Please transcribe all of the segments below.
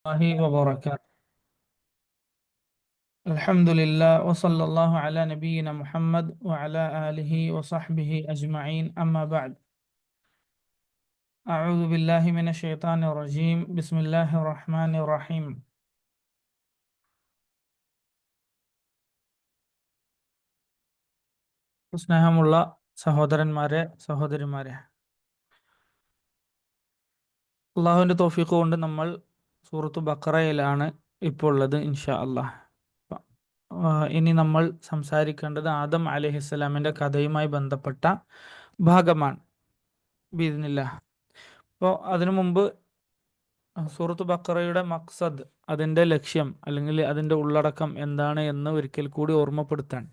الله وبركاته. الحمد لله وصلى الله على نبينا محمد وعلى آله وصحبه أجمعين أما بعد. أعوذ بالله من الشيطان الرجيم. بسم الله الرحمن الرحيم. സ്നേഹമുള്ള സഹോദരന്മാരെ സഹോദരിമാരെ, അള്ളാഹുവിൻ്റെ തൗഫീഖ് കൊണ്ട് നമ്മൾ സൂറത്തു ബഖറയിലാണ് ഇപ്പോൾ ഉള്ളത്. ഇൻഷാ അള്ളാഹ് ഇനി നമ്മൾ സംസാരിക്കേണ്ടത് ആദം അലൈഹിസ്സലാമിൻ്റെ കഥയുമായി ബന്ധപ്പെട്ട ഭാഗമാണ് ബിഇദ്നില്ലാഹ്. അപ്പോൾ അതിനു മുമ്പ് സൂറത്ത് ബഖറയുടെ മഖ്സദ്, അതിൻ്റെ ലക്ഷ്യം അല്ലെങ്കിൽ അതിൻ്റെ ഉള്ളടക്കം എന്താണ് എന്ന് ഒരിക്കൽ കൂടി ഓർമ്മപ്പെടുത്താൻ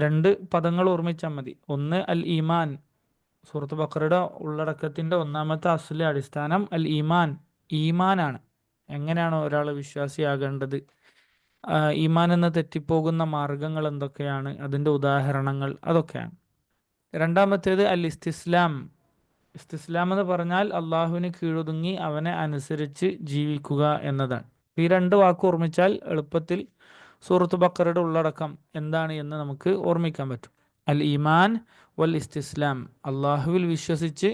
രണ്ട് പദങ്ങൾ ഓർമ്മിച്ചാൽ മതി. ഒന്ന് അൽ ഈമാൻ. സൂറത്ത് ബഖറയുടെ ഉള്ളടക്കത്തിൻ്റെ ഒന്നാമത്തെ അസ്ലി അടിസ്ഥാനം അൽ ഈമാൻ, ഈമാനാണ്. എങ്ങനെയാണോ ഒരാൾ വിശ്വാസിയാകേണ്ടത്, ഈമാൻ എന്ന് തെറ്റിപ്പോകുന്ന മാർഗങ്ങൾ എന്തൊക്കെയാണ്, അതിൻ്റെ ഉദാഹരണങ്ങൾ അതൊക്കെയാണ്. രണ്ടാമത്തേത് അൽ ഇസ്തിസ്ലാം. ഇസ്തിസ്ലാം എന്ന് പറഞ്ഞാൽ അള്ളാഹുവിന് കീഴൊതുങ്ങി അവനെ അനുസരിച്ച് ജീവിക്കുക എന്നതാണ്. ഈ രണ്ട് വാക്ക് ഓർമ്മിച്ചാൽ എളുപ്പത്തിൽ സൂറത്ത് ബഖറയുടെ ഉള്ളടക്കം എന്താണ് എന്ന് നമുക്ക് ഓർമ്മിക്കാൻ പറ്റും. അൽ ഈമാൻ വൽ ഇസ്തിസ്ലാം, അള്ളാഹുവിൽ വിശ്വസിച്ച്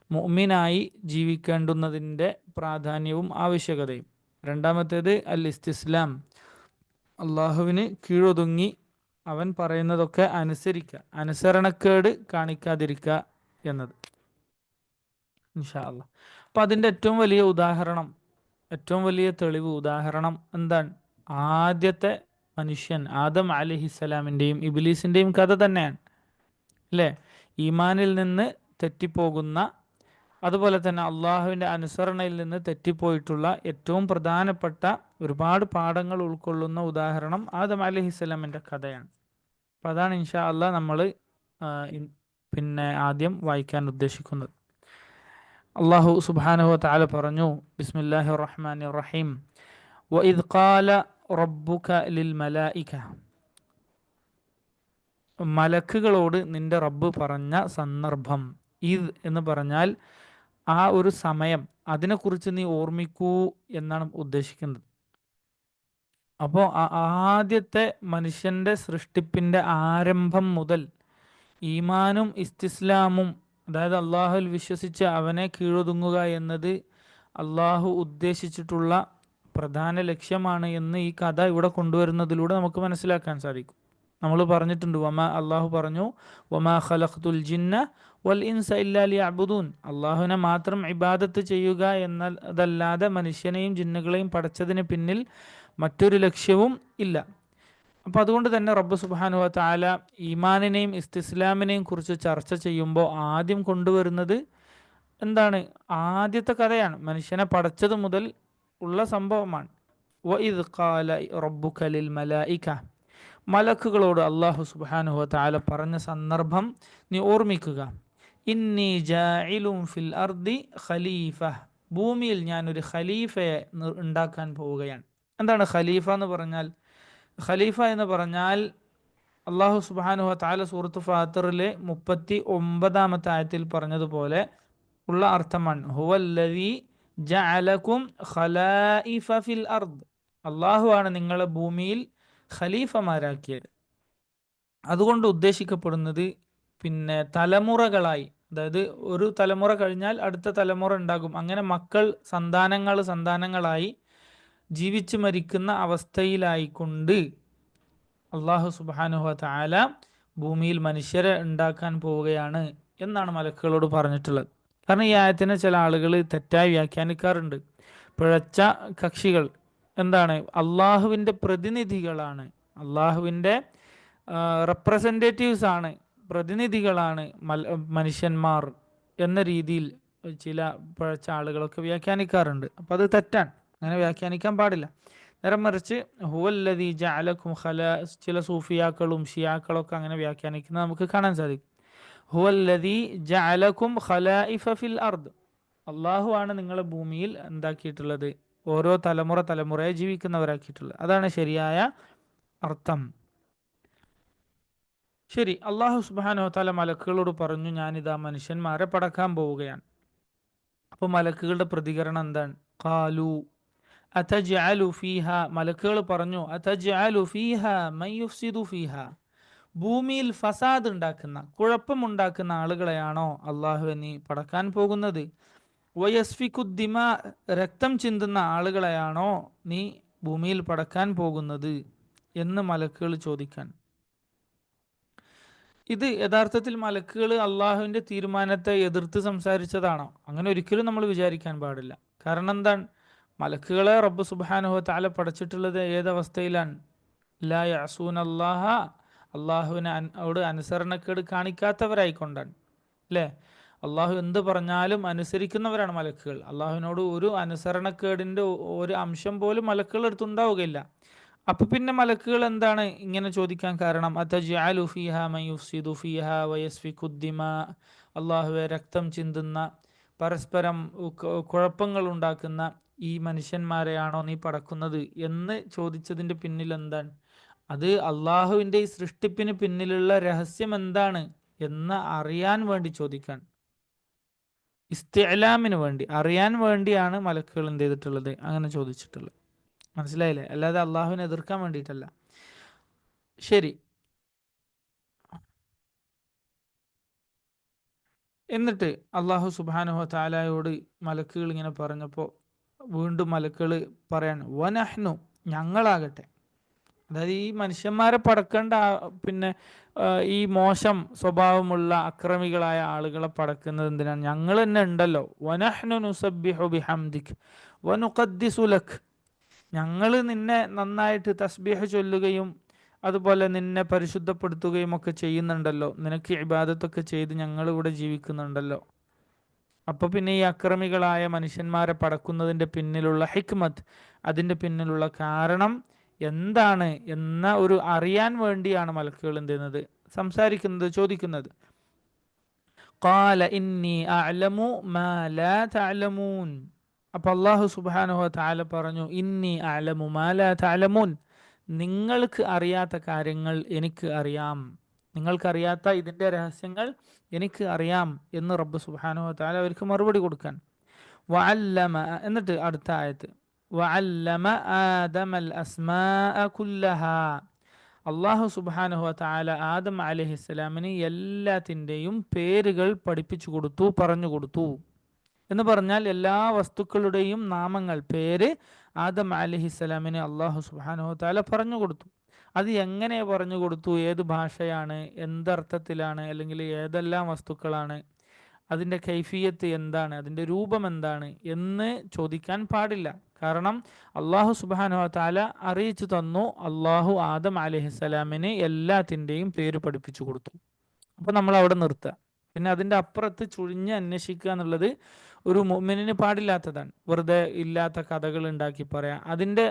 മുഅ്മിനായി ജീവിക്കേണ്ടുന്നതിൻ്റെ പ്രാധാന്യവും ആവശ്യകതയും. രണ്ടാമത്തേത് അൽ ഇസ്തിസ്ലാം, അള്ളാഹുവിന് കീഴൊതുങ്ങി അവൻ പറയുന്നതൊക്കെ അനുസരിക്കുക, അനുസരണക്കേട് കാണിക്കാതിരിക്കുക എന്നത്. ഇൻഷാ അല്ലാഹ്. അപ്പം അതിൻ്റെ ഏറ്റവും വലിയ ഉദാഹരണം, ഏറ്റവും വലിയ തെളിവ്, ഉദാഹരണം എന്താണ്? ആദ്യത്തെ മനുഷ്യൻ ആദം അലൈഹിസ്സലാമിൻ്റെയും ഇബ്ലീസിൻ്റെയും കഥ തന്നെയാണ്, അല്ലേ? ഈമാനിൽ നിന്ന് തെറ്റിപ്പോകുന്ന, അതുപോലെ തന്നെ അള്ളാഹുവിൻ്റെ അനുസരണയിൽ നിന്ന് തെറ്റിപ്പോയിട്ടുള്ള ഏറ്റവും പ്രധാനപ്പെട്ട ഒരുപാട് പാഠങ്ങൾ ഉൾക്കൊള്ളുന്ന ഉദാഹരണം ആദം അലൈഹിസ്സലാമിൻ്റെ കഥയാണ്. അപ്പം അതാണ് ഇൻഷാ അല്ലാഹ് നമ്മൾ പിന്നെ ആദ്യം വായിക്കാൻ ഉദ്ദേശിക്കുന്നത്. അള്ളാഹു സുബ്ഹാനഹു വതആല പറഞ്ഞു, ബിസ്മില്ലാഹിർ റഹ്മാനിർ റഹീം, വഇദ് ഖാല റബ്ബുക ലിൽ മലായിക, മലക്കുകളോട് നിന്റെ റബ്ബ് പറഞ്ഞ സന്ദർഭം. ഇദ് എന്ന് പറഞ്ഞാൽ ആ ഒരു സമയം, അതിനെക്കുറിച്ച് നീ ഓർമ്മിക്കൂ എന്നാണ് ഉദ്ദേശിക്കുന്നത്. അപ്പോൾ ആദ്യത്തെ മനുഷ്യൻ്റെ സൃഷ്ടിപ്പിൻ്റെ ആരംഭം മുതൽ ഈമാനും ഇസ്തിസ്ലാമും, അതായത് അള്ളാഹുവിൽ വിശ്വസിച്ച് അവനെ കീഴൊതുങ്ങുക എന്നത് അള്ളാഹു ഉദ്ദേശിച്ചിട്ടുള്ള പ്രധാന ലക്ഷ്യമാണ് എന്ന് ഈ കഥ ഇവിടെ കൊണ്ടുവരുന്നതിലൂടെ നമുക്ക് മനസ്സിലാക്കാൻ സാധിക്കും. നമ്മൾ പറഞ്ഞിട്ടുണ്ട്, അള്ളാഹു പറഞ്ഞു, വമാ ഖലഖ്തുൽ ജിന്ന വൽ ഇൻസ ഇല്ലാ ലിയഅ്ബുദൂൻ, അള്ളാഹുവിനെ മാത്രം ഇബാദത്ത് ചെയ്യുക എന്നതല്ലാതെ മനുഷ്യനെയും ജിന്നുകളെയും പടച്ചതിന് പിന്നിൽ മറ്റൊരു ലക്ഷ്യവും ഇല്ല. അപ്പോൾ അതുകൊണ്ട് തന്നെ റബ്ബ് സുബ്ഹാനഹു വതആല ഈമാനിനെയും ഇസ്തിസ്ലാമിനെയും കുറിച്ച് ചർച്ച ചെയ്യുമ്പോൾ ആദ്യം കൊണ്ടുവരുന്നത് എന്താണ്? ആദ്യത്തെ കഥയാണ്, മനുഷ്യനെ പടച്ചത് മുതൽ ഉള്ള സംഭവമാണ്. വഇദ് ഖാല റബ്ബുക ലിൽ മലായിക, മലക്കുകളോട് അല്ലാഹു സുബ്ഹാനഹു വതആല പറഞ്ഞ സന്ദർഭം നീ ഓർമ്മിക്കുക. ഇന്നി ജാഇലുൻ ഫിൽ അർദി ഖലീഫ, ഭൂമിയിൽ ഞാനൊരു ഖലീഫയെ ഉണ്ടാക്കാൻ പോവുകയാണ്. എന്താണ് ഖലീഫ എന്ന് പറഞ്ഞാൽ? ഖലീഫ എന്ന് പറഞ്ഞാൽ അള്ളാഹു സുബ്ഹാനഹു വതആല സൂറത്ത് ഫാത്തിറിലെ 39-ാമത്തെ ആയത്തിൽ പറഞ്ഞതുപോലെ ഉള്ള അർത്ഥമാണ്. ഹുവല്ലദീ ജഅലകും ഖലായിഫ ഫിൽ അർദ്, അള്ളാഹു ആണ് നിങ്ങളെ ഭൂമിയിൽ ഖലീഫമാരാക്കിയത്. അതുകൊണ്ട് ഉദ്ദേശിക്കപ്പെടുന്നത് പിന്നെ തലമുറകളായി, അതായത് ഒരു തലമുറ കഴിഞ്ഞാൽ അടുത്ത തലമുറ ഉണ്ടാകും, അങ്ങനെ മക്കൾ സന്താനങ്ങളായി ജീവിച്ചു മരിക്കുന്ന അവസ്ഥയിലായിക്കൊണ്ട് അള്ളാഹു സുബ്ഹാനഹു വതആല ഭൂമിയിൽ മനുഷ്യരെ ഉണ്ടാക്കാൻ പോവുകയാണ് എന്നാണ് മലക്കുകളോട് പറഞ്ഞിട്ടുള്ളത്. കാരണം ഈ ആയത്തിനെ ചില ആളുകൾ തെറ്റായി വ്യാഖ്യാനിക്കാറുണ്ട്. പിഴച്ച കക്ഷികൾ എന്താണ്? അള്ളാഹുവിൻ്റെ പ്രതിനിധികളാണ്, അള്ളാഹുവിൻ്റെ റെപ്രസെൻറ്റേറ്റീവ്സ് ആണ്, പ്രതിനിധികളാണ് മനുഷ്യന്മാർ എന്ന രീതിയിൽ ചില പിഴച്ച ആളുകളൊക്കെ വ്യാഖ്യാനിക്കാറുണ്ട്. അപ്പോൾ അത് തെറ്റാണ്, അങ്ങനെ വ്യാഖ്യാനിക്കാൻ പാടില്ല. നേരെ മറിച്ച് ഹുവല്ലദീ ജഅലകും ചില സൂഫിയാക്കളും ഷിയാക്കളൊക്കെ അങ്ങനെ വ്യാഖ്യാനിക്കുന്നത് നമുക്ക് കാണാൻ സാധിക്കും. ഹുവല്ലദീ ജഅലകും ഖലായിഫ ഫിൽ അർദ്, അള്ളാഹു ആണ് നിങ്ങളെ ഭൂമിയിൽ എന്താക്കിയിട്ടുള്ളത്? ഓരോ തലമുറയെ ജീവിക്കുന്നവരാക്കിയിട്ടുള്ളത്. അതാണ് ശരിയായ അർത്ഥം. ശരി, അള്ളാഹു സുബ്ഹാനഹു വതആല മലക്കുകളോട് പറഞ്ഞു, ഞാനിതാ മനുഷ്യന്മാരെ പടക്കാൻ പോവുകയാണ്. അപ്പോൾ മലക്കുകളുടെ പ്രതികരണം എന്താണ്? ഖാലു അതജ്അലു ഫീഹ, മലക്കുകൾ പറഞ്ഞു, അതജ്അലു ഫീഹ മൻ യുഫ്സിദു ഫീഹ, ഭൂമിയിൽ ഫസാദ് ഉണ്ടാക്കുന്ന, കുഴപ്പമുണ്ടാക്കുന്ന ആളുകളെയാണോ അള്ളാഹു നീ പടക്കാൻ പോകുന്നത്? വയസ്ഫിക്കുദ്ദിമ, രക്തം ചിന്തുന്ന ആളുകളെയാണോ നീ ഭൂമിയിൽ പടക്കാൻ പോകുന്നത് എന്ന് മലക്കുകൾ ചോദിക്കാൻ. ഇത് യഥാർത്ഥത്തിൽ മലക്കുകൾ അള്ളാഹുവിൻ്റെ തീരുമാനത്തെ എതിർത്ത് സംസാരിച്ചതാണോ? അങ്ങനെ ഒരിക്കലും നമ്മൾ വിചാരിക്കാൻ പാടില്ല. കാരണം എന്താണ്? മലക്കുകളെ റബ്ബ് സുബ്ഹാനഹു വ തആല പടച്ചിട്ടുള്ളത് ഏതവസ്ഥയിലാണ്? ലാ യഅസൂന അല്ലാഹ, അള്ളാഹുവിനോട് അനുസരണക്കേട് കാണിക്കാത്തവരായിക്കൊണ്ടാണ്, അല്ലേ? അള്ളാഹു എന്ത് പറഞ്ഞാലും അനുസരിക്കുന്നവരാണ് മലക്കുകൾ. അള്ളാഹുവിനോട് ഒരു അനുസരണക്കേടിൻ്റെ ഒരു അംശം പോലും മലക്കുകളുടെ അടുത്ത് ഉണ്ടാവുകയില്ല. അപ്പൊ പിന്നെ മലക്കുകൾ എന്താണ് ഇങ്ങനെ ചോദിക്കാൻ കാരണം? അതജ്അലു ഫീഹ മൻ യുഫ്സിദു ഫീഹ വയസ്ഫിക്കുദ്ദിമാ, അള്ളാഹുവെ രക്തം ചിന്തുന്ന, പരസ്പരം കുഴപ്പങ്ങൾ ഉണ്ടാക്കുന്ന ഈ മനുഷ്യന്മാരെയാണോ നീ പടക്കുന്നത് എന്ന് ചോദിച്ചതിൻ്റെ പിന്നിൽ എന്താണ്? അത് അള്ളാഹുവിൻ്റെ ഈ സൃഷ്ടിപ്പിന് പിന്നിലുള്ള രഹസ്യം എന്താണ് എന്ന് അറിയാൻ വേണ്ടി ചോദിക്കാൻ, ഇസ്തിഅലാമിന് വേണ്ടി, അറിയാൻ വേണ്ടിയാണ് മലക്കുകൾ എന്ത് ചെയ്തിട്ടുള്ളത്, അങ്ങനെ ചോദിച്ചിട്ടുള്ളത്. മനസ്സിലായില്ലേ? അല്ലാതെ അള്ളാഹുവിനെ എതിർക്കാൻ വേണ്ടിയിട്ടല്ല. ശരി. എന്നിട്ട് അള്ളാഹു സുബ്ഹാനഹു വ തആലയോട് മലക്കുകൾ ഇങ്ങനെ പറഞ്ഞപ്പോൾ വീണ്ടും മലക്കുകൾ പറയാണ്, വനഹ്നു, ഞങ്ങളാകട്ടെ, അതായത് ഈ മനുഷ്യന്മാരെ പടക്കേണ്ട പിന്നെ ഈ മോശം സ്വഭാവമുള്ള അക്രമികളായ ആളുകളെ പടക്കുന്നത് എന്തിനാണ്? ഞങ്ങൾ തന്നെ ഉണ്ടല്ലോ. വനഹ്നു നുസബ്ബിഹു ബിഹംദിക് വനുഖദ്ദിസു ലക്, ഞങ്ങൾ നിന്നെ നന്നായിട്ട് തസ്ബീഹ് ചൊല്ലുകയും അതുപോലെ നിന്നെ പരിശുദ്ധപ്പെടുത്തുകയും ഒക്കെ ചെയ്യുന്നുണ്ടല്ലോ, നിനക്ക് ഇബാദത്തൊക്കെ ചെയ്ത് ഞങ്ങൾ ഇവിടെ ജീവിക്കുന്നുണ്ടല്ലോ. അപ്പൊ പിന്നെ ഈ അക്രമികളായ മനുഷ്യന്മാരെ പടക്കുന്നതിൻ്റെ പിന്നിലുള്ള ഹിക്മത്ത്, അതിൻ്റെ പിന്നിലുള്ള കാരണം എന്താണ് എന്ന ഒരു അറിയാൻ വേണ്ടിയാണ് മലക്കുകൾ എന്ത് ചെയ്യുന്നത്, സംസാരിക്കുന്നത്, ചോദിക്കുന്നത്. ഖാല ഇന്നി അഅലമു മാ ലാ തഅലമൂൻ, അപ്പൊ അല്ലാഹു സുബ്ഹാനഹു വ തആല പറഞ്ഞു, ഇന്നി അഅലമു മാ ലാ തഅലമൂൻ, നിങ്ങൾക്ക് അറിയാത്ത കാര്യങ്ങൾ എനിക്ക് അറിയാം, നിങ്ങൾക്കറിയാത്ത ഇതിൻ്റെ രഹസ്യങ്ങൾ എനിക്ക് അറിയാം എന്ന് റബ്ബ് സുബ്ഹാനഹു വ തആല അവർക്ക് മറുപടി കൊടുക്കാൻ. വഅല്ലമ, എന്നിട്ട് അടുത്ത ആയത്ത്, വഅല്ലമ ആദമൽ അസ്മാഅ കുല്ലഹാ, അള്ളാഹു സുബ്ഹാനഹു വ തആല ആദം അലൈഹിസ്സലാമിന് എല്ലാത്തിൻ്റെയും പേരുകൾ പഠിപ്പിച്ചു കൊടുത്തു, പറഞ്ഞു കൊടുത്തു. എന്ന് പറഞ്ഞാൽ എല്ലാ വസ്തുക്കളുടെയും നാമങ്ങൾ, പേര് ആദം അലൈഹിസ്സലാമിന് അള്ളാഹു സുബ്ഹാനഹു വ തആല പറഞ്ഞു കൊടുത്തു. അത് എങ്ങനെ പറഞ്ഞു കൊടുത്തു? ഏത് ഭാഷയാണ്, എന്തർത്ഥത്തിലാണ്, അല്ലെങ്കിൽ ഏതെല്ലാം വസ്തുക്കളാണ്, അതിൻ്റെ കൈഫിയത്ത് എന്താണ്, അതിൻ്റെ രൂപം എന്താണ് എന്ന് ചോദിക്കാൻ പാടില്ല. കാരണം അള്ളാഹു സുബ്ഹാനഹു വ തആല അറിയിച്ചു തന്നു, അള്ളാഹു ആദം അലൈഹിസ്സലാമിന് എല്ലാത്തിൻ്റെയും പേര് പഠിപ്പിച്ചു കൊടുത്തു. അപ്പോൾ നമ്മൾ അവിടെ നിർത്തുക. പിന്നെ അതിൻ്റെ അപ്പുറത്ത് ചുഴിഞ്ഞ് അന്വേഷിക്കുക എന്നുള്ളത് ഒരു മുഅ്മിനിന് പാടില്ലാത്തതാണ്. വെറുതെ ഇല്ലാത്ത കഥകൾ ഉണ്ടാക്കി പറയാം, അതിൻ്റെ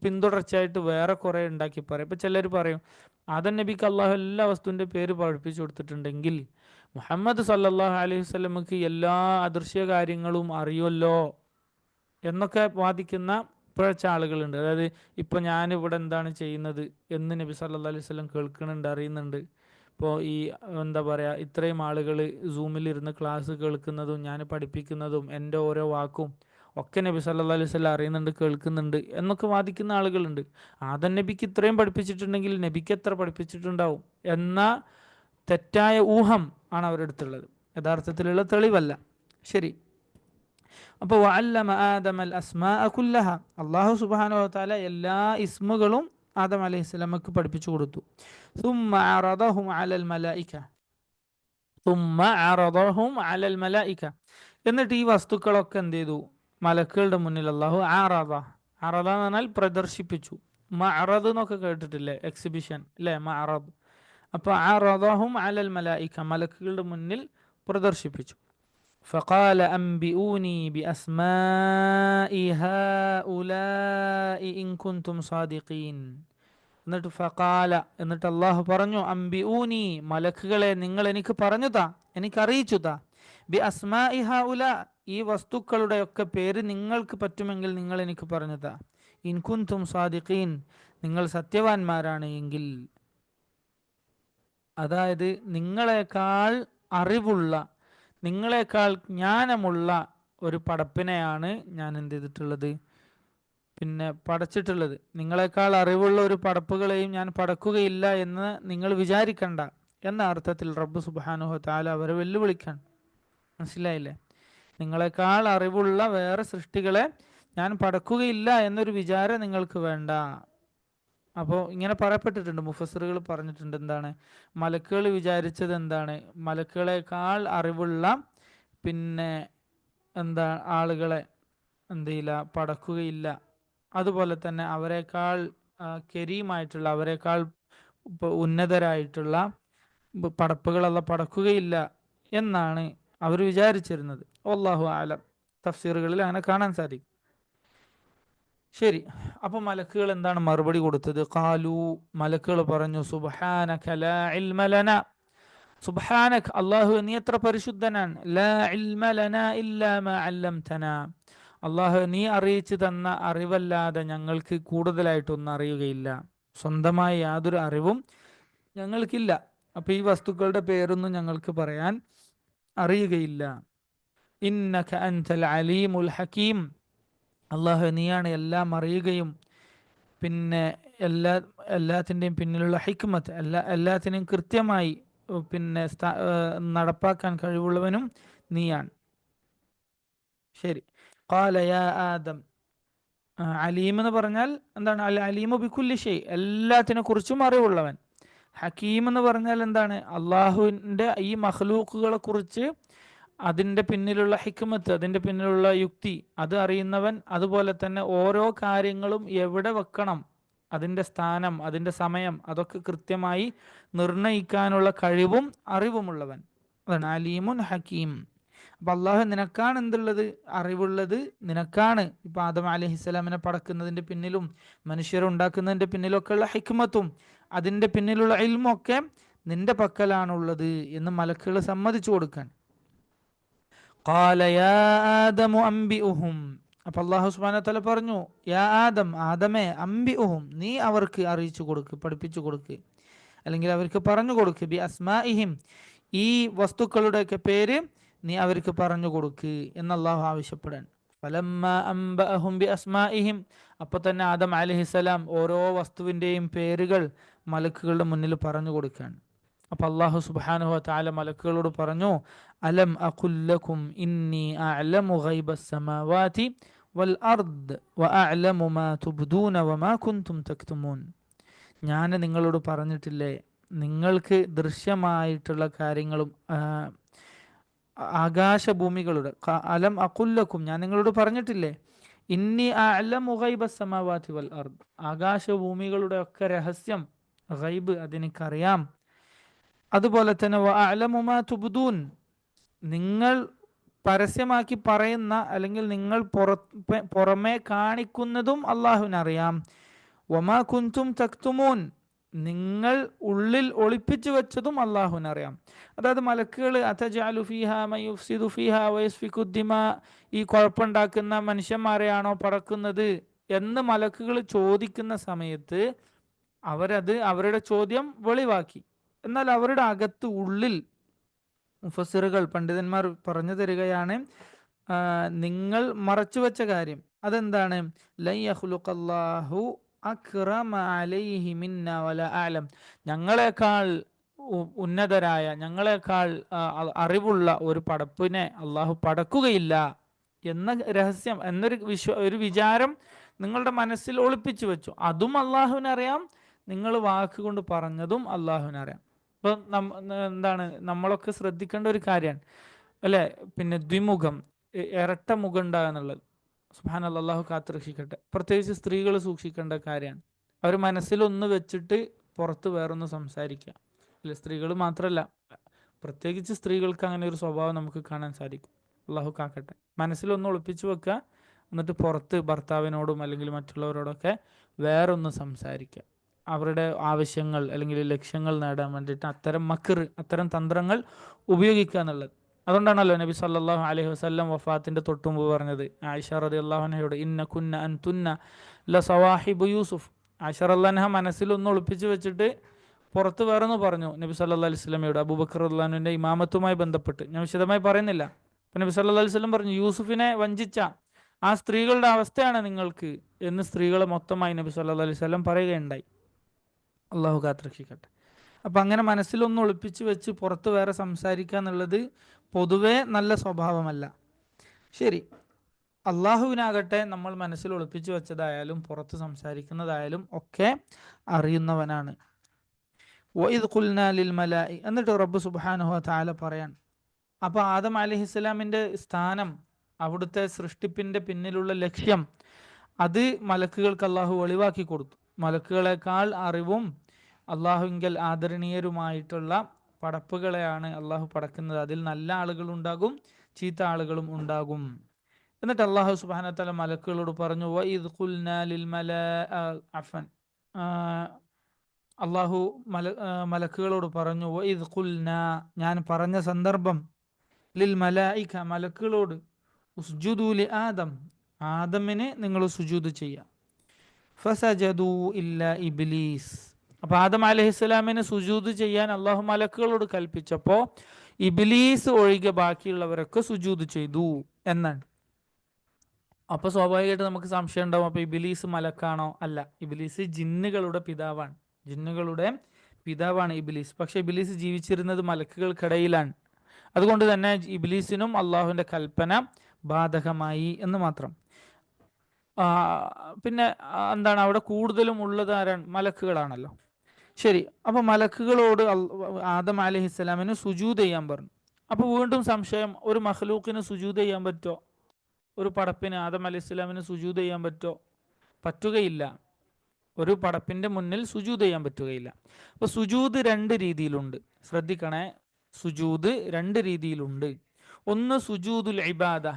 പിന്തുടർച്ചയായിട്ട് വേറെ കുറേ ഉണ്ടാക്കി പറയാം. ഇപ്പം ചിലർ പറയും, ആദം നബിക്ക് അള്ളാഹു എല്ലാ വസ്തുവിൻ്റെ പേര് പഠിപ്പിച്ചു കൊടുത്തിട്ടുണ്ടെങ്കിൽ മുഹമ്മദ് സല്ലല്ലാഹു അലൈഹി വസല്ലമക്ക് എല്ലാ അദൃശ്യ കാര്യങ്ങളും അറിയുമല്ലോ എന്നൊക്കെ വാദിക്കുന്ന പിഴച്ച ആളുകളുണ്ട്. അതായത് ഇപ്പം ഞാനിവിടെ എന്താണ് ചെയ്യുന്നത് എന്ന് നബി സല്ലല്ലാഹു അലൈഹി വസല്ലം കേൾക്കുന്നുണ്ട്, അറിയുന്നുണ്ട്. ഇപ്പോൾ ഈ എന്താ പറയുക, ഇത്രയും ആളുകൾ സൂമിലിരുന്ന് ക്ലാസ് കേൾക്കുന്നതും ഞാൻ പഠിപ്പിക്കുന്നതും എൻ്റെ ഓരോ വാക്കും ഒക്കെ നബി സല്ലല്ലാഹു അലൈഹി വസല്ലം അറിയുന്നുണ്ട്, കേൾക്കുന്നുണ്ട് എന്നൊക്കെ വാദിക്കുന്ന ആളുകളുണ്ട്. ആദം നബിക്ക് ഇത്രയും പഠിപ്പിച്ചിട്ടുണ്ടെങ്കിൽ നബിക്ക് എത്ര പഠിപ്പിച്ചിട്ടുണ്ടാവും എന്ന തെറ്റായ ഊഹം ആണ് അവരുടെ അടുത്തുള്ളത്, യഥാർത്ഥത്തിലുള്ള തെളിവല്ല. ശരി. അപ്പോൾ വഅല്ലമ ആദമൽ അസ്മാഅ കുല്ലഹ, അല്ലാഹു സുബ്ഹാനഹു വ തആല എല്ലാ ഇസ്മുകളും ആദം അലൈഹിസ്സലാമക്ക് പഠിപ്പിച്ചു കൊടുത്തു. ثم عرضهم على الملائكة ثم عرضهم على الملائكة, എന്നിട്ട് ഈ വസ്തുക്കളൊക്കെ എന്ത് ചെയ്തു? മലക്കുകളുടെ മുന്നിൽ അല്ലാഹു അറദ, അറദ എന്ന് പറഞ്ഞാൽ പ്രദർശിപ്പിച്ചു. മഅറദ് എന്നൊക്കെ കേട്ടിട്ടില്ലേ, എക്സിബിഷൻ അല്ലേ, മഅറദ്. അപ്പോൾ അറദഹും അലൽ മലായിക, മലക്കുകളുടെ മുന്നിൽ പ്രദർശിപ്പിച്ചു. فقال أنبئوني بأسماء هؤلاء إن كنتم صادقين, എന്നിട്ട് ഫഖാല, എന്നിട്ട് അള്ളാഹു പറഞ്ഞു, അംബിഊനി, മലക്കുകളെ നിങ്ങൾ എനിക്ക് പറഞ്ഞു താ, എനിക്ക് അറിയിച്ചു താ, ബി അസ്മാഇ ഹൗലാ, ഈ വസ്തുക്കളുടെ ഒക്കെ പേര് നിങ്ങൾക്ക് പറ്റുമെങ്കിൽ നിങ്ങൾ എനിക്ക് പറഞ്ഞു താ, ഇൻ കുൻതും സാദിഖീൻ, നിങ്ങൾ സത്യവാന്മാരാണ് എങ്കിൽ. അതായത് നിങ്ങളെക്കാൾ അറിവുള്ള, നിങ്ങളെക്കാൾ ജ്ഞാനമുള്ള ഒരു പടപ്പിനെയാണ് ഞാൻ എന്ത് ചെയ്തിട്ടുള്ളത്, പിന്നെ പടച്ചിട്ടുള്ളത്. നിങ്ങളെക്കാൾ അറിവുള്ള ഒരു പടപ്പുകളെയും ഞാൻ പടക്കുകയില്ല എന്ന് നിങ്ങൾ വിചാരിക്കണ്ട എന്ന അർത്ഥത്തിൽ റബ്ബ് സുബ്ഹാനഹു വ തആല അവരെ വെല്ലുവിളിക്കാൻ. മനസ്സിലായില്ലേ? നിങ്ങളെക്കാൾ അറിവുള്ള വേറെ സൃഷ്ടികളെ ഞാൻ പടക്കുകയില്ല എന്നൊരു വിചാരം നിങ്ങൾക്ക് വേണ്ട. അപ്പോൾ ഇങ്ങനെ പറയപ്പെട്ടിട്ടുണ്ട്, മുഫസ്സിറുകൾ പറഞ്ഞിട്ടുണ്ട്. എന്താണ് മലക്കുകൾ വിചാരിച്ചത്? എന്താണ് മലക്കുകളെക്കാൾ അറിവുള്ള പിന്നെ എന്താ ആളുകളെ എന്ത് ചെയ്യില്ല, പടക്കുകയില്ല. അതുപോലെ തന്നെ അവരെക്കാൾ കരീമായിട്ടുള്ള, അവരെക്കാൾ ഉന്നതരായിട്ടുള്ള പടപ്പുകളല്ല പടക്കുകയില്ല എന്നാണ് അവർ വിചാരിച്ചിരുന്നത്. വല്ലാഹു ആലം. തഫ്സീറുകളിൽ അങ്ങനെ കാണാൻ സാധിക്കും. ശരി, അപ്പൊ മലക്കുകൾ എന്താണ് മറുപടി കൊടുത്തത്? ഖാലു, മലക്കുകൾ പറഞ്ഞു, സുബ്ഹാനക ലാ ഇൽമ ലനാ, സുബ്ഹാനക അല്ലാഹു നീ എത്ര പരിശുദ്ധനാണ്, ലാ ഇൽമ ലനാ ഇല്ലാ മാ അല്ലംതനാ, അല്ലാഹു നീ അറിയിച്ചു തന്ന അറിവല്ലാതെ ഞങ്ങൾക്ക് കൂടുതലായിട്ടൊന്നും അറിയുകയില്ല. സ്വന്തമായ യാതൊരു അറിവും ഞങ്ങൾക്കില്ല. അപ്പൊ ഈ വസ്തുക്കളുടെ പേരൊന്നും ഞങ്ങൾക്ക് പറയാൻ അറിയുകയില്ല. ഇന്നക അൻതൽ അലീമുൽ ഹകീം, അല്ലാഹു നീയാണ് എല്ലാം അറിയുകയും പിന്നെ എല്ലാത്തിൻ്റെയും പിന്നിലുള്ള ഹിക്മത്ത്, എല്ലാത്തിനെയും കൃത്യമായി പിന്നെ നടപ്പാക്കാൻ കഴിവുള്ളവനും നീയാണ്. ശരി. ഖാല യാ ആദം, അലീം എന്ന് പറഞ്ഞാൽ എന്താണ്? അൽ അലീമു ബികുല്ലി ഷൈ, എല്ലാത്തിനെ കുറിച്ചും അറിവുള്ളവൻ. ഹക്കീം എന്ന് പറഞ്ഞാൽ എന്താണ്? അള്ളാഹുവിൻ്റെ ഈ മഖ്ലൂക്കുകളെ കുറിച്ച് അതിൻ്റെ പിന്നിലുള്ള ഹിക്മത്ത്, അതിൻ്റെ പിന്നിലുള്ള യുക്തി അത് അറിയുന്നവൻ. അതുപോലെ തന്നെ ഓരോ കാര്യങ്ങളും എവിടെ വെക്കണം, അതിൻ്റെ സ്ഥാനം, അതിൻ്റെ സമയം, അതൊക്കെ കൃത്യമായി നിർണയിക്കാനുള്ള കഴിവും അറിവുമുള്ളവൻ. അതാണ് അലീമുൻ ഹക്കീം. അപ്പൊ അള്ളാഹു നിനക്കാണ് എന്തുള്ളത്? അറിവുള്ളത് നിനക്കാണ്. ഇപ്പൊ ആദം അലൈഹിസ്സലാമിനെ പടക്കുന്നതിന്റെ പിന്നിലും മനുഷ്യരുണ്ടാക്കുന്നതിന്റെ പിന്നിലൊക്കെയുള്ള ഹിക്മത്തും അതിന്റെ പിന്നിലുള്ള ഇൽമൊക്കെ നിന്റെ പക്കലാണുള്ളത് എന്ന് മലക്കുകൾ സമ്മതിച്ചു കൊടുക്കാൻ. ഖാല യാ ആദമു അംബിഉഹും, അപ്പൊ അല്ലാഹു സുബ്ഹാനഹു വ തആല പറഞ്ഞു, യാ ആദം, ആദമേ, അംബിഉഹും നീ അവർക്ക് അറിയിച്ചു കൊടുക്ക്, പഠിപ്പിച്ചു കൊടുക്ക്, അല്ലെങ്കിൽ അവർക്ക് പറഞ്ഞു കൊടുക്ക്, ബി അസ്മാഇഹിം ഈ വസ്തുക്കളുടെയൊക്കെ പേര് നീ അവർക്ക് പറഞ്ഞു കൊടുക്ക് എന്ന് അല്ലാഹു ആവശ്യപ്പെടാൻ. ഫലമ്മ അംബഅഹും ബി അസ്മാഇഹിം, അപ്പൊ തന്നെ ആദം അലൈഹിസ്സലാം ഓരോ വസ്തുവിൻ്റെയും പേരുകൾ മലക്കുകളുടെ മുന്നിൽ പറഞ്ഞു കൊടുക്കാൻ. അപ്പൊ അല്ലാഹു സുബ്ഹാനഹു വ തആല മലക്കുകളോട് പറഞ്ഞു, അലം അഖുൽ ലക്കും ഇന്നി അഅലമു ഗൈബസ് സമാവാതി വൽ അർദ് വഅഅലമു മാ തുബ്ദൂന വമാ കുൻതും തക്തുമൂൻ, ഞാൻ നിങ്ങളോട് പറഞ്ഞിട്ടില്ലേ നിങ്ങൾക്ക് ദൃശ്യമായിട്ടുള്ള കാര്യങ്ങളും ആകാശഭൂമികളുടെ, അലം അഖുൽ ലക്കും ഞാൻ നിങ്ങളോട് പറഞ്ഞിട്ടില്ലേ, ഇന്നി അഅലമു ഗൈബസ് സമാവാതി വൽ അർദ് ആകാശഭൂമികളുടെ ഒക്കെ രഹസ്യം, ഗൈബ് അതെനിക്കറിയാം. അതുപോലെ തന്നെ വഅഅലമു മാ തുബ്ദൂൻ നിങ്ങൾ പരസ്യമാക്കി പറയുന്ന അല്ലെങ്കിൽ നിങ്ങൾ പുറമെ കാണിക്കുന്നതും അള്ളാഹുവിനറിയാം. വമാ കുൻതും തക്തുമൂൻ നിങ്ങൾ ഉള്ളിൽ ഒളിപ്പിച്ചു വെച്ചതും അള്ളാഹുവിനറിയാം. അതായത് മലക്കുകൾ അതജഅലു ഫീഹാ മൻ യുഫ്സിദു ഫീഹാ വയസ്ഫികു ദിമാ, ഈ കുഴപ്പമുണ്ടാക്കുന്ന മനുഷ്യന്മാരെയാണോ പടക്കുന്നത് എന്ന് മലക്കുകൾ ചോദിക്കുന്ന സമയത്ത് അവരുടെ ചോദ്യം വെളിവാക്കി. എന്നാൽ അവരുടെ അകത്ത് ഉള്ളിൽ മുഫസ്സിറുകൾ പണ്ഡിതന്മാർ പറഞ്ഞു തരികയാണ്, നിങ്ങൾ മറച്ചു വെച്ച കാര്യം അതെന്താണ്? ലൻ യഖ്ലുഖല്ലാഹു അക്റമ അലൈഹി മിന്ന വല അഅലം, ഞങ്ങളെക്കാൾ ഉന്നതരായ, ഞങ്ങളെക്കാൾ അറിവുള്ള ഒരു പടപ്പിനെ അള്ളാഹു പടക്കുകയില്ല എന്ന രഹസ്യം, ഒരു വിചാരം നിങ്ങളുടെ മനസ്സിൽ ഒളിപ്പിച്ചു വെച്ചു. അതും അള്ളാഹുവിനറിയാം, നിങ്ങൾ വാക്കുകൊണ്ട് പറഞ്ഞതും അള്ളാഹുവിനറിയാം. ഇപ്പൊ എന്താണ് നമ്മളൊക്കെ ശ്രദ്ധിക്കേണ്ട ഒരു കാര്യമാണ് അല്ലെ, പിന്നെ ദ്വിമുഖം, ഇരട്ട മുഖം ഉണ്ടാകുക എന്നുള്ളത്. സുബ്ഹാനല്ലാഹ്, അല്ലാഹു കാത്തുരക്ഷിക്കട്ടെ. പ്രത്യേകിച്ച് സ്ത്രീകൾ സൂക്ഷിക്കേണ്ട കാര്യമാണ്. അവർ മനസ്സിലൊന്ന് വെച്ചിട്ട് പുറത്ത് വേറൊന്ന് സംസാരിക്കുക അല്ലെ. സ്ത്രീകൾ മാത്രമല്ല, പ്രത്യേകിച്ച് സ്ത്രീകൾക്ക് അങ്ങനെ ഒരു സ്വഭാവം നമുക്ക് കാണാൻ സാധിക്കും. അല്ലാഹു കാക്കട്ടെ. മനസ്സിലൊന്ന് ഒളിപ്പിച്ചു വെക്കുക, എന്നിട്ട് പുറത്ത് ഭർത്താവിനോടും അല്ലെങ്കിൽ മറ്റുള്ളവരോടൊക്കെ വേറൊന്ന് സംസാരിക്കുക. അവരുടെ ആവശ്യങ്ങൾ അല്ലെങ്കിൽ ലക്ഷ്യങ്ങൾ നേടാൻ വേണ്ടിയിട്ട് അത്തരം തന്ത്രങ്ങൾ ഉപയോഗിക്കുക എന്നുള്ളത്. അതുകൊണ്ടാണല്ലോ നബി സല്ലല്ലാഹു അലൈഹി വസല്ലം വഫാത്തിന്റെ തൊട്ടുമുമ്പ് പറഞ്ഞത് ആയിഷ റളിയല്ലാഹു അൻഹയോട്, ഇന്ന കുന്ന അൻതുന്ന ലസവാഹിബു യൂസുഫ്. ആയിഷ റളിയല്ലാഹു അൻഹ മനസ്സിലൊന്ന് ഒളിപ്പിച്ചു വെച്ചിട്ട് പുറത്ത് വേറൊന്ന് പറഞ്ഞു നബി സല്ലല്ലാഹു അലൈഹി വസല്ലമയോട്. അബൂബക്കർ റളിയല്ലാഹു അൻഹുവിന്റെ ഇമാമത്തുമായി ബന്ധപ്പെട്ട് ഞാൻ വിശദമായി പറയുന്നില്ല. പിന്നെ നബി സല്ലല്ലാഹു അലൈഹി വസല്ലം പറഞ്ഞു, യൂസുഫിനെ വഞ്ചിച്ച ആ സ്ത്രീകളുടെ അവസ്ഥയാണ് നിങ്ങൾക്ക് എന്ന് സ്ത്രീകളെ മൊത്തമായി നബി സല്ലല്ലാഹു അലൈഹി വസല്ലം പറയുകയുണ്ടായി. അള്ളാഹു കാത്തുരക്ഷിക്കട്ടെ. അപ്പം അങ്ങനെ മനസ്സിലൊന്ന് ഒളിപ്പിച്ച് വെച്ച് പുറത്ത് വേറെ സംസാരിക്കുക എന്നുള്ളത് പൊതുവേ നല്ല സ്വഭാവമല്ല. ശരി, അള്ളാഹുവിനാകട്ടെ നമ്മൾ മനസ്സിൽ ഒളിപ്പിച്ചു വെച്ചതായാലും പുറത്ത് സംസാരിക്കുന്നതായാലും ഒക്കെ അറിയുന്നവനാണ്. എന്നിട്ട് റബ്ബ് സുബ്ഹാനഹു വ തആല പറയാൻ, അപ്പൊ ആദം അലൈഹിസ്സലാമിന്റെ സ്ഥാനം, അവിടുത്തെ സൃഷ്ടിപ്പിന്റെ പിന്നിലുള്ള ലക്ഷ്യം, അത് മലക്കുകൾക്ക് അള്ളാഹു വെളിവാക്കി കൊടുത്തു. മലക്കുകളെക്കാൾ അറിവും അള്ളാഹുവിങ്കൽ ആദരണീയരുമായിട്ടുള്ള പടപ്പുകളെയാണ് അള്ളാഹു പടക്കുന്നത്. അതിൽ നല്ല ആളുകളുണ്ടാകും, ചീത്ത ആളുകളും ഉണ്ടാകും. എന്നിട്ട് അള്ളാഹു സുബ്ഹാനഹു വ തആല മലക്കുകളോട് പറഞ്ഞു, അള്ളാഹു മലക്കുകളോട് പറഞ്ഞു, ഞാൻ പറഞ്ഞ സന്ദർഭം, ലിൽ മലായിക, മലക്കുകളോട്, ഉസ്ജുദു ലി ആദം, ആദമിന് നിങ്ങൾ സുജൂദ് ചെയ്യുക. ഫസജദു ഇല്ല ഇബ്ലീസ്, അപ്പൊ ആദം അലൈഹിസ്സലാമിന് സുജൂദ് ചെയ്യാൻ അള്ളാഹു മലക്കുകളോട് കൽപ്പിച്ചപ്പോ ഇബ്ലീസ് ഒഴികെ ബാക്കിയുള്ളവരൊക്കെ സുജൂദ് ചെയ്തു എന്നാണ്. അപ്പൊ സ്വാഭാവികമായിട്ട് നമുക്ക് സംശയം ഉണ്ടാവും, അപ്പൊ ഇബ്ലീസ് മലക്കാണോ? അല്ല, ഇബ്ലീസ് ജിന്നുകളുടെ പിതാവാണ്. ജിന്നുകളുടെ പിതാവാണ് ഇബ്ലീസ്. പക്ഷെ ഇബ്ലീസ് ജീവിച്ചിരുന്നത് മലക്കുകൾക്കിടയിലാണ്. അതുകൊണ്ട് തന്നെ ഇബ്ലീസിനും അള്ളാഹുവിന്റെ കൽപ്പന ബാധകമായി എന്ന് മാത്രം. പിന്നെ എന്താണ്, അവിടെ കൂടുതലും ഉള്ളത് ആരാണ്? മലക്കുകളാണല്ലോ. ശരി, അപ്പൊ മലക്കുകളോട് ആദം അലൈഹിസ്സലാമിന് സുജൂദ് ചെയ്യാൻ പറഞ്ഞു. അപ്പൊ വീണ്ടും സംശയം, ഒരു മഖ്ലൂക്കിന് സുജൂദ് ചെയ്യാൻ പറ്റോ? ഒരു പടപ്പിന് ആദം അലൈഹിസ്സലാമിന് സുജൂദ് ചെയ്യാൻ പറ്റോ? പറ്റുകയില്ല. ഒരു പടപ്പിന്റെ മുന്നിൽ സുജൂദ് ചെയ്യാൻ പറ്റുകയില്ല. അപ്പൊ സുജൂദ് രണ്ട് രീതിയിലുണ്ട്, ശ്രദ്ധിക്കണേ. സുജൂദ് രണ്ട് രീതിയിലുണ്ട്. ഒന്ന് സുജൂദുൽ ഇബാദ,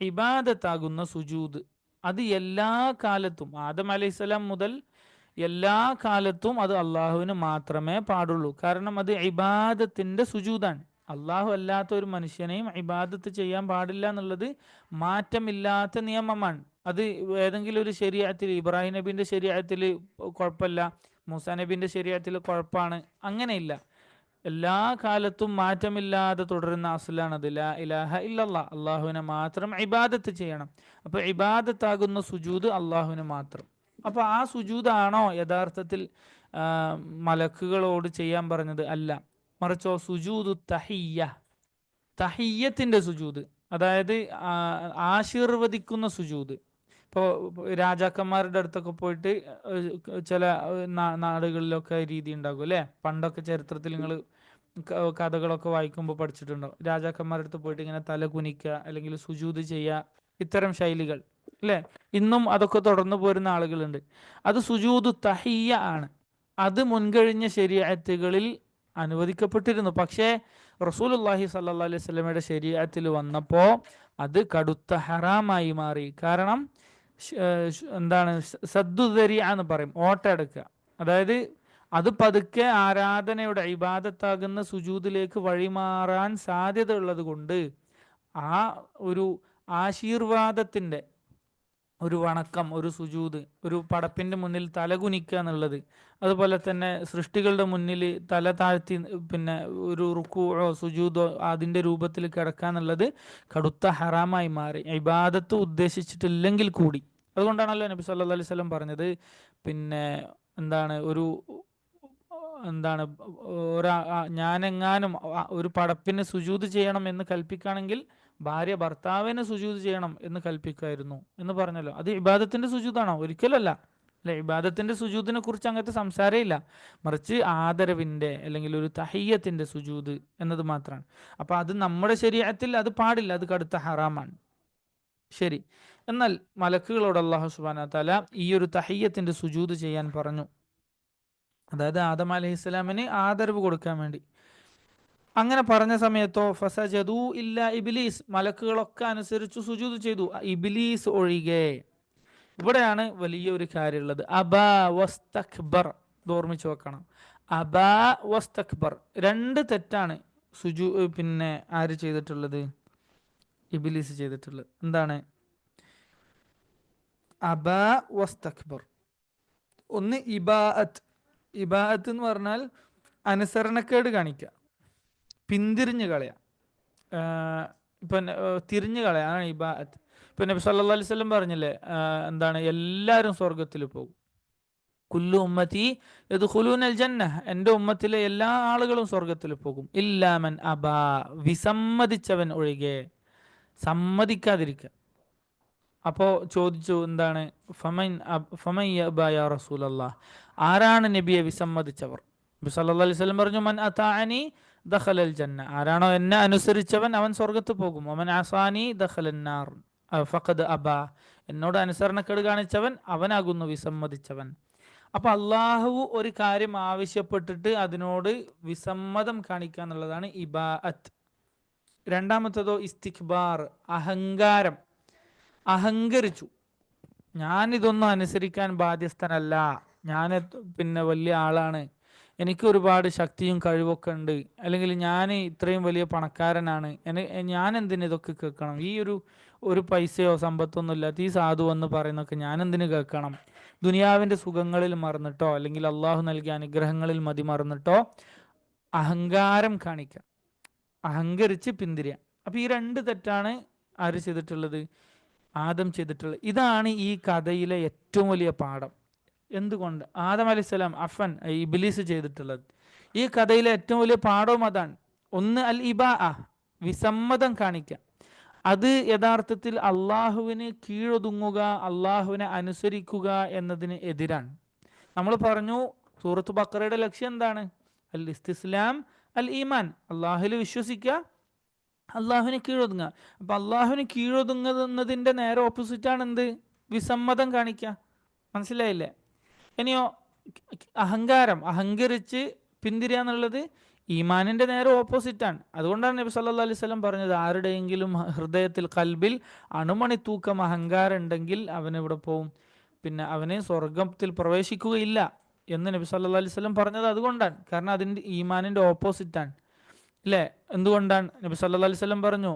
ഇബാദത്താകുന്ന സുജൂദ്. അത് എല്ലാ കാലത്തും, ആദം അലൈഹിസ്സലാം മുതൽ എല്ലാ കാലത്തും അത് അള്ളാഹുവിന് മാത്രമേ പാടുള്ളൂ. കാരണം അത് ഇബാദത്തിന്റെ സുജൂദാണ്. അള്ളാഹു അല്ലാത്ത ഒരു മനുഷ്യനെയും ഇബാദത്ത് ചെയ്യാൻ പാടില്ല എന്നുള്ളത് മാറ്റമില്ലാത്ത നിയമമാണ്. അത് ഏതെങ്കിലും ഒരു ശരീഅത്തിൽ, ഇബ്രാഹിം നബിന്റെ ശരീഅത്തിൽ കുഴപ്പമില്ല, മൂസാ നബിന്റെ ശരീഅത്തിൽ കുഴപ്പമാണ്, അങ്ങനെയില്ല. എല്ലാ കാലത്തും മാറ്റമില്ലാതെ തുടരുന്ന അസ്ലാണത്, ലാ ഇലാഹ ഇല്ലല്ലാഹ്, അള്ളാഹുവിനെ മാത്രം ഇബാദത്ത് ചെയ്യണം. അപ്പൊ ഇബാദത്താകുന്ന സുജൂദ് അള്ളാഹുവിന് മാത്രം. അപ്പൊ ആ സുജൂദാണോ യഥാർത്ഥത്തിൽ മലക്കുകളോട് ചെയ്യാൻ പറഞ്ഞത്? അല്ല, മറിച്ചോ സുജൂദു തഹിയ്യ, തഹിയ്യത്തിന്റെ സുജൂദ്, അതായത് ആശീർവദിക്കുന്ന സുജൂദ്. ഇപ്പോൾ രാജാക്കന്മാരുടെ അടുത്തൊക്കെ പോയിട്ട് ചില നാടുകളിലൊക്കെ രീതി ഉണ്ടാകും അല്ലേ? പണ്ടൊക്കെ ചരിത്രത്തിൽ നിങ്ങൾ കഥകളൊക്കെ വായിക്കുമ്പോൾ പഠിച്ചിട്ടുണ്ടോ? രാജാക്കന്മാരുടെ അടുത്ത് പോയിട്ട് ഇങ്ങനെ തല കുനിക്കുക, അല്ലെങ്കിൽ സുജൂദ് ചെയ്യുക, ഇത്തരം ശൈലികൾ അല്ലേ? ഇന്നും അതൊക്കെ തുടർന്നു പോരുന്ന ആളുകളുണ്ട്. അത് സുജൂദു തഹിയ്യ ആണ്. അത് മുൻകഴിഞ്ഞ ശരീഅത്തുകളിൽ അനുവദിക്കപ്പെട്ടിരുന്നു. പക്ഷേ റസൂലുള്ളാഹി സ്വല്ലല്ലാഹു അലൈഹി വസല്ലമയുടെ ശരീഅത്തിൽ വന്നപ്പോൾ അത് കടുത്ത ഹറാമായി മാറി. കാരണം എന്താണ്, സദ്ദുദരിയ എന്ന് പറയും, ഓട്ടയെടുക്കുക. അതായത് അത് പതുക്കെ ആരാധനയുടെ ഇബാദത്താകുന്ന സുജൂദിലേക്ക് വഴിമാറാൻ സാധ്യത ഉള്ളത് കൊണ്ട് ആ ഒരു ആശീർവാദത്തിന്റെ ഒരു വണക്കം, ഒരു സുജൂദ്, ഒരു പടപ്പിന്റെ മുന്നിൽ തലകുനിക്കുക എന്നുള്ളത്, അതുപോലെ തന്നെ സൃഷ്ടികളുടെ മുന്നിൽ തല താഴ്ത്തി പിന്നെ ഒരു റുക്കുവോ സുജൂദോ അതിന്റെ രൂപത്തിൽ കിടക്കുക എന്നുള്ളത് കടുത്ത ഹറാമായി മാറി, ഇബാദത്ത് ഉദ്ദേശിച്ചിട്ടില്ലെങ്കിൽ കൂടി. അതുകൊണ്ടാണല്ലോ നബി സല്ലല്ലാഹു അലൈഹി വസല്ലം പറഞ്ഞത്, പിന്നെ എന്താണ്, എന്താണ് ഞാനെങ്ങാനും ഒരു പടപ്പിന് സുജൂദ് ചെയ്യണം എന്ന് കൽപ്പിക്കുകയാണെങ്കിൽ ഭാര്യ ഭർത്താവിന് സുജൂദ് ചെയ്യണം എന്ന് കൽപ്പിക്കുമായിരുന്നു എന്ന് പറഞ്ഞല്ലോ. അത് ഇബാദത്തിന്റെ സുജൂദാണോ? ഒരിക്കലല്ല. അല്ലെ, ഇബാദത്തിന്റെ സുജൂദിനെ കുറിച്ച് അങ്ങനത്തെ സംസാരേ ഇല്ല. മറിച്ച് ആദരവിന്റെ അല്ലെങ്കിൽ ഒരു തഹിയ്യത്തിന്റെ സുജൂദ് എന്നത് മാത്രമാണ്. അപ്പൊ അത് നമ്മുടെ ശരീഅത്തിൽ അത് പാടില്ല, അത് കടുത്ത ഹറാമാണ്. ശരി, എന്നാൽ മലക്കുകളോട് അല്ലാഹു സുബ്ഹാനഹു വ തആല ഈ ഒരു തഹിയ്യത്തിന്റെ സുജൂദ് ചെയ്യാൻ പറഞ്ഞു. അതായത് ആദം അലൈഹിസ്സലാമിന് ആദരവ് കൊടുക്കാൻ വേണ്ടി. അങ്ങനെ പറഞ്ഞ സമയത്തോ ഫസജദു ഇല്ല ഇബ്ലീസ്, മലക്കുകളൊക്കെ അനുസരിച്ചു സുജൂദ് ചെയ്തു, ഇബ്ലീസ് ഒഴികെ. ഇവിടെയാണ് വലിയൊരു കാര്യമുള്ളത്. അബാ വസ്തക്ബർ, ഓർമ്മിച്ചു വെക്കണം. അബാ വസ്തക്ബർ, രണ്ട് തെറ്റാണ് പിന്നെ ആര് ചെയ്തിട്ടുള്ളത്? ഇബ്ലീസ് ചെയ്തിട്ടുള്ളത്. എന്താണ്? അബാ വസ്തക്ബർ. ഒന്ന് ഇബാഅത്ത്. ഇബാഅത്ത് എന്ന് പറഞ്ഞാൽ അനുസരണക്കേട് കാണിക്കുക, പിന്തിരിഞ്ഞ് കളയാം. ഇപ്പം തിരിഞ്ഞു കളയാണ് ഇബാഅത്ത്. ഇപ്പം നബി സല്ലല്ലാഹു അലൈഹി വസല്ലം പറഞ്ഞില്ലേ, എന്താണ്, എല്ലാവരും സ്വർഗത്തിൽ പോകും. കുല്ലു ഉമ്മത്തി യദ്ഖുലൂനൽ ജന്ന, എൻ്റെ ഉമ്മത്തിലെ എല്ലാ ആളുകളും സ്വർഗത്തിൽ പോകും. ഇല്ലാമൻ അബാ, വിസമ്മതിച്ചവൻ ഒഴികെ. സമ്മതിക്കാതിരിക്കുക. അപ്പോൾ ചോദിച്ചു, എന്താണ്, ഫമൻ യഅബാ യാ റസൂലല്ലാഹ്, ആരാണ് നബിയെ വിസമ്മതിച്ചവർ? നബി സല്ലല്ലാഹു അലൈഹി വസല്ലം പറഞ്ഞു, മൻ അതാഅനി ദഖലൽ ജന്ന, ആരാണോ എന്നെ അനുസരിച്ചവൻ അവൻ സ്വർഗത്ത് പോകും. വമൻ അസാനി ദഖലൻ നാർ ഫഖദ് അബാ, എന്നോട് അനുസരണക്കേട് കാണിച്ചവൻ അവനാകുന്നു വിസമ്മതിച്ചവൻ. അപ്പൊ അള്ളാഹു ഒരു കാര്യം ആവശ്യപ്പെട്ടിട്ട് അതിനോട് വിസമ്മതം കാണിക്കുക എന്നുള്ളതാണ് ഇബാഅത്ത്. രണ്ടാമത്തേതോ ഇസ്തിക്ബാർ, അഹങ്കാരം. അഹങ്കരിച്ചു, ഞാനിതൊന്നും അനുസരിക്കാൻ ബാധ്യസ്ഥനല്ല, ഞാൻ പിന്നെ വലിയ ആളാണ്, എനിക്ക് ഒരുപാട് ശക്തിയും കഴിവൊക്കെ ഉണ്ട്, അല്ലെങ്കിൽ ഞാൻ ഇത്രയും വലിയ പണക്കാരനാണ്, ഞാൻ എന്തിന് ഇതൊക്കെ കേൾക്കണം, ഈ ഒരു പൈസയോ സമ്പത്തൊന്നും ഇല്ലാത്ത ഈ സാധു എന്ന് പറയുന്നൊക്കെ ഞാൻ എന്തിന് കേൾക്കണം? ദുനിയാവിൻ്റെ സുഖങ്ങളിൽ മറന്നിട്ടോ അല്ലെങ്കിൽ അള്ളാഹു നൽകിയ അനുഗ്രഹങ്ങളിൽ മതി മറന്നിട്ടോ അഹങ്കാരം കാണിക്കുക, അഹങ്കരിച്ച് പിന്തിരിയ. അപ്പം ഈ രണ്ട് തെറ്റാണ് ആര് ചെയ്തിട്ടുള്ളത്? ആദം ചെയ്തിട്ടുള്ളത്. ഇതാണ് ഈ കഥയിലെ ഏറ്റവും വലിയ പാഠം. എന്തുകൊണ്ട്? ആദം അലൈഹിസ്സലാം ഇബ്ലീസ് ചെയ്തിട്ടുള്ളത്. ഈ കഥയിലെ ഏറ്റവും വലിയ പാഠവും അതാണ്. ഒന്ന് അൽ ഇബാഅ, വിസമ്മതം കാണിക്കുക. അത് യഥാർത്ഥത്തിൽ അള്ളാഹുവിന് കീഴൊതുങ്ങുക, അള്ളാഹുവിനെ അനുസരിക്കുക എന്നതിന് എതിരാണ്. നമ്മൾ പറഞ്ഞു സൂറത്ത് ബഖറയുടെ ലക്ഷ്യം എന്താണ്? അൽ ഇസ്തിസ്ലാം അൽ ഈമാൻ, അള്ളാഹുവിൽ വിശ്വസിക്കുക, അള്ളാഹുവിന് കീഴൊതുങ്ങുക. അപ്പൊ അള്ളാഹുവിന് കീഴൊതുങ്ങുന്നതിൻ്റെ നേരെ ഓപ്പോസിറ്റാണ് എന്ത്? വിസമ്മതം കാണിക്കുക. മനസ്സിലായില്ലേ? ഇനിയോ അഹങ്കാരം, അഹങ്കരിച്ച് പിന്തിരിക എന്നുള്ളത് ഈമാനിന്റെ നേരെ ഓപ്പോസിറ്റാണ്. അതുകൊണ്ടാണ് നബി സല്ലല്ലാഹു അലൈഹി വസല്ലം പറഞ്ഞത്, ആരുടെയെങ്കിലും ഹൃദയത്തിൽ, കൽബിൽ അണുമണി തൂക്കം അഹങ്കാരം ഉണ്ടെങ്കിൽ അവനെവിടെ പോവും? പിന്നെ അവന് സ്വർഗത്തിൽ പ്രവേശിക്കുകയില്ല എന്ന് നബി സല്ലല്ലാഹു അലൈഹി വസല്ലം പറഞ്ഞത് അതുകൊണ്ടാണ്. കാരണം അതിൻ്റെ ഈമാനിന്റെ ഓപ്പോസിറ്റാണ്, അല്ലേ? എന്തുകൊണ്ടാണ്? നബി സല്ലല്ലാഹു അലൈഹി വസല്ലം പറഞ്ഞു,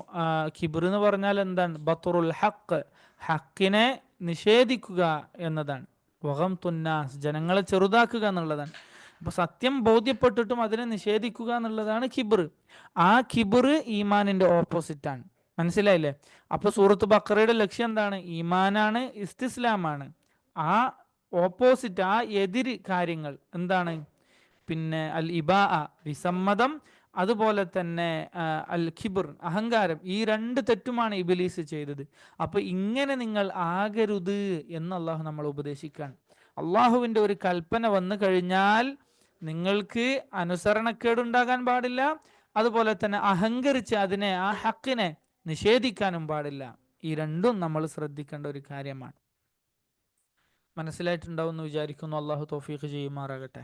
കിബ്ർ എന്ന് പറഞ്ഞാൽ എന്താണ്? ബത്റുൽ ഹഖ്, ഹക്കിനെ നിഷേധിക്കുക എന്നതാണ്. വഗം തുന്നാസ്, ജനങ്ങളെ ചെറുതാക്കുക എന്നുള്ളതാണ്. അപ്പൊ സത്യം ബോധ്യപ്പെട്ടിട്ടും അതിനെ നിഷേധിക്കുക എന്നുള്ളതാണ് കിബ്ർ. ആ കിബ്ർ ഈമാനിന്റെ ഓപ്പോസിറ്റാണ്. മനസ്സിലായില്ലേ? അപ്പൊ സൂറത്ത് ബഖറയുടെ ലക്ഷ്യം എന്താണ്? ഈമാനാണ്, ഇസ്തിസ്ലാമാണ്. ആ ഓപ്പോസിറ്റ്, ആ എതിര് കാര്യങ്ങൾ എന്താണ്? പിന്നെ അൽ ഇബാഅ, വിസമ്മതം, അതുപോലെ തന്നെ അൽ ഖിബ്ർ, അഹങ്കാരം. ഈ രണ്ട് തെറ്റുമാണ് ഇബ്ലീസ് ചെയ്തത്. അപ്പൊ ഇങ്ങനെ നിങ്ങൾ ആകരുത് എന്ന് അള്ളാഹു നമ്മൾ ഉപദേശിക്കാൻ. അള്ളാഹുവിൻ്റെ ഒരു കൽപ്പന വന്നു കഴിഞ്ഞാൽ നിങ്ങൾക്ക് അനുസരണക്കേടുണ്ടാകാൻ പാടില്ല, അതുപോലെ തന്നെ അഹങ്കരിച്ച് അതിനെ, ആ ഹക്കിനെ നിഷേധിക്കാനും പാടില്ല. ഈ രണ്ടും നമ്മൾ ശ്രദ്ധിക്കേണ്ട ഒരു കാര്യമാണ്. മനസ്സിലായിട്ടുണ്ടാവും എന്ന് വിചാരിക്കുന്നു. അള്ളാഹു തൗഫീഖ് ചെയ്യുമാറാകട്ടെ.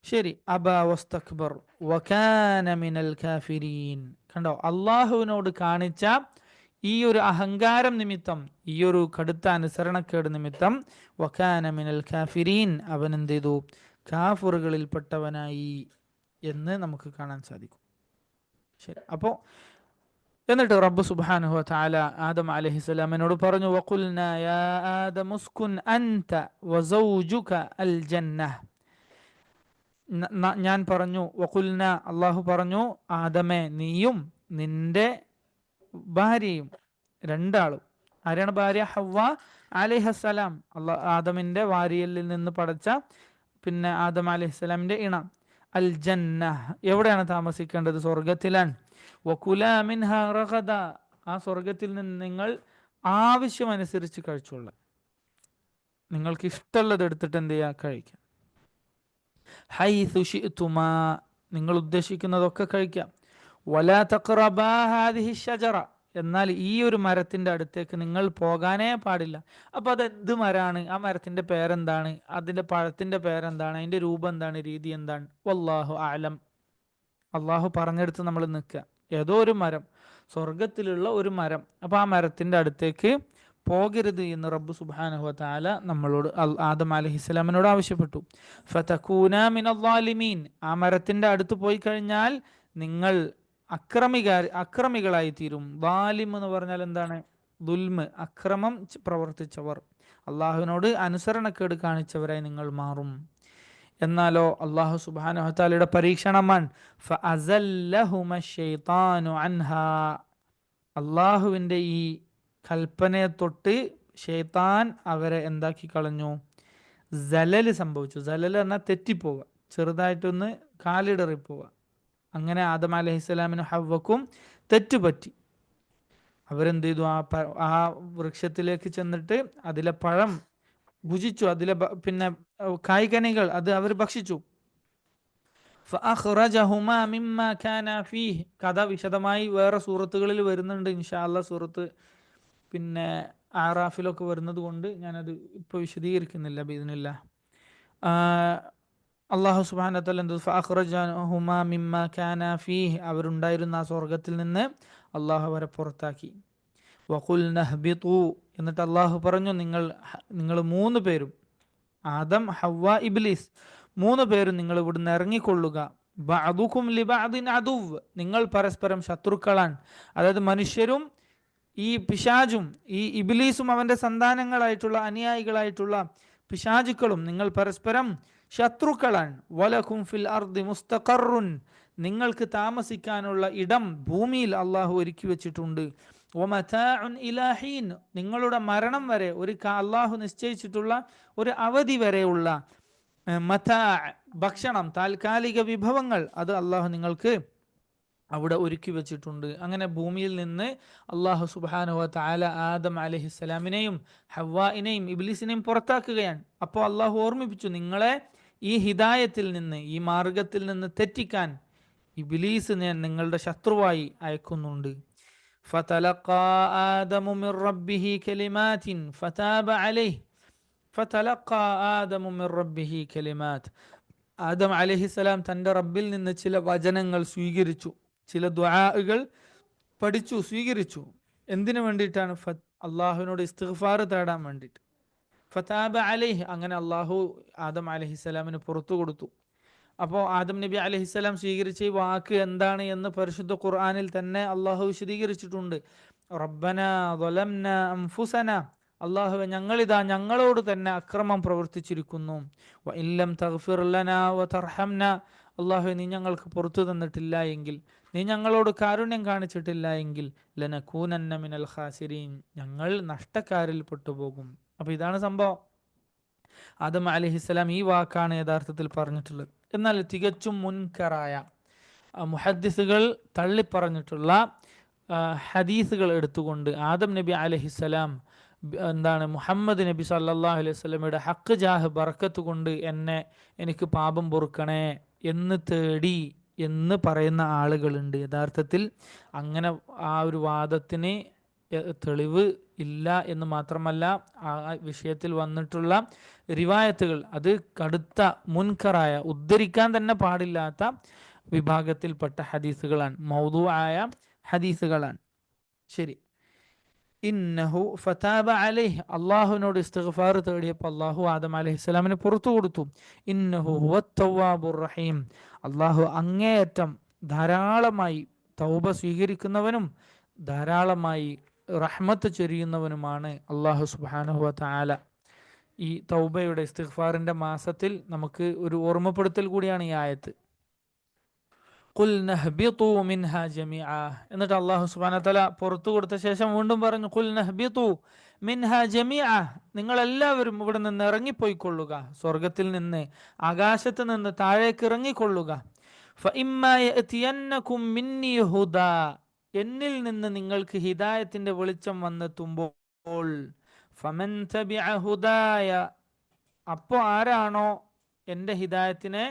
ശരി, അബാ വസ്തക്ബർ വകാന മിനൽ കാഫിരീൻ. കണ്ടോ, അള്ളാഹുവിനോട് കാണിച്ച ഈ ഒരു അഹങ്കാരം നിമിത്തം, ഈ ഒരു കടുത്ത അനുസരണക്കേട് നിമിത്തം, വകാന മിനൽ കാഫിരീൻ, അവൻ എന്ത് ചെയ്തു? കാഫിറുകളിൽപ്പെട്ടവനായി എന്ന് നമുക്ക് കാണാൻ സാധിക്കും. ശരി, അപ്പോൾ എന്നിട്ട് റബ്ബ് സുബ്ഹാനഹു വ തആല ആദം അലൈഹിസ്സലാമിനോട് പറഞ്ഞു, വഖുൽനാ യാ ആദമു ഉസ്കുൻ അൻത വസൗജുക അൽ ജന്നഹ്. ഞാൻ പറഞ്ഞു, വഖുൽന, അള്ളാഹു പറഞ്ഞു, ആദമേ, നീയും നിന്റെ ഭാര്യയും, രണ്ടാളും. ആരാണ് ഭാര്യ? ഹവ്വ അലൈഹിസ്സലാം, ആദമിന്റെ വാരിയലിൽ നിന്ന് പടച്ച പിന്നെ ആദം അലൈഹിസ്സലാമിന്റെ ഇണ. അൽ ജന്നഹ്, എവിടെയാണ് താമസിക്കേണ്ടത്? സ്വർഗത്തിലാണ്. വകുലാ മിൻഹാ റഗദ, ആ സ്വർഗത്തിൽ നിന്ന് നിങ്ങൾ ആവശ്യമനുസരിച്ച് കഴിച്ചോളാം. നിങ്ങൾക്ക് ഇഷ്ടമുള്ളത് എടുത്തിട്ട് എന്ത് ചെയ്യുക? കഴിക്കാം. ഹൈഥു ശിഅ്തുമാ, നിങ്ങൾ ഉദ്ദേശിക്കുന്നതൊക്കെ കഴിക്കാം. വലാ തഖ്റബാ ഹാദിഹി ഷജറ, എന്നാൽ ഈ ഒരു മരത്തിന്റെ അടുത്തേക്ക് നിങ്ങൾ പോകാനേ പാടില്ല. അപ്പൊ അത് എന്ത് മരാണ്? ആ മരത്തിന്റെ പേരെന്താണ്? അതിന്റെ പഴത്തിന്റെ പേരെന്താണ്? അതിന്റെ രൂപം എന്താണ്? രീതി എന്താണ്? വല്ലാഹു അഅലം. അള്ളാഹു പറഞ്ഞെടുത്ത് നമ്മൾ നിൽക്കുക. ഏതോ ഒരു മരം, സ്വർഗത്തിലുള്ള ഒരു മരം. അപ്പൊ ആ മരത്തിന്റെ അടുത്തേക്ക് പോകരുത് എന്ന് റബ്ബ് സുബ്ഹാനഹു വ തആല നമ്മളോട്, ആദം അലൈഹിസ്സലാമിനോട് ആവശ്യപ്പെട്ടു. ഫതകൂനാ മിനൽ ളാലിമീൻ, ആ മരത്തിന്റെ അടുത്ത് പോയി കഴിഞ്ഞാൽ നിങ്ങൾ അക്രമികളായി തീരും. ളാലിം എന്ന് പറഞ്ഞാൽ എന്താണ്? ദുൽമ്, അക്രമം പ്രവർത്തിച്ചവർ, അള്ളാഹുവിനോട് അനുസരണക്കേട് കാണിച്ചവരായി നിങ്ങൾ മാറും. എന്നാലോ അള്ളാഹു സുബ്ഹാനഹു വ തആലയുടെ പരീക്ഷണമാണ്. ഫഅസല്ലഹുമ ശൈത്താനു അൻഹാ, അള്ളാഹുവിൻ്റെ ഈ കൽപ്പനയെ തൊട്ട് ഷെയ്ത്താൻ അവരെ എന്താക്കി കളഞ്ഞു? ജലല് സംഭവിച്ചു. ജലല് എന്നാൽ തെറ്റിപ്പോവുക, ചെറുതായിട്ടൊന്ന് കാലിടറിപ്പോവുക. അങ്ങനെ ആദം അലൈഹിസ്സലാമിനും ഹവ്വക്കും തെറ്റുപറ്റി. അവരെന്ത് ചെയ്തു? ആ വൃക്ഷത്തിലേക്ക് ചെന്നിട്ട് അതിലെ പഴം ഭുജിച്ചു, അതിലെ പിന്നെ കായ്കനികൾ അത് അവർ ഭക്ഷിച്ചു. ഫഅഖ്റജഹുമാ മിമ്മാ കാനാ ഫീഹ്. കഥ വിശദമായി വേറെ സൂറത്തുകളിൽ വരുന്നുണ്ട് ഇൻഷാ അല്ലാഹ്. സൂറത്ത് പിന്നെ ആറാഫിലൊക്കെ വരുന്നത് കൊണ്ട് ഞാനത് ഇപ്പോൾ വിശദീകരിക്കുന്നില്ല ബിഇദ്നില്ലാഹ്. അള്ളാഹു സുബ്ഹാനഹു വ തആല എന്ത്? ഫഅഖ്റജഹുമാ മിമ്മാ കാനാ ഫീഹ്. അവരുണ്ടായിരുന്ന ആ സ്വർഗത്തിൽ നിന്ന് അള്ളാഹു അവരെ പുറത്താക്കി. വഖുൽന ഹ്ബിതു. എന്നിട്ട് അള്ളാഹു പറഞ്ഞു, നിങ്ങൾ മൂന്ന് പേരും, ആദം, ഹവ്വ, ഇബ്ലീസ്, മൂന്ന് പേരും നിങ്ങൾ ഇവിടുന്ന് ഇറങ്ങിക്കൊള്ളുക. ബഅദുകും ലിബഅദിൻ അദുവ്. നിങ്ങൾ പരസ്പരം ശത്രുക്കളാണ്. അതായത് മനുഷ്യരും ഈ പിശാചും ഈ ഇബ്ലീസും അവന്റെ സന്താനങ്ങളായിട്ടുള്ള അനുയായികളായിട്ടുള്ള പിശാചുക്കളും നിങ്ങൾ പരസ്പരം ശത്രുക്കളാണ്. വലകും ഫിൽ അർദി മുസ്തഖറുൻ. നിങ്ങൾക്ക് താമസിക്കാനുള്ള ഇടം ഭൂമിയിൽ അള്ളാഹു ഒരുക്കി വെച്ചിട്ടുണ്ട്. വമതാഉൻ ഇലാ ഹീൻ. നിങ്ങളുടെ മരണം വരെ അള്ളാഹു നിശ്ചയിച്ചിട്ടുള്ള ഒരു അവധി വരെയുള്ള മതാ, ഭക്ഷണം, താൽക്കാലിക വിഭവങ്ങൾ, അത് അള്ളാഹു നിങ്ങൾക്ക് അവിടെ ഒരുക്കി വെച്ചിട്ടുണ്ട്. അങ്ങനെ ഭൂമിയിൽ നിന്ന് അള്ളാഹു സുബ്ഹാനഹു വ തആല ആദം അലൈഹിസ്സലാമിനെയും ഹവ്വായിനെയും ഇബ്ലീസിനെയും പുറത്താക്കുകയാണ്. അപ്പോൾ അള്ളാഹു ഓർമ്മിപ്പിച്ചു, നിങ്ങളെ ഈ ഹിദായത്തിൽ നിന്ന്, ഈ മാർഗത്തിൽ നിന്ന് തെറ്റിക്കാൻ ഇബ്ലീസ് ഞാൻ നിങ്ങളുടെ ശത്രുവായി അയക്കുന്നുണ്ട്. ഫതലഖാ ആദമു മിർ റബ്ബിഹി കലിമാത്തിൻ ഫതാബ അലൈഹി. ഫതലഖാ ആദമു മിർ റബ്ബിഹി കലിമാത്ത്. ആദം അലൈഹിസ്സലാം തൻ്റെ റബ്ബിൽ നിന്ന് ചില വചനങ്ങൾ സ്വീകരിച്ചു, ചില ദുആകൾ പഠിച്ചു, സ്വീകരിച്ചു. എന്തിനു വേണ്ടിയിട്ടാണ്? അള്ളാഹുവിനോട് ഇസ്തിഗ്ഫാർ തേടാൻ വേണ്ടിയിട്ട്. ഫതാബ അലൈഹി. അങ്ങനെ അള്ളാഹു ആദം അലൈഹിസ്സലാമിന് പുറത്തു കൊടുത്തു. അപ്പോൾ ആദം നബി അലൈഹിസ്സലാം സ്വീകരിച്ച ഈ വാക്ക് എന്താണ് എന്ന് പരിശുദ്ധ ഖുർആനിൽ തന്നെ അള്ളാഹു വിശദീകരിച്ചിട്ടുണ്ട്. റബ്ബന ളലംന അൻഫുസന. അള്ളാഹുവെ, ഞങ്ങളോട് തന്നെ അക്രമം പ്രവർത്തിച്ചിരിക്കുന്നു. വ ഇല്ലം തഗ്ഫിർ ലനാ വ തർഹംന. അള്ളാഹു, നീ ഞങ്ങൾക്ക് പുറത്തു തന്നിട്ടില്ല എങ്കിൽ, നീ ഞങ്ങളോട് കാരുണ്യം കാണിച്ചിട്ടില്ല എങ്കിൽ, ലനകൂനന്ന മിനൽ ഖാസിരീൻ, ഞങ്ങൾ നഷ്ടക്കാരിൽ പെട്ടുപോകും. അപ്പോൾ ഇതാണ് സംഭവം. ആദം അലൈഹിസ്സലാം ഈ വാക്കാണ് യഥാർത്ഥത്തിൽ പറഞ്ഞിട്ടുള്ളത്. എന്നാൽ തികച്ചും മുൻകറായ മുഹദ്ദിസുകൾ തള്ളിപ്പറഞ്ഞിട്ടുള്ള ഹദീസുകൾ എടുത്തുകൊണ്ട് ആദം നബി അലൈഹിസ്സലാം മുഹമ്മദ് നബി സല്ലല്ലാഹു അലൈഹി വസല്ലമയുടെ ഹക്ക് ജാഹ് ബർക്കത്ത് കൊണ്ട് എനിക്ക് പാപം പൊറുക്കണേ എന്ന് തേടി എന്ന് പറയുന്ന ആളുകളുണ്ട്. യഥാർത്ഥത്തിൽ അങ്ങനെ ആ ഒരു വാദത്തിന് തെളിവ് ഇല്ല എന്ന് മാത്രമല്ല, ആ വിഷയത്തിൽ വന്നിട്ടുള്ള റിവായത്തുകൾ അത് കടുത്ത മുൻകറായ, ഉദ്ധരിക്കാൻ തന്നെ പാടില്ലാത്ത വിഭാഗത്തിൽപ്പെട്ട ഹദീസുകളാണ്, മൗദൂആയ ഹദീസുകളാണ്. ശരി, ഇന്നഹു ഫതാബ അലൈഹി. അള്ളാഹുവിനോട് ഇസ്തിഗ്ഫാർ തേടിയപ്പോൾ അള്ളാഹു ആദം അലൈഹിസ്സലാമിനെ പുറത്തു കൊടുത്തു. ഇന്നഹു ഹുവത് തവ്വാബുർ റഹീം. അള്ളാഹു അങ്ങേയറ്റം ധാരാളമായി തൗബ സ്വീകരിക്കുന്നവനും ധാരാളമായി റഹ്മത്ത് ചൊരിയുന്നവനുമാണ് അള്ളാഹു സുബ്ഹാനഹു വ തആല. ഈ തൗബയുടെ ഇസ്തിഗ്ഫാറിന്റെ മാസത്തിൽ നമുക്ക് ഒരു ഓർമ്മപ്പെടുത്തൽ കൂടിയാണ് ഈ ആയത്ത്. ഖുൽന ഹ്ബിതു മിൻഹാ ജമീഅ. എന്നിട്ട് അള്ളാഹു സുബ്ഹാനഹു വ തആല പുറത്തു കൊടുത്ത ശേഷം വീണ്ടും പറഞ്ഞു, ഖുൽന ഹ്ബിതു മിൻഹാ ജമീഅ. നിങ്ങളെല്ലാവരും ഇവിടെ നിന്ന് ഇറങ്ങിപ്പോയിക്കൊള്ളുക, സ്വർഗത്തിൽ നിന്ന്, ആകാശത്ത് നിന്ന് താഴേക്ക് ഇറങ്ങിക്കൊള്ളുക. ഫഇമ്മാ യഅതിയന്നകും മിന്നി ഹുദാ. എന്നിൽ നിന്ന് നിങ്ങൾക്ക് ഹിദായത്തിന്റെ വെളിച്ചം വന്നെത്തുമ്പോൾ, ഫമൻ തബിഅ ഹുദായ. അപ്പോൾ ആരാണോ എൻ്റെ ഹിദായത്തിനെ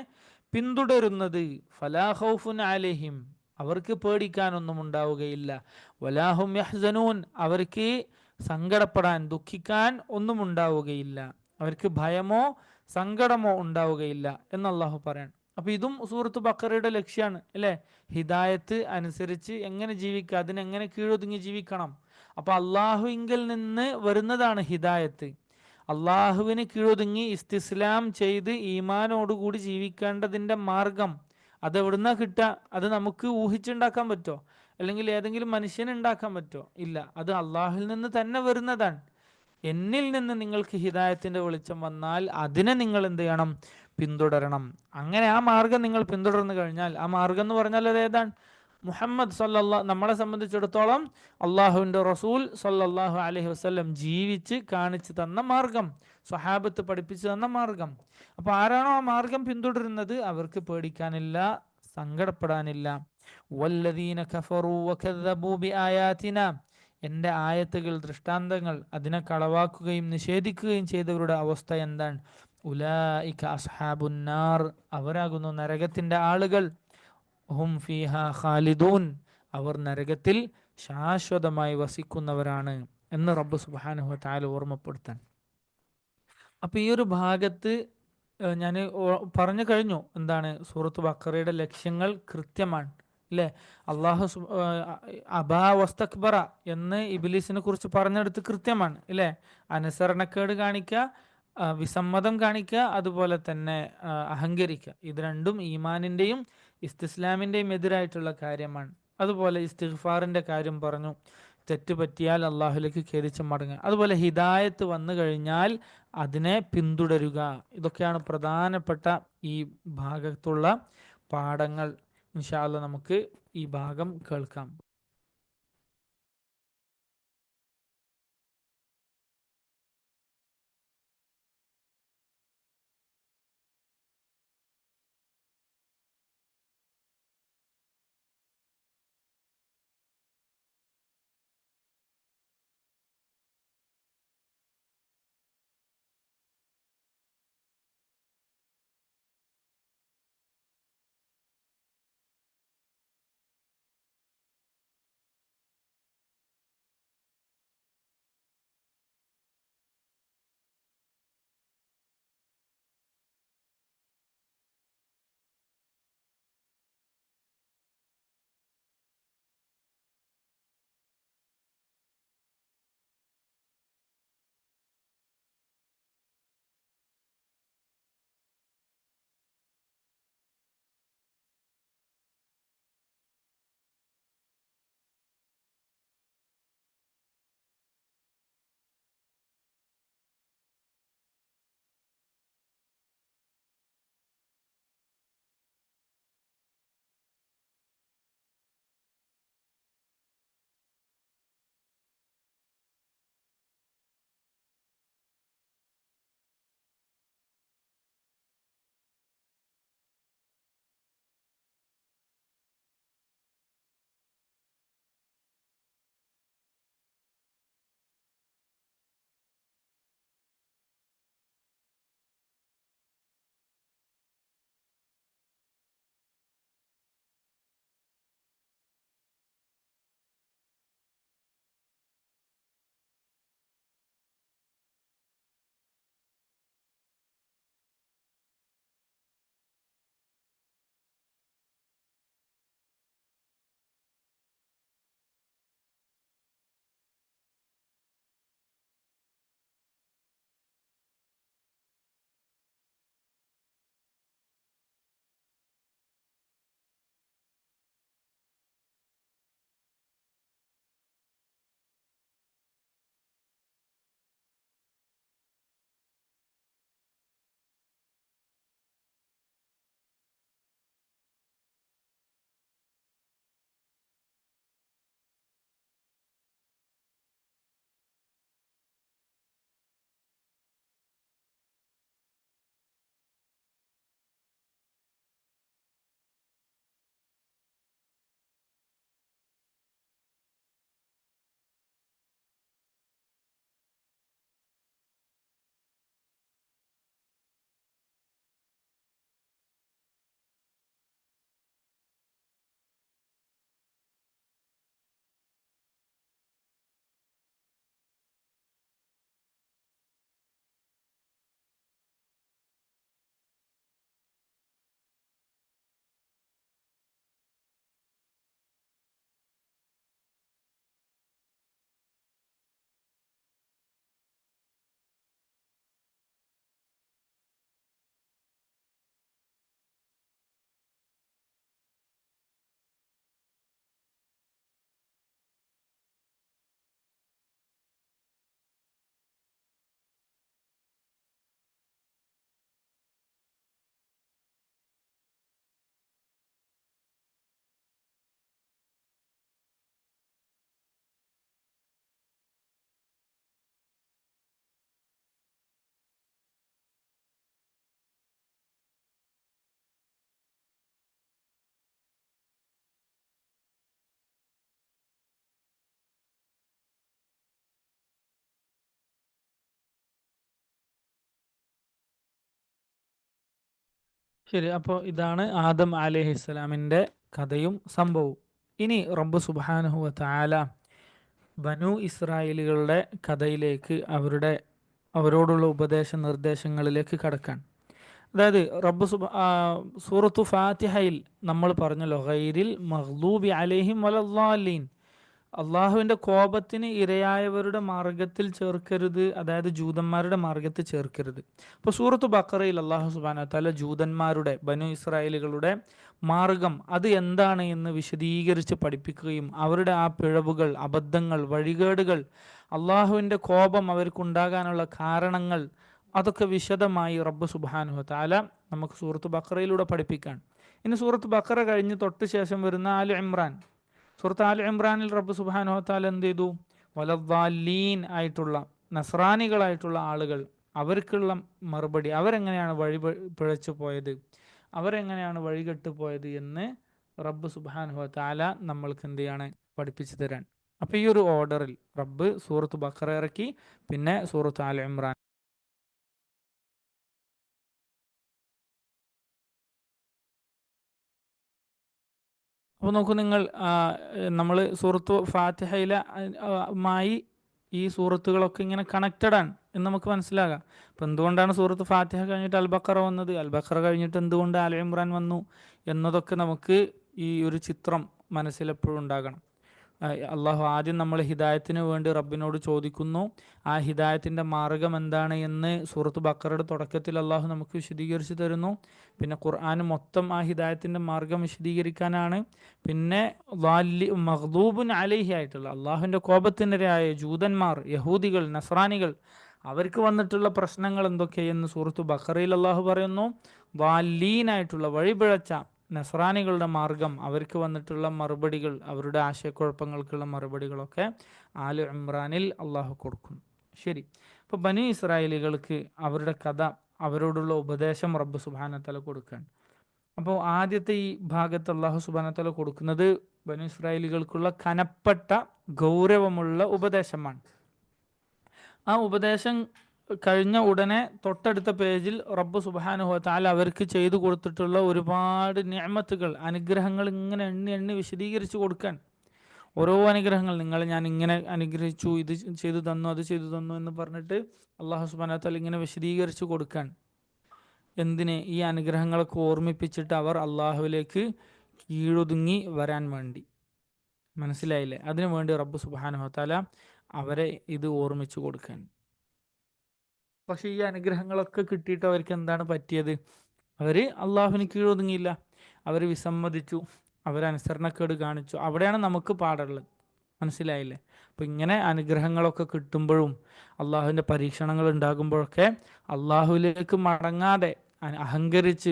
പിന്തുടരുന്നത്, ഫലാ ഖൗഫുൻ അലൈഹിം, അവർക്ക് പേടിക്കാനൊന്നും ഉണ്ടാവുകയില്ല. വലാഹും യഹ്സനൂൻ, അവർക്ക് സങ്കടപ്പെടാൻ, ദുഃഖിക്കാൻ ഒന്നും ഉണ്ടാവുകയില്ല, അവർക്ക് ഭയമോ സങ്കടമോ ഉണ്ടാവുകയില്ല എന്ന് അള്ളാഹു പറയാണ്. അപ്പൊ ഇതും സൂറത്ത് ബഖറയുടെ ലക്ഷ്യമാണ് അല്ലെ? ഹിദായത്ത് അനുസരിച്ച് എങ്ങനെ ജീവിക്കുക, അതിനെങ്ങനെ കീഴൊതുങ്ങി ജീവിക്കണം. അപ്പൊ അള്ളാഹുവിങ്കിൽ നിന്ന് വരുന്നതാണ് ഹിദായത്ത്. അള്ളാഹുവിന് കീഴൊതുങ്ങി ഇസ്തിസ്ലാം ചെയ്ത് ഈമാനോടുകൂടി ജീവിക്കേണ്ടതിൻ്റെ മാർഗം അതെവിടുന്നാ കിട്ടുക? അത് നമുക്ക് ഊഹിച്ചുണ്ടാക്കാൻ പറ്റുമോ? അല്ലെങ്കിൽ ഏതെങ്കിലും മനുഷ്യന് ഉണ്ടാക്കാൻ പറ്റുമോ? ഇല്ല, അത് അള്ളാഹുവിൽ നിന്ന് തന്നെ വരുന്നതാണ്. എന്നിൽ നിന്ന് നിങ്ങൾക്ക് ഹിദായത്തിന്റെ വെളിച്ചം വന്നാൽ അതിനെ നിങ്ങൾ എന്ത് ചെയ്യണം? പിന്തുടരണം. അങ്ങനെ ആ മാർഗം നിങ്ങൾ പിന്തുടർന്നു കഴിഞ്ഞാൽ, ആ മാർഗം എന്ന് പറഞ്ഞാൽ അത് ഏതാണ്? മുഹമ്മദ് നമ്മളെ സംബന്ധിച്ചിടത്തോളം അള്ളാഹുവിൻ്റെ റസൂൽ സല്ലല്ലാഹു അലൈഹി വസല്ലം ജീവിച്ച് കാണിച്ചു തന്ന മാർഗം, സ്വഹാബത്ത് പഠിപ്പിച്ചു തന്ന മാർഗം. അപ്പോൾ ആരാണോ ആ മാർഗം പിന്തുടരുന്നത് അവർക്ക് പേടിക്കാനില്ല, സങ്കടപ്പെടാനില്ല. വല്ലദീന കഫറു വകദ്ദബൂ ബിആയാതിന, എൻ്റെ ആയത്തുകൾ, ദൃഷ്ടാന്തങ്ങൾ അതിനെ കളവാക്കുകയും നിഷേധിക്കുകയും ചെയ്തവരുടെ അവസ്ഥ എന്താണ്? ഉലൈക അസ്ഹാബുന്നാർ, അവരാകുന്നു നരകത്തിൻ്റെ ആളുകൾ. ഹും ഫീഹ ഖാലിദൂൻ, അവർ നരകത്തിൽ ശാശ്വതമായി വസിക്കുന്നവരാണ് എന്ന് റബ്ബ് സുബ്ഹാനഹു വ തആല ഓർമ്മപ്പെടുത്താൻ. അപ്പോൾ ഈ ഒരു ഭാഗത്ത് ഞാൻ പറഞ്ഞു കഴിഞ്ഞു എന്താണ് സൂറത്ത് ബഖറയുടെ ലക്ഷ്യങ്ങൾ കൃത്യമാണ് അല്ലേ. അള്ളാഹു അബാ വസ്തക്ബറ എന്ന് ഇബ്ലീസിനെ കുറിച്ച് പറഞ്ഞെടുത്ത് കൃത്യമാണ് അല്ലേ. അനുസരണക്കേട് കാണിക്കുക, വിസമ്മതം കാണിക്കുക, അതുപോലെ തന്നെ അഹങ്കരിക്കുക, ഇത് രണ്ടും ഈമാനിൻ്റെയും ഇസ്തിസ്ലാമിൻ്റെയും എതിരായിട്ടുള്ള കാര്യമാണ്. അതുപോലെ ഇസ്തിഗ്ഫാറിൻ്റെ കാര്യം പറഞ്ഞു, തെറ്റ് പറ്റിയാൽ അള്ളാഹുലേക്ക് ഖേദിച്ച് മടങ്ങുക. അതുപോലെ ഹിദായത്ത് വന്നു കഴിഞ്ഞാൽ അതിനെ പിന്തുടരുക. ഇതൊക്കെയാണ് പ്രധാനപ്പെട്ട ഈ ഭാഗത്തുള്ള പാഠങ്ങൾ. ഇൻഷാ അല്ലാഹ് നമുക്ക് ഈ ഭാഗം കേൾക്കാം. ശരി. അപ്പോൾ ഇതാണ് ആദം അലൈഹിസ്സലാമിൻ്റെ കഥയും സംഭവവും. ഇനി റബ്ബ് സുബ്ഹാനഹു വ തആല ബനു ഇസ്രായേലുകളുടെ കഥയിലേക്ക്, അവരോടുള്ള ഉപദേശ നിർദ്ദേശങ്ങളിലേക്ക് കടക്കാൻ. അതായത് സൂറത്തു ഫാത്തിഹയിൽ നമ്മൾ പറഞ്ഞല്ലോ, ഗൈരിൽ മഗ്ദൂബി അലൈഹിം വലദ്ദാലീൻ, അള്ളാഹുവിൻ്റെ കോപത്തിന് ഇരയായവരുടെ മാർഗത്തിൽ ചേർക്കരുത്, അതായത് ജൂതന്മാരുടെ മാർഗത്തിൽ ചേർക്കരുത്. അപ്പോൾ സൂറത്തു ബഖറയിൽ അള്ളാഹു സുബ്ഹാനഹു വ തആല ജൂതന്മാരുടെ, ബനു ഇസ്രായേലുകളുടെ മാർഗം അത് എന്താണ് എന്ന് വിശദീകരിച്ച് പഠിപ്പിക്കുകയും അവരുടെ ആ പിഴവുകൾ, അബദ്ധങ്ങൾ, വഴികേടുകൾ, അള്ളാഹുവിൻ്റെ കോപം അവർക്കുണ്ടാകാനുള്ള കാരണങ്ങൾ, അതൊക്കെ വിശദമായി റബ്ബ് സുബ്ഹാനഹു വ തആല നമുക്ക് സൂറത്ത് ബഖറയിലൂടെ പഠിപ്പിക്കാൻ. ഇനി സൂറത്ത് ബഖറ കഴിഞ്ഞ് തൊട്ട് ശേഷം വരുന്ന ആൽ ഇമ്രാൻ. സൂറത്ത് ആൽ ഇമ്രാനിൽ റബ്ബ് സുബ്ഹാനഹു വ തആല എന്ത് ചെയ്തു? വലദ്ദാലീൻ ആയിട്ടുള്ള, നസ്രാനികളായിട്ടുള്ള ആളുകൾ, അവർക്കുള്ള മറുപടി, അവരെങ്ങനെയാണ് പിഴച്ചു പോയത്, അവരെങ്ങനെയാണ് വഴികെട്ടു പോയത് എന്ന് റബ്ബ് സുബ്ഹാനഹു വ തആല നമ്മൾക്ക് എന്ത് ചെയ്യാണ്? പഠിപ്പിച്ചു തരാൻ. അപ്പോൾ ഈ ഒരു ഓർഡറിൽ റബ്ബ് സൂറത്ത് ബഖറ ഇറക്കി, പിന്നെ സൂറത്ത് ആൽ ഇമ്രാൻ. അപ്പോൾ നോക്കൂ നിങ്ങൾ, നമ്മൾ സൂറത്ത് ഫാത്തിഹയിലെ മായി ഈ സൂറത്തുകളൊക്കെ ഇങ്ങനെ കണക്റ്റഡ് ആണ് എന്ന് നമുക്ക് മനസ്സിലാകാം. അപ്പോൾ എന്തുകൊണ്ടാണ് സൂറത്ത് ഫാത്തിഹ കഴിഞ്ഞിട്ട് അൽ ബഖറ വന്നത്, അൽ ബഖറ കഴിഞ്ഞിട്ട് എന്തുകൊണ്ട് ആൽ ഇമ്രാൻ വന്നു എന്നതൊക്കെ നമുക്ക് ഈ ഒരു ചിത്രം മനസ്സിലെപ്പോഴും ഉണ്ടാകണം. അള്ളാഹു ആദ്യം നമ്മൾ ഹിദായത്തിന് വേണ്ടി റബ്ബിനോട് ചോദിക്കുന്നു. ആ ഹിദായത്തിൻ്റെ മാർഗം എന്താണ് എന്ന് സൂറത്ത് ബഖറയുടെ തുടക്കത്തിൽ അള്ളാഹു നമുക്ക് വിശദീകരിച്ച് തരുന്നു. പിന്നെ ഖുർആൻ മൊത്തം ആ ഹിദായത്തിൻ്റെ മാർഗം വിശദീകരിക്കാനാണ്. പിന്നെ മഗ്ദൂബുൻ അലൈഹി ആയിട്ടുള്ള, അള്ളാഹുവിൻ്റെ കോപത്തിനിരയായ ജൂതന്മാർ, യഹൂദികൾ, നസ്രാനികൾ, അവർക്ക് വന്നിട്ടുള്ള പ്രശ്നങ്ങൾ എന്തൊക്കെയെന്ന് സൂറത്ത് ബഖറയിൽ അള്ളാഹു പറയുന്നു. വാലീനായിട്ടുള്ള, വഴിപിഴച്ച നസ്രാനികളുടെ മാർഗം, അവർക്ക് വന്നിട്ടുള്ള മറുപടികൾ, അവരുടെ ആശയക്കുഴപ്പങ്ങൾക്കുള്ള മറുപടികളൊക്കെ ആല് ഇമ്രാനിൽ അള്ളാഹു കൊടുക്കുന്നു. ശരി. അപ്പോൾ ബനു ഇസ്രായേലികൾക്ക് അവരുടെ കഥ, അവരോടുള്ള ഉപദേശം റബ്ബ് സുബ്ഹാനഹു വ തആല കൊടുക്കുകയാണ്. അപ്പോൾ ആദ്യത്തെ ഈ ഭാഗത്ത് അള്ളാഹു സുബ്ഹാനഹു വ തആല കൊടുക്കുന്നത് ബനു ഇസ്രായേലികൾക്കുള്ള കനപ്പെട്ട, ഗൗരവമുള്ള ഉപദേശമാണ്. ആ ഉപദേശം കഴിഞ്ഞ ഉടനെ തൊട്ടടുത്ത പേജിൽ റബ്ബ് സുബ്ഹാനഹു വ തആല അവർക്ക് ചെയ്തു കൊടുത്തിട്ടുള്ള ഒരുപാട് നിഅമത്തുകൾ, അനുഗ്രഹങ്ങൾ ഇങ്ങനെ എണ്ണി എണ്ണി വിശദീകരിച്ച് കൊടുക്കാൻ. ഓരോ അനുഗ്രഹങ്ങൾ, നിങ്ങളെ ഞാൻ ഇങ്ങനെ അനുഗ്രഹിച്ചു, ഇത് ചെയ്തു തന്നു, അത് ചെയ്തു തന്നു എന്ന് പറഞ്ഞിട്ട് അള്ളാഹു സുബ്ഹാനഹു വ തആല ഇങ്ങനെ വിശദീകരിച്ച് കൊടുക്കാൻ. എന്തിന്? ഈ അനുഗ്രഹങ്ങളൊക്കെ ഓർമ്മിപ്പിച്ചിട്ട് അവർ അള്ളാഹുവിലേക്ക് കീഴൊതുങ്ങി വരാൻ വേണ്ടി. മനസ്സിലായില്ലേ? അതിനു വേണ്ടി റബ്ബ് സുബ്ഹാനഹു വ തആല അവരെ ഇത് ഓർമ്മിച്ചു കൊടുക്കാൻ. പക്ഷെ ഈ അനുഗ്രഹങ്ങളൊക്കെ കിട്ടിയിട്ട് അവർക്ക് എന്താണ് പറ്റിയത്? അവർ അള്ളാഹുവിന് കീഴൊതുങ്ങിയില്ല, അവർ വിസമ്മതിച്ചു, അവരനുസരണക്കേട് കാണിച്ചു. അവിടെയാണ് നമുക്ക് പാടുള്ളത്. മനസ്സിലായില്ലേ? അപ്പം ഇങ്ങനെ അനുഗ്രഹങ്ങളൊക്കെ കിട്ടുമ്പോഴും അള്ളാഹുവിൻ്റെ പരീക്ഷണങ്ങൾ ഉണ്ടാകുമ്പോഴൊക്കെ അള്ളാഹുവിലേക്ക് മടങ്ങാതെ അഹങ്കരിച്ച്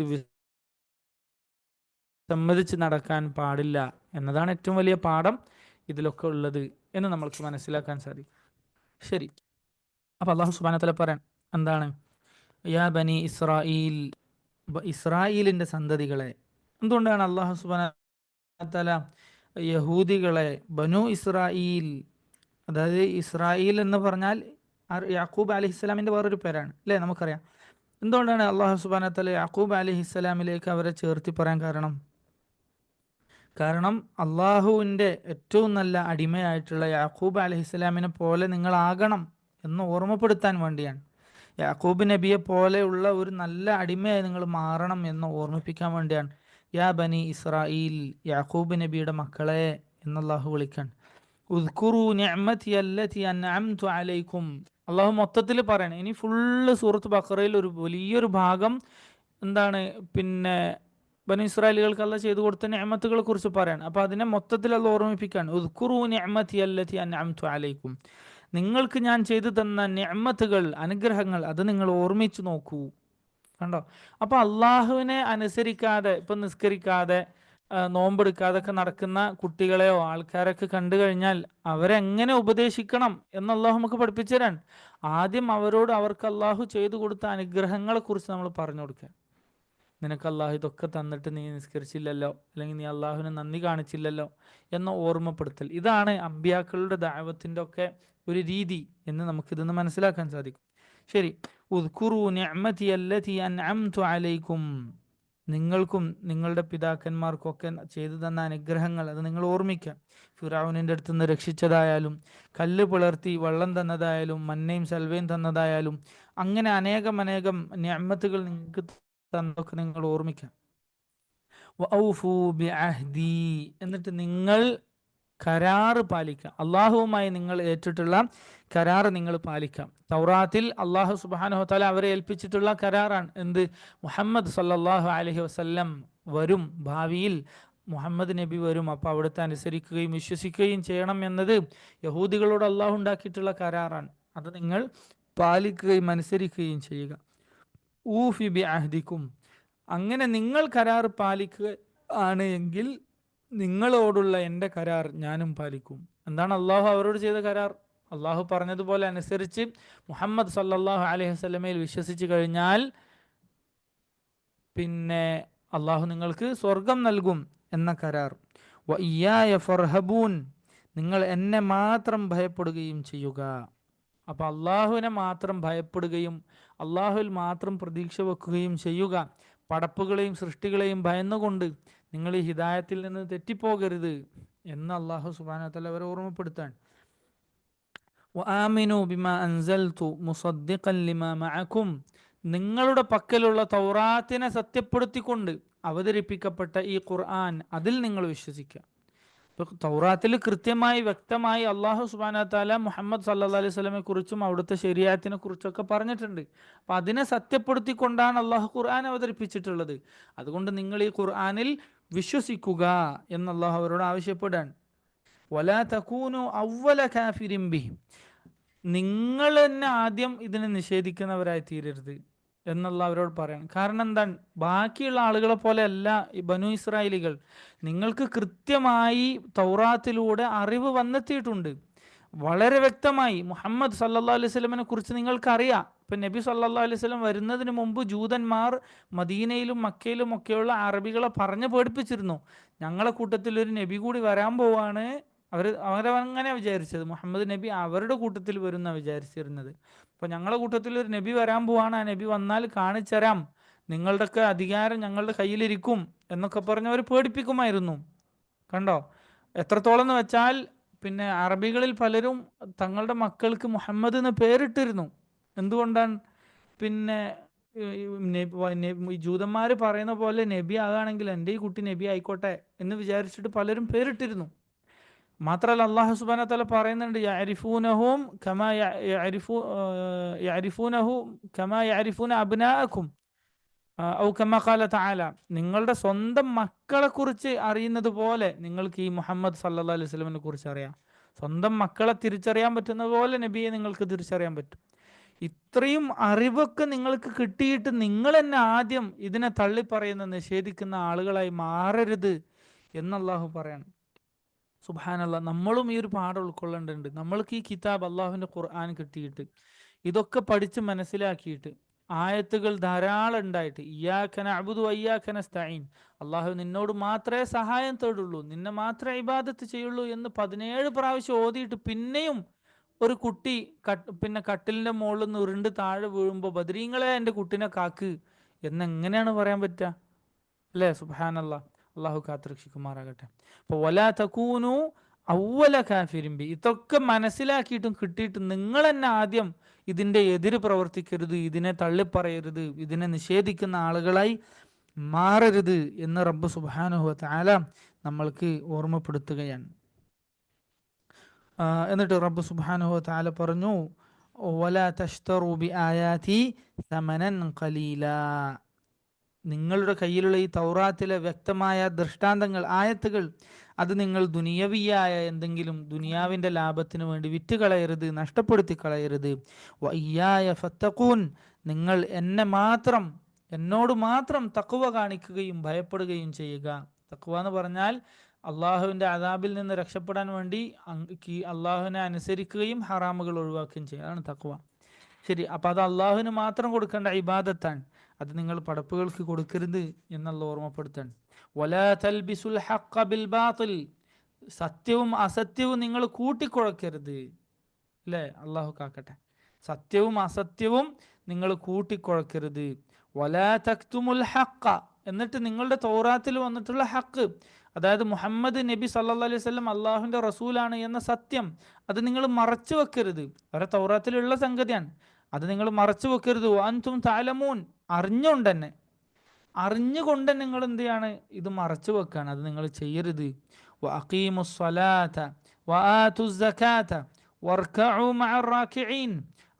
വിസമ്മതിച്ച് നടക്കാൻ പാടില്ല എന്നതാണ് ഏറ്റവും വലിയ പാഠം ഇതിലൊക്കെ ഉള്ളത് എന്ന് നമ്മൾക്ക് മനസ്സിലാക്കാൻ സാധിക്കും. ശരി. അപ്പം അള്ളാഹു സുബ്ഹാനഹു വ തആല പറയാൻ എന്താണ്? യാ ബനി ഇസ്രായീൽ, ഇസ്രായേലിൻ്റെ സന്തതികളെ. എന്തുകൊണ്ടാണ് അള്ളാഹു സുബ്ഹാനഹു വ തആല യഹൂദികളെ ബനു ഇസ്രായീൽ, അതായത് ഇസ്രായേൽ എന്ന് പറഞ്ഞാൽ യാക്കൂബ് അലൈഹിസ്സലാമിൻ്റെ വേറൊരു പേരാണ് അല്ലേ? നമുക്കറിയാം. എന്തുകൊണ്ടാണ് അള്ളാഹു സുബ്ഹാനഹു വ തആല യാക്കൂബ് അലൈഹിസ്സലാമിലേക്ക് അവരെ ചേർത്തി പറയാൻ കാരണം? കാരണം അള്ളാഹുവിൻ്റെ ഏറ്റവും നല്ല അടിമയായിട്ടുള്ള യാക്കൂബ് അലൈഹിസ്സലാമിനെ പോലെ നിങ്ങളാകണം എന്ന് ഓർമ്മപ്പെടുത്താൻ വേണ്ടിയാണ്. യാക്കൂബ് നബിയെ പോലെയുള്ള ഒരു നല്ല അടിമയായി നിങ്ങൾ മാറണം എന്ന് ഓർമ്മിപ്പിക്കാൻ വേണ്ടിയാണ്. യാ ബനി ഇസ്രായീൽ, യാക്കൂബ് നബിയുടെ മക്കളെ എന്നല്ലാഹു വിളിക്കാൻ. ഉദ്കുറു നിഅമതി അല്ലതി അൻഅംതു അലൈക്കും. അള്ളാഹു മൊത്തത്തിൽ പറയണം. ഇനി ഫുള്ള് സൂറത്ത് ബഖറയിൽ ഒരു വലിയൊരു ഭാഗം എന്താണ്, പിന്നെ ബനു ഇസ്രായേലുകൾക്ക് അല്ലാഹ് ചെയ്തു കൊടുത്ത നിഅമത്തുകളെ കുറിച്ച് പറയാണ്. അപ്പോൾ അതിനെ മൊത്തത്തിൽ അല്ലാഹ് ഓർമ്മിപ്പിക്കുകയാണ്. ഉദ്കുറു നിഅമതി അല്ലതി അൻഅംതു അലൈക്കും. നിങ്ങൾക്ക് ഞാൻ ചെയ്തു തന്ന നിഅമത്തുകൾ, അനുഗ്രഹങ്ങൾ, അത് നിങ്ങൾ ഓർമ്മിച്ചു നോക്കൂ. കണ്ടോ? അപ്പോൾ അള്ളാഹുവിനെ അനുസരിക്കാതെ, ഇപ്പം നിസ്കരിക്കാതെ നോമ്പെടുക്കാതൊക്കെ നടക്കുന്ന കുട്ടികളെയോ ആൾക്കാരൊക്കെ കണ്ടു കഴിഞ്ഞാൽ അവരെങ്ങനെ ഉപദേശിക്കണം എന്ന് അള്ളാഹു നമുക്ക് പഠിപ്പിച്ചു തരാൻ. ആദ്യം അവരോട് അവർക്ക് അള്ളാഹു ചെയ്തു കൊടുത്ത അനുഗ്രഹങ്ങളെ കുറിച്ച് നമ്മൾ പറഞ്ഞു കൊടുക്കുക. നിനക്ക് അള്ളാഹു ഇതൊക്കെ തന്നിട്ട് നീ നിസ്കരിച്ചില്ലല്ലോ, അല്ലെങ്കിൽ നീ അള്ളാഹുവിനെ നന്ദി കാണിച്ചില്ലല്ലോ എന്ന ഓർമ്മപ്പെടുത്തൽ. ഇതാണ് അമ്പിയാക്കളുടെ ദഅവത്തിൻ്റെ ഒക്കെ ഒരു രീതി എന്ന് നമുക്കിതൊന്ന് മനസ്സിലാക്കാൻ സാധിക്കും. ശരി. ഉദ്കുറു നിഅമതി അല്ലതി അൻഅംതു അലൈക്കും. നിങ്ങൾക്കും നിങ്ങളുടെ പിതാക്കന്മാർക്കൊക്കെ ചെയ്തു തന്ന അനുഗ്രഹങ്ങൾ അത് നിങ്ങൾ ഓർമ്മിക്കുക. ഫിറഔനിൻ്റെ അടുത്ത് നിന്ന് രക്ഷിച്ചതായാലും, കല്ല് പിളർത്തി വെള്ളം തന്നതായാലും, മന്നയും സൽവയും തന്നതായാലും, അങ്ങനെ അനേകം അനേകം നിഅമത്തുകൾ നിങ്ങൾക്ക് തന്നതൊക്കെ നിങ്ങൾ ഓർമ്മിക്കുക. വഔഫൂ ബിഅഹ്ദി, എന്നിട്ട് നിങ്ങൾ കരാറ് പാലിക്കാം. അള്ളാഹുവുമായി നിങ്ങൾ ഏറ്റിട്ടുള്ള കരാറ് നിങ്ങൾ പാലിക്കാം. തൗറാത്തിൽ അള്ളാഹു സുബ്ഹാനഹു വതആല അവരെ ഏൽപ്പിച്ചിട്ടുള്ള കരാറാണ് എന്ത്? മുഹമ്മദ് സല്ലല്ലാഹു അലൈഹി വസല്ലം വരും, ഭാവിയിൽ മുഹമ്മദ് നബി വരും, അപ്പോൾ അവിടുത്തെ അനുസരിക്കുകയും വിശ്വസിക്കുകയും ചെയ്യണം എന്നത് യഹൂദികളോട് അള്ളാഹു ഉണ്ടാക്കിയിട്ടുള്ള കരാറാണ്. അത് നിങ്ങൾ പാലിക്കുകയും അനുസരിക്കുകയും ചെയ്യുക. ഊഫി ബി അഹ്ദിക്കും, അങ്ങനെ നിങ്ങൾ കരാർ പാലിക്കുക ആണ് എങ്കിൽ നിങ്ങളോടുള്ള എൻ്റെ കരാർ ഞാനും പാലിക്കും. എന്താണ് അള്ളാഹു അവരോട് ചെയ്ത കരാർ? അള്ളാഹു പറഞ്ഞതുപോലെ അനുസരിച്ച് മുഹമ്മദ് സല്ലല്ലാഹു അലൈഹി വസല്ലമയിൽ വിശ്വസിച്ച് കഴിഞ്ഞാൽ പിന്നെ അള്ളാഹു നിങ്ങൾക്ക് സ്വർഗം നൽകും എന്ന കരാർ. വ ഇയ്യായ ഫർഹബൂൻ, നിങ്ങൾ എന്നെ മാത്രം ഭയപ്പെടുകയും ചെയ്യുക. അപ്പം അള്ളാഹുവിനെ മാത്രം ഭയപ്പെടുകയും അള്ളാഹുവിൽ മാത്രം പ്രതീക്ഷ വെക്കുകയും ചെയ്യുക. പടപ്പുകളെയും സൃഷ്ടികളെയും ഭയന്നുകൊണ്ട് നിങ്ങൾ ഈ ഹിദായത്തിൽ നിന്ന് തെറ്റിപ്പോകരുത് എന്ന് അള്ളാഹു സുബ്ഹാനഹു വ തആല അവരെ ഓർമ്മപ്പെടുത്താൻ. വആമിനു ബിമാ അൻസൽതു മുസദ്ദിഖൻ ലിമാ മഅകും, നിങ്ങളുടെ പക്കലുള്ള തൗറാത്തിനെ സത്യപ്പെടുത്തിക്കൊണ്ട് അവതരിപ്പിക്കപ്പെട്ട ഈ ഖുർആൻ, അതിൽ നിങ്ങൾ വിശ്വസിക്കുക. ഇപ്പോൾ തൗറാത്തിൽ കൃത്യമായി വ്യക്തമായി അള്ളാഹു സുബ്ഹാനഹു വ തആല മുഹമ്മദ് സല്ലല്ലാഹു അലൈഹി വസല്ലമയെ കുറിച്ചും അവിടുത്തെ ശരീഅത്തിനെ കുറിച്ചൊക്കെ പറഞ്ഞിട്ടുണ്ട്. അപ്പം അതിനെ സത്യപ്പെടുത്തിക്കൊണ്ടാണ് അള്ളാഹു ഖുർആൻ അവതരിപ്പിച്ചിട്ടുള്ളത്. അതുകൊണ്ട് നിങ്ങൾ ഈ ഖുർആനിൽ വിശ്വസിക്കുക എന്ന് അള്ളാഹു അവരോട് ആവശ്യപ്പെടാൻ. വലാ തകൂനു അവ്വല കാഫിരിൻ ബിഹി, നിങ്ങൾ തന്നെ ആദ്യം ഇതിനെ നിഷേധിക്കുന്നവരായി തീരരുത് എന്നുള്ള അവരോട് പറയണം. കാരണം എന്താണ്? ബാക്കിയുള്ള ആളുകളെ പോലെ അല്ല ഈ ബനു ഇസ്രായേലികൾ. നിങ്ങൾക്ക് കൃത്യമായി തൗറാത്തിലൂടെ അറിവ് വന്നെത്തിയിട്ടുണ്ട്. വളരെ വ്യക്തമായി മുഹമ്മദ് സല്ലല്ലാഹു അലൈഹി വസല്ലമയെ കുറിച്ച് നിങ്ങൾക്കറിയാം. ഇപ്പം നബി സല്ലല്ലാഹു അലൈഹി വസല്ലം വരുന്നതിന് മുമ്പ് ജൂതന്മാർ മദീനയിലും മക്കയിലും ഒക്കെയുള്ള അറബികളെ പറഞ്ഞ് പേടിപ്പിച്ചിരുന്നു, ഞങ്ങളെ കൂട്ടത്തിൽ ഒരു നബി കൂടി വരാൻ പോവാണ്. അവരങ്ങനെ വിചാരിച്ചത്, മുഹമ്മദ് നബി അവരുടെ കൂട്ടത്തിൽ വരുന്ന വിചാരിച്ചിരുന്നത്. അപ്പോൾ ഞങ്ങളുടെ കൂട്ടത്തിൽ ഒരു നബി വരാൻ പോവാണ്, ആ നബി വന്നാൽ കാണിച്ചരാം, നിങ്ങളുടെയൊക്കെ അധികാരം ഞങ്ങളുടെ കയ്യിലിരിക്കും എന്നൊക്കെ പറഞ്ഞ് അവർ പേടിപ്പിക്കുമായിരുന്നു. കണ്ടോ എത്രത്തോളം എന്ന് വെച്ചാൽ, പിന്നെ അറബികളിൽ പലരും തങ്ങളുടെ മക്കൾക്ക് മുഹമ്മദ് എന്ന് പേരിട്ടിരുന്നു. എന്തുകൊണ്ടാണ്? പിന്നെ ഈ ജൂതന്മാർ പറയുന്ന പോലെ നബി ആകുകയാണെങ്കിൽ എൻ്റെ ഈ കുട്ടി നബി ആയിക്കോട്ടെ എന്ന് വിചാരിച്ചിട്ട് പലരും പേരിട്ടിരുന്നു. മാത്രമല്ല അള്ളാഹു സുബ്ഹാനഹു വ തആല പറയുന്നുണ്ട്, യഅരിഫൂനഹും കമാ യഅരിഫൂനഹു കമാ യഅരിഫൂന അബ്നാഅക്കും ഔ കമാ ഖാല തആല, നിങ്ങളുടെ സ്വന്തം മക്കളെ കുറിച്ച് അറിയുന്നത് പോലെ നിങ്ങൾക്ക് ഈ മുഹമ്മദ് സല്ലല്ലാഹു അലൈഹി വസല്ലമയെ കുറിച്ച് അറിയാം. സ്വന്തം മക്കളെ തിരിച്ചറിയാൻ പറ്റുന്ന പോലെ നബിയെ നിങ്ങൾക്ക് തിരിച്ചറിയാൻ പറ്റും. ഇത്രയും അറിവൊക്കെ നിങ്ങൾക്ക് കിട്ടിയിട്ട് നിങ്ങൾ തന്നെ ആദ്യം ഇതിനെ തള്ളിപ്പറയുന്ന നിഷേധിക്കുന്ന ആളുകളായി മാറരുത് എന്ന് അള്ളാഹു പറയണം. സുബ്ഹാനല്ലാഹ്, നമ്മളും ഈ ഒരു പാഠം ഉൾക്കൊള്ളേണ്ടതുണ്ട്. നമ്മൾക്ക് ഈ കിതാബ് അള്ളാഹുവിൻ്റെ ഖുർആൻ കിട്ടിയിട്ട് ഇതൊക്കെ പഠിച്ച് മനസ്സിലാക്കിയിട്ട് ആയത്തുകൾ ധാരാളം ഉണ്ടായിട്ട് ഇയ്യാക നഅ്ബുദു വഇയ്യാക നസ്തഈൻ, അള്ളാഹു നിന്നോട് മാത്രമേ സഹായം തേടുള്ളൂ, നിന്നെ മാത്രമേ ഇബാദത്ത് ചെയ്യുള്ളൂ എന്ന് 17 പ്രാവശ്യം ഓതിയിട്ട് പിന്നെയും ഒരു കുട്ടി പിന്നെ കട്ടിലിൻ്റെ മുകളിൽ നിന്ന് ഉരുണ്ട് താഴെ വീഴുമ്പോൾ ബദരീങ്ങളെ എൻ്റെ കുട്ടിനെ കാക്ക് എന്നെങ്ങനെയാണ് പറയാൻ പറ്റുക? അല്ലേ? സുബ്ഹാനല്ലാഹ്, അള്ളാഹു കാത്തുരക്ഷിക്കുമാറാകട്ടെ. അപ്പോൾ വലാ തകൂനു അവ്വല കാഫിരിൻ ബി, ഇതൊക്കെ മനസ്സിലാക്കിയിട്ടും കിട്ടിയിട്ട് നിങ്ങൾ തന്നെ ആദ്യം ഇതിൻ്റെ എതിര് പ്രവർത്തിക്കരുത്, ഇതിനെ തള്ളിപ്പറയരുത്, ഇതിനെ നിഷേധിക്കുന്ന ആളുകളായി മാറരുത് എന്ന് റബ്ബ് സുബ്ഹാനഹു വ തആല നമ്മൾക്ക് ഓർമ്മപ്പെടുത്തുകയാണ്. എന്നിട്ട് റബ്ബ് സുബ്ഹാനഹു വ തആല പറഞ്ഞു, വലാ തശ്തറു ബി ആയാതി സമനൻ ഖലീലാ, നിങ്ങളുടെ കയ്യിലുള്ള ഈ തൗറാത്തിലെ വ്യക്തമായ ദൃഷ്ടാന്തങ്ങൾ, ആയത്തുകൾ, അത് നിങ്ങൾ ദുനിയവിയായ എന്തെങ്കിലും ദുനിയാവിൻ്റെ ലാഭത്തിന് വേണ്ടി വിറ്റ് കളയരുത്, നഷ്ടപ്പെടുത്തി കളയരുത്. വഇയ്യായ ഫത്തഖൂൻ, നിങ്ങൾ എന്നോട് മാത്രം തഖ്വ കാണിക്കുകയും ഭയപ്പെടുകയും ചെയ്യുക. തഖ്വ എന്ന് പറഞ്ഞാൽ അള്ളാഹുവിൻ്റെ അദാബിൽ നിന്ന് രക്ഷപ്പെടാൻ വേണ്ടി അള്ളാഹുവിനെ അനുസരിക്കുകയും ഹറാമുകൾ ഒഴിവാക്കുകയും ചെയ്യുക, അതാണ് തഖ്വ. ശരി, അപ്പം അത് അള്ളാഹുവിന് മാത്രം കൊടുക്കേണ്ട ഇബാദത്താണ്, അത് നിങ്ങൾ പടപ്പുകൾക്ക് കൊടുക്കരുത് എന്നുള്ള ഓർമ്മപ്പെടുത്താൻ. വലാ തൽബിസുൽ ഹഖ്ഖ ബിൽ ബാത്തിൽ, സത്യവും അസത്യവും നിങ്ങൾ കൂട്ടിക്കുഴക്കരുത്. അല്ലേ? അള്ളാഹു കാക്കട്ടെ. സത്യവും അസത്യവും നിങ്ങൾ കൂട്ടിക്കുഴക്കരുത്. വലാ തക്തുമുൽ ഹഖ്ഖ, എന്നിട്ട് നിങ്ങളുടെ തൗറാത്തിൽ വന്നിട്ടുള്ള ഹക്ക്, അതായത് മുഹമ്മദ് നബി സല്ലല്ലാഹു അലൈഹി വസല്ലം അള്ളാഹുവിൻ്റെ റസൂലാണ് എന്ന സത്യം, അത് നിങ്ങൾ മറച്ചു വെക്കരുത്. അവരെ തൗറാത്തിലുള്ള സംഗതിയാണ്, അത് നിങ്ങൾ മറച്ചു വെക്കരുത്. അൻതും തഅലമൂൻ, അറിഞ്ഞുകൊണ്ട് തന്നെ, അറിഞ്ഞുകൊണ്ട് നിങ്ങൾ എന്ത് ചെയ്യാണ്, ഇത് മറച്ചു വെക്കാണ്, അത് നിങ്ങൾ ചെയ്യരുത്. വഅഖീമുസ് സ്വലാത വആതുസ് സകാത വർക്കഉ മഅർ റാക്കിഈൻ,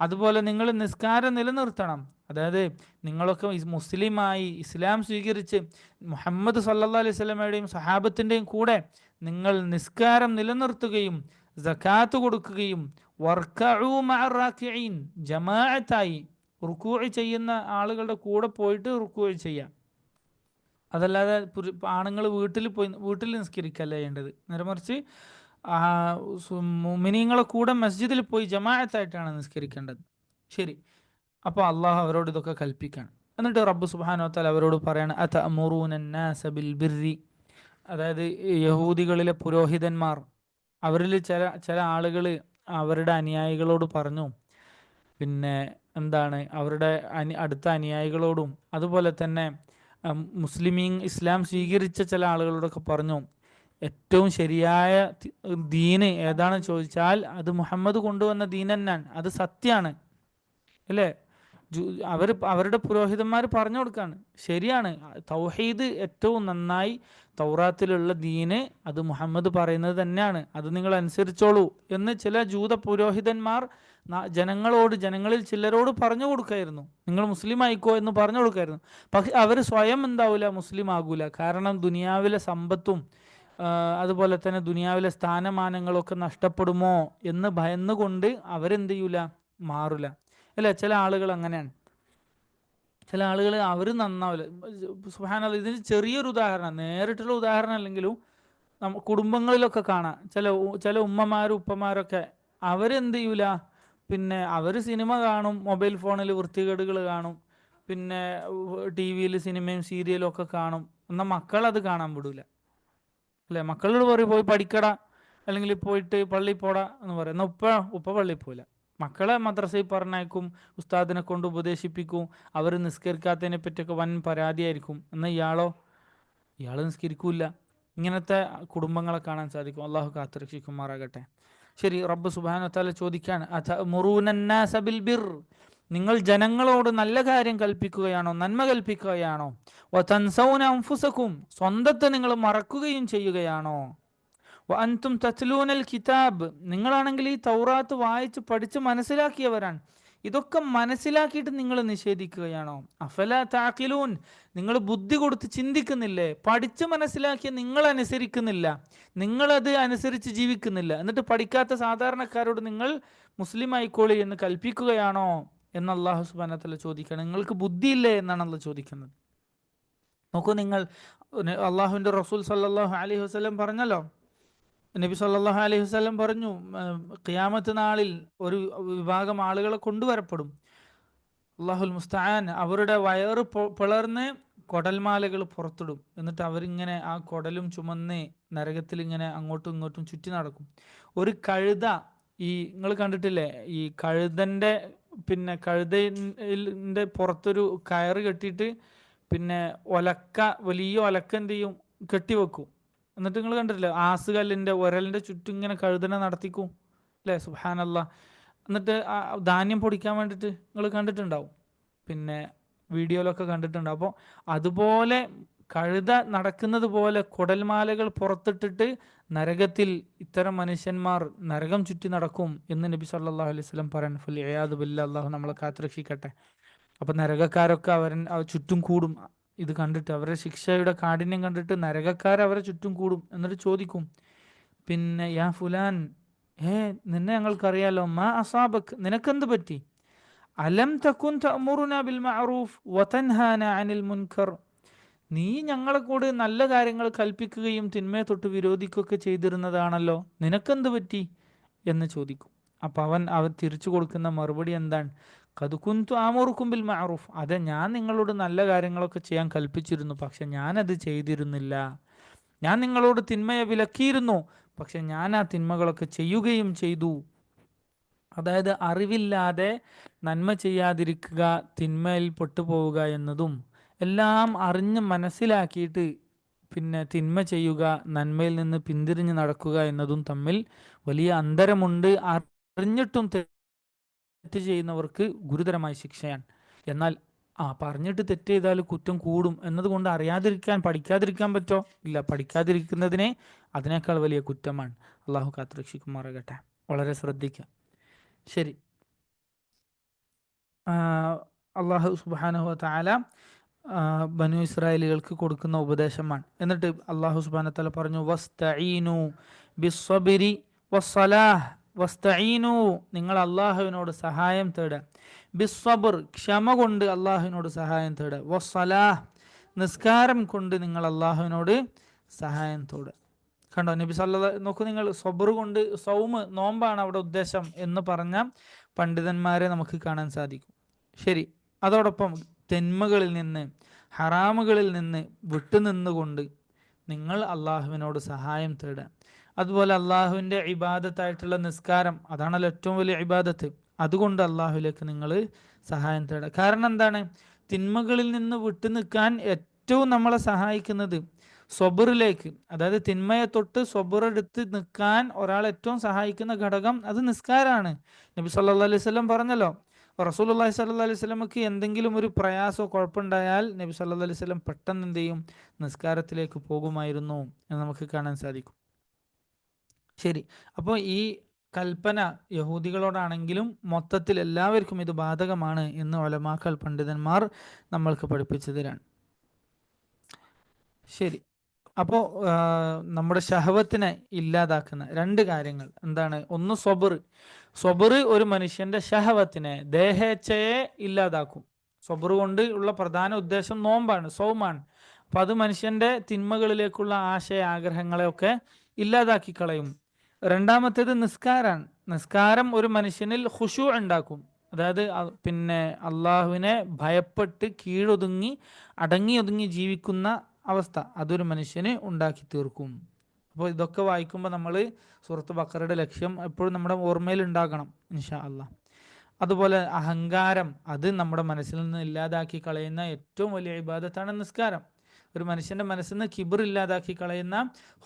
അതുപോലെ നിങ്ങൾ നിസ്കാരം നിലനിർത്തണം. അതായത് നിങ്ങളൊക്കെ മുസ്ലിമായി ഇസ്ലാം സ്വീകരിച്ച് മുഹമ്മദ് സല്ലല്ലാഹു അലൈഹി വസല്ലമയുടെയും സഹാബത്തിൻ്റെയും കൂടെ നിങ്ങൾ നിസ്കാരം നിലനിർത്തുകയും സകാത്ത് കൊടുക്കുകയും വർക്കഉ മഅർ റാക്കിഈൻ, ജമാഅത്തായി റുക്കൂഅ് ചെയ്യുന്ന ആളുകളുടെ കൂടെ പോയിട്ട് റുക്കൂഅ് ചെയ്യാം. അതല്ലാതെ ആണുങ്ങൾ വീട്ടിൽ നിസ്കരിക്കല്ല ചെയ്യേണ്ടത്. നേരെ മറിച്ച് മുഅ്മിനീങ്ങളെ കൂടെ മസ്ജിദിൽ പോയി ജമാഅത്തായിട്ടാണ് നിസ്കരിക്കേണ്ടത്. ശരി, അപ്പോൾ അള്ളാഹു അവരോട് ഇതൊക്കെ കൽപ്പിക്കാണ്. എന്നിട്ട് റബ്ബ് സുബ്ഹാനഹു വ തആല അവരോട് പറയാണ്, അതഅമുറൂനന്നാസ ബിൽ ബിർരി, അതായത് യഹൂദികളിലെ പുരോഹിതന്മാർ, അവരിൽ ചില ആളുകൾ അവരുടെ അനുയായികളോട് പറഞ്ഞു, പിന്നെ എന്താണ്, അവരുടെ അടുത്ത അനുയായികളോടും അതുപോലെ തന്നെ ഇസ്ലാം സ്വീകരിച്ച ചില ആളുകളോടൊക്കെ പറഞ്ഞു, ഏറ്റവും ശരിയായ ദീന് ഏതാണെന്ന് ചോദിച്ചാൽ അത് മുഹമ്മദ് കൊണ്ടുവന്ന ദീൻ തന്നെയാണ്, അത് സത്യമാണ് അല്ലേ. അവരുടെ പുരോഹിതന്മാർ പറഞ്ഞു കൊടുക്കാണ്, ശരിയാണ്, തൗഹീദ് ഏറ്റവും നന്നായി തൗറാത്തിലുള്ള ദീന് അത് മുഹമ്മദ് പറയുന്നത് തന്നെയാണ്, അത് നിങ്ങൾ അനുസരിച്ചോളൂ എന്ന് ചില ജൂത പുരോഹിതന്മാർ ജനങ്ങളിൽ ചിലരോട് പറഞ്ഞു കൊടുക്കായിരുന്നു. നിങ്ങൾ മുസ്ലിം ആയിക്കോ എന്ന് പറഞ്ഞു കൊടുക്കായിരുന്നു. പക്ഷെ അവർ സ്വയം എന്താവില്ല, മുസ്ലിം ആകൂല. കാരണം ദുനിയാവിലെ സമ്പത്തും അതുപോലെ തന്നെ ദുനിയാവിലെ സ്ഥാനമാനങ്ങളൊക്കെ നഷ്ടപ്പെടുമോ എന്ന് ഭയന്നുകൊണ്ട് അവരെന്ത് ചെയ്യൂല, മാറില്ല. അല്ലേ, ചില ആളുകൾ അങ്ങനെയാണ്. ചില ആളുകൾ അവർ നന്നാവില്ല. സുബ്ഹാനല്ലാഹ്, ഇതിന് ചെറിയൊരു ഉദാഹരണം, നേരിട്ടുള്ള ഉദാഹരണം അല്ലെങ്കിലും കുടുംബങ്ങളിലൊക്കെ കാണാം. ചില ഉമ്മമാരും ഉപ്പമാരൊക്കെ അവരെന്ത് ചെയ്യൂല, പിന്നെ അവർ സിനിമ കാണും, മൊബൈൽ ഫോണിൽ വൃത്തികേടുകൾ കാണും, പിന്നെ TV-യിൽ സിനിമയും സീരിയലും ഒക്കെ കാണും. എന്നാൽ മക്കളത് കാണാൻ വിടൂല. അല്ലേ, മക്കളോട് പറയും പോയി പഠിക്കടാ, അല്ലെങ്കിൽ പോയിട്ട് പള്ളിയിൽ പോടാ എന്ന് പറയും. എന്നാൽ ഉപ്പ പള്ളിയിൽ പോയില്ല. മക്കളെ മദ്രസയിൽ പറഞ്ഞയക്കും, ഉസ്താദിനെ കൊണ്ട് ഉപദേശിപ്പിക്കും, അവർ നിസ്കരിക്കാത്തതിനെ പറ്റിയൊക്കെ വൻ പരാതിയായിരിക്കും. എന്നാൽ ഇയാൾ നിസ്കരിക്കൂല. ഇങ്ങനത്തെ കുടുംബങ്ങളെ കാണാൻ സാധിക്കും. അള്ളാഹു കാത്തുരക്ഷിക്കുമാറാകട്ടെ. ശരി, റബ്ബ് സുബ്ഹാനഹു വ തആല ചോദിക്കാണ്, അതഅമുറൂനന്നാസ ബിൽ ബിർ, നിങ്ങൾ ജനങ്ങളോട് നല്ല കാര്യം കൽപ്പിക്കുകയാണോ, നന്മ കൽപ്പിക്കുകയാണോ, വതൻസൗന അൻഫുസകും, സ്വന്തത്തെ നിങ്ങൾ മറക്കുകയും ചെയ്യുകയാണോ, വഅൻതും തത്ലൂനൽ കിതാബ്, നിങ്ങളാണെങ്കിൽ ഈ തൗറാത്ത് വായിച്ച് പഠിച്ച് മനസ്സിലാക്കിയവരാണ്, ഇതൊക്കെ മനസ്സിലാക്കിയിട്ട് നിങ്ങൾ നിഷേധിക്കുകയാണോ. അഫലാ തഅഖിലൂൻ, നിങ്ങൾ ബുദ്ധി കൊടുത്ത് ചിന്തിക്കുന്നില്ലേ, പഠിച്ച് മനസ്സിലാക്കിയ നിങ്ങൾ അനുസരിക്കുന്നില്ല, നിങ്ങളത് അനുസരിച്ച് ജീവിക്കുന്നില്ല, എന്നിട്ട് പഠിക്കാത്ത സാധാരണക്കാരോട് നിങ്ങൾ മുസ്ലിം ആയിക്കോളി എന്ന് കൽപ്പിക്കുകയാണോ എന്ന് അല്ലാഹു സുബ്ഹാനഹു വ തആല ചോദിക്കണം. നിങ്ങൾക്ക് ബുദ്ധിയില്ലേ എന്നാണ് അല്ലാഹു ചോദിക്കുന്നത്. നോക്കൂ, നിങ്ങൾ അള്ളാഹുവിൻ്റെ റസൂൽ സല്ലല്ലാഹു അലൈഹി വസല്ലം പറഞ്ഞല്ലോ, നബി സല്ലല്ലാഹു അലൈഹി വസല്ലം പറഞ്ഞു, ഖിയാമത്ത് നാളിൽ ഒരു വിഭാഗം ആളുകളെ കൊണ്ടുവരപ്പെടും, അല്ലാഹുൽ മുസ്തആൻ, അവരുടെ വയറ് പിളർന്ന് കൊടൽമാലകൾ പുറത്തിടും, എന്നിട്ട് അവരിങ്ങനെ ആ കൊടലും ചുമന്ന് നരകത്തിൽ ഇങ്ങനെ അങ്ങോട്ടും ഇങ്ങോട്ടും ചുറ്റി നടക്കും. ഒരു കഴുത, നിങ്ങൾ കണ്ടിട്ടില്ലേ, ഈ കഴുതൻ്റെ കഴുതൻ്റെ പുറത്തൊരു കയറ് കെട്ടിയിട്ട് പിന്നെ വലിയ ഒലക്ക എന്ത് ചെയ്യും, കെട്ടിവെക്കും. എന്നിട്ട് നിങ്ങൾ കണ്ടിട്ടില്ലേ, ആസുകല്ലിൻ്റെ ഉരലിൻ്റെ ചുറ്റും ഇങ്ങനെ കഴുതനെ നടത്തിക്കും, അല്ലേ, സുബ്ഹാനല്ലാഹ്. എന്നിട്ട് ധാന്യം പൊടിക്കാൻ വേണ്ടിയിട്ട് നിങ്ങൾ കണ്ടിട്ടുണ്ടാവും, പിന്നെ വീഡിയോയിലൊക്കെ കണ്ടിട്ടുണ്ടാവും. അപ്പോൾ അതുപോലെ കഴുത നടക്കുന്നത് പോലെ കുടൽമാലകൾ പുറത്തിട്ടിട്ട് നരകത്തിൽ ഇത്തരം മനുഷ്യന്മാർ നരകം ചുറ്റി നടക്കും എന്ന് നബി സല്ലല്ലാഹു അലൈഹി വസല്ലം പറയുന്നു. ഫൽ ഇയാദു ബില്ലാഹ്, അല്ലാഹു നമ്മളെ കാത്തുരക്ഷിക്കട്ടെ. അപ്പം നരകക്കാരൊക്കെ ചുറ്റും കൂടും. ഇത് കണ്ടിട്ട് അവരുടെ ശിക്ഷയുടെ കാഠിന്യം കണ്ടിട്ട് നരകക്കാർ അവരെ ചുറ്റും കൂടും. എന്നിട്ട് ചോദിക്കും, പിന്നെ യാ ഫുലാൻ, നിന്നെ ഞങ്ങൾക്കറിയാലോ, മാ അസാബക്, നിനക്കെന്ത് പറ്റി, അലം തകുൻ തഅമുറുനാ ബിൽ മഅറൂഫ് വതൻഹാനാ അനിൽ മുൻകർ, നീ ഞങ്ങളെ കൂടെ നല്ല കാര്യങ്ങൾ കൽപ്പിക്കുകയും തിന്മയെ തൊട്ട് വിരോധിക്കുകയൊക്കെ ചെയ്തിരുന്നതാണല്ലോ, നിനക്കെന്ത് പറ്റി എന്ന് ചോദിക്കും. അപ്പം അവൻ തിരിച്ചു കൊടുക്കുന്ന മറുപടി എന്താണ്, ഖദ് കുന്തു ആമുറുക്കും ബിൽ മഅറൂഫ്, അതെ, ഞാൻ നിങ്ങളോട് നല്ല കാര്യങ്ങളൊക്കെ ചെയ്യാൻ കൽപ്പിച്ചിരുന്നു, പക്ഷെ ഞാനത് ചെയ്തിരുന്നില്ല. ഞാൻ നിങ്ങളോട് തിന്മയെ വിലക്കിയിരുന്നു, പക്ഷെ ഞാൻ ആ തിന്മകളൊക്കെ ചെയ്യുകയും ചെയ്തു. അതായത് അറിവില്ലാതെ നന്മ ചെയ്യാതിരിക്കുക, തിന്മയിൽ പെട്ടുപോവുക എന്നതും എല്ലാം അറിഞ്ഞ് മനസ്സിലാക്കിയിട്ട് പിന്നെ തിന്മ ചെയ്യുക, നന്മയിൽ നിന്ന് പിന്തിരിഞ്ഞ് നടക്കുക എന്നതും തമ്മിൽ വലിയ അന്തരമുണ്ട്. അറിഞ്ഞിട്ടും തെറ്റ് ചെയ്യുന്നവർക്ക് ഗുരുതരമായ ശിക്ഷയാണ്. എന്നാൽ പറഞ്ഞിട്ട് തെറ്റ് ചെയ്താൽ കുറ്റം കൂടും എന്നതുകൊണ്ട് പഠിക്കാതിരിക്കാൻ പറ്റോ? ഇല്ല. പഠിക്കാതിരിക്കുന്നതിനെ അതിനേക്കാൾ വലിയ കുറ്റമാണ്. അള്ളാഹു കാത്തുരക്ഷിക്കുമാറാകട്ടെ. വളരെ ശ്രദ്ധിക്കുക. ശരി. അള്ളാഹു സുബ്ഹാനഹു വ തആല ബനു ഇസ്രായേലികൾക്ക് കൊടുക്കുന്ന ഉപദേശമാണ്. എന്നിട്ട് അള്ളാഹു സുബ്ഹാനഹു വ തആല പറഞ്ഞു, വസ്തഈനു ബിസ്സബ്രി വസ്സലാഹ്. വസ്തഈനു, നിങ്ങൾ അള്ളാഹുവിനോട് സഹായം തേടുക. ബിസ്സബ്ർ, ക്ഷമ കൊണ്ട് അള്ളാഹുവിനോട് സഹായം തേടുക. വസ്സലാഹ്, നിസ്കാരം കൊണ്ട് നിങ്ങൾ അള്ളാഹുവിനോട് സഹായം തേടുക. കണ്ടോ, നബി സല്ലല്ലാഹു നോക്കൂ നിങ്ങൾ, സബ്ർ കൊണ്ട് സൗമ്, നോമ്പാണ് അവിടെ ഉദ്ദേശം എന്ന് പറഞ്ഞ പണ്ഡിതന്മാരെ നമുക്ക് കാണാൻ സാധിക്കും. ശരി. അതോടൊപ്പം തിന്മകളിൽ നിന്ന്, ഹറാമുകളിൽ നിന്ന് വിട്ടുനിന്നുകൊണ്ട് നിങ്ങൾ അള്ളാഹുവിനോട് സഹായം തേടുക. അതുപോലെ അള്ളാഹുവിൻ്റെ ഇബാദത്തായിട്ടുള്ള നിസ്കാരം, അതാണല്ലോ ഏറ്റവും വലിയ ഇബാദത്ത്. അതുകൊണ്ട് അള്ളാഹുവിലേക്ക് നിങ്ങൾ സഹായം തേടുക. കാരണം എന്താണ്? തിന്മകളിൽ നിന്ന് വിട്ടുനിൽക്കാൻ ഏറ്റവും നമ്മളെ സഹായിക്കുന്നത് സ്വബറിലേക്ക്, അതായത് തിന്മയെ തൊട്ട് സ്വബറെടുത്ത് നിൽക്കാൻ ഒരാൾ ഏറ്റവും സഹായിക്കുന്ന ഘടകം അത് നിസ്കാരമാണ്. നബി സല്ലല്ലാഹു അലൈഹി വസല്ലം പറഞ്ഞല്ലോ, റസൂലുള്ളാഹി സ്വല്ലല്ലാഹു അലൈഹി വസല്ലമക്ക് എന്തെങ്കിലും ഒരു പ്രയാസമോ കുഴപ്പമുണ്ടായാൽ നബി സല്ലല്ലാഹു അലൈഹി വസല്ലം പെട്ടെന്ന് എന്ത് ചെയ്യും? നിസ്കാരത്തിലേക്ക് പോകുമായിരുന്നു എന്ന് നമുക്ക് കാണാൻ സാധിക്കും. ശരി. അപ്പോൾ ഈ കൽപ്പന യഹൂദികളോടാണെങ്കിലും മൊത്തത്തിൽ എല്ലാവർക്കും ഇത് ബാധകമാണ് എന്ന് ഉലമാക്കൾ, പണ്ഡിതന്മാർ നമ്മൾക്ക് പഠിപ്പിച്ചു തരാണ്. ശരി. അപ്പോൾ നമ്മുടെ ശഹവത്തിനെ ഇല്ലാതാക്കുന്ന രണ്ട് കാര്യങ്ങൾ എന്താണ്? ഒന്ന് സ്വബർ. സ്വബർ ഒരു മനുഷ്യന്റെ ശഹവത്തിനെ, ദേഹേച്ഛയെ ഇല്ലാതാക്കും. സ്വബർ കൊണ്ട് ഉള്ള പ്രധാന ഉദ്ദേശം നോമ്പാണ്, സൗമാണ്. അപ്പം അത് മനുഷ്യന്റെ തിന്മകളിലേക്കുള്ള ആശയ ആഗ്രഹങ്ങളെയൊക്കെ ഇല്ലാതാക്കി കളയും. രണ്ടാമത്തേത് നിസ്കാരാണ്. നിസ്കാരം ഒരു മനുഷ്യനിൽ ഖുശൂ ഉണ്ടാക്കും. അതായത് പിന്നെ അള്ളാഹുവിനെ ഭയപ്പെട്ട് കീഴൊതുങ്ങി അടങ്ങി ജീവിക്കുന്ന അവസ്ഥ അതൊരു മനുഷ്യന് ഉണ്ടാക്കി തീർക്കും. അപ്പോൾ ഇതൊക്കെ വായിക്കുമ്പോൾ നമ്മൾ സൂറത്ത് ബഖറയുടെ ലക്ഷ്യം എപ്പോഴും നമ്മുടെ ഓർമ്മയിൽ ഉണ്ടാകണം ഇൻഷാ അള്ളാഹ്. അതുപോലെ അഹങ്കാരം, അത് നമ്മുടെ മനസ്സിൽ നിന്ന് ഇല്ലാതാക്കി കളയുന്ന ഏറ്റവും വലിയ ഇബാദത്താണ് നിസ്കാരം. ഒരു മനുഷ്യന്റെ മനസ്സിൽ നിന്ന് കിബർ ഇല്ലാതാക്കി കളയുന്ന,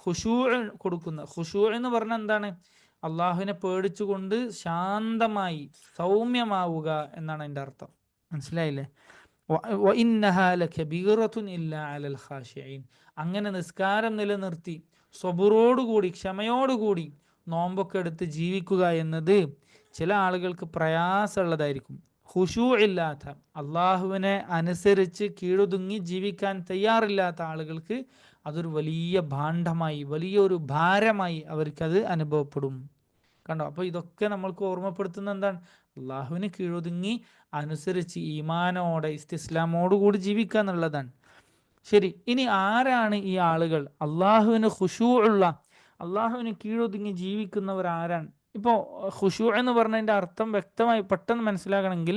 ഖുശൂ കൊടുക്കുന്ന. ഖുശൂ എന്ന് പറഞ്ഞാൽ എന്താണ്? അള്ളാഹുവിനെ പേടിച്ചുകൊണ്ട് ശാന്തമായി സൗമ്യമാവുക എന്നാണ് അതിൻ്റെ അർത്ഥം. മനസ്സിലായില്ലേ? അങ്ങനെ നിസ്കാരം നിലനിർത്തി സ്വബുറോടുകൂടി, ക്ഷമയോടുകൂടി നോമ്പൊക്കെ എടുത്ത് ജീവിക്കുക എന്നത് ചില ആളുകൾക്ക് പ്രയാസമുള്ളതായിരിക്കും. ഖുശൂ ഇല്ലാത്ത, അള്ളാഹുവിനെ അനുസരിച്ച് കീഴൊതുങ്ങി ജീവിക്കാൻ തയ്യാറില്ലാത്ത ആളുകൾക്ക് അതൊരു വലിയ ഭാണ്ഡമായി, വലിയൊരു ഭാരമായി അവർക്കത് അനുഭവപ്പെടും. കണ്ടോ? അപ്പോൾ ഇതൊക്കെ നമ്മൾക്ക് ഓർമ്മപ്പെടുത്തുന്ന എന്താണ്? അള്ളാഹുവിന് കീഴൊതുങ്ങി അനുസരിച്ച് ഈമാനോടെ ഇസ്തിസ്ലാമോടുകൂടി ജീവിക്കുക എന്നുള്ളതാണ്. ശരി. ഇനി ആരാണ് ഈ ആളുകൾ? അള്ളാഹുവിന് ഖുശൂ ഉള്ള, അള്ളാഹുവിന് കീഴൊതുങ്ങി ജീവിക്കുന്നവർ ആരാണ്? ഇപ്പോൾ ഖുശൂ എന്ന് പറഞ്ഞതിൻ്റെ അർത്ഥം വ്യക്തമായി പെട്ടെന്ന് മനസ്സിലാകണമെങ്കിൽ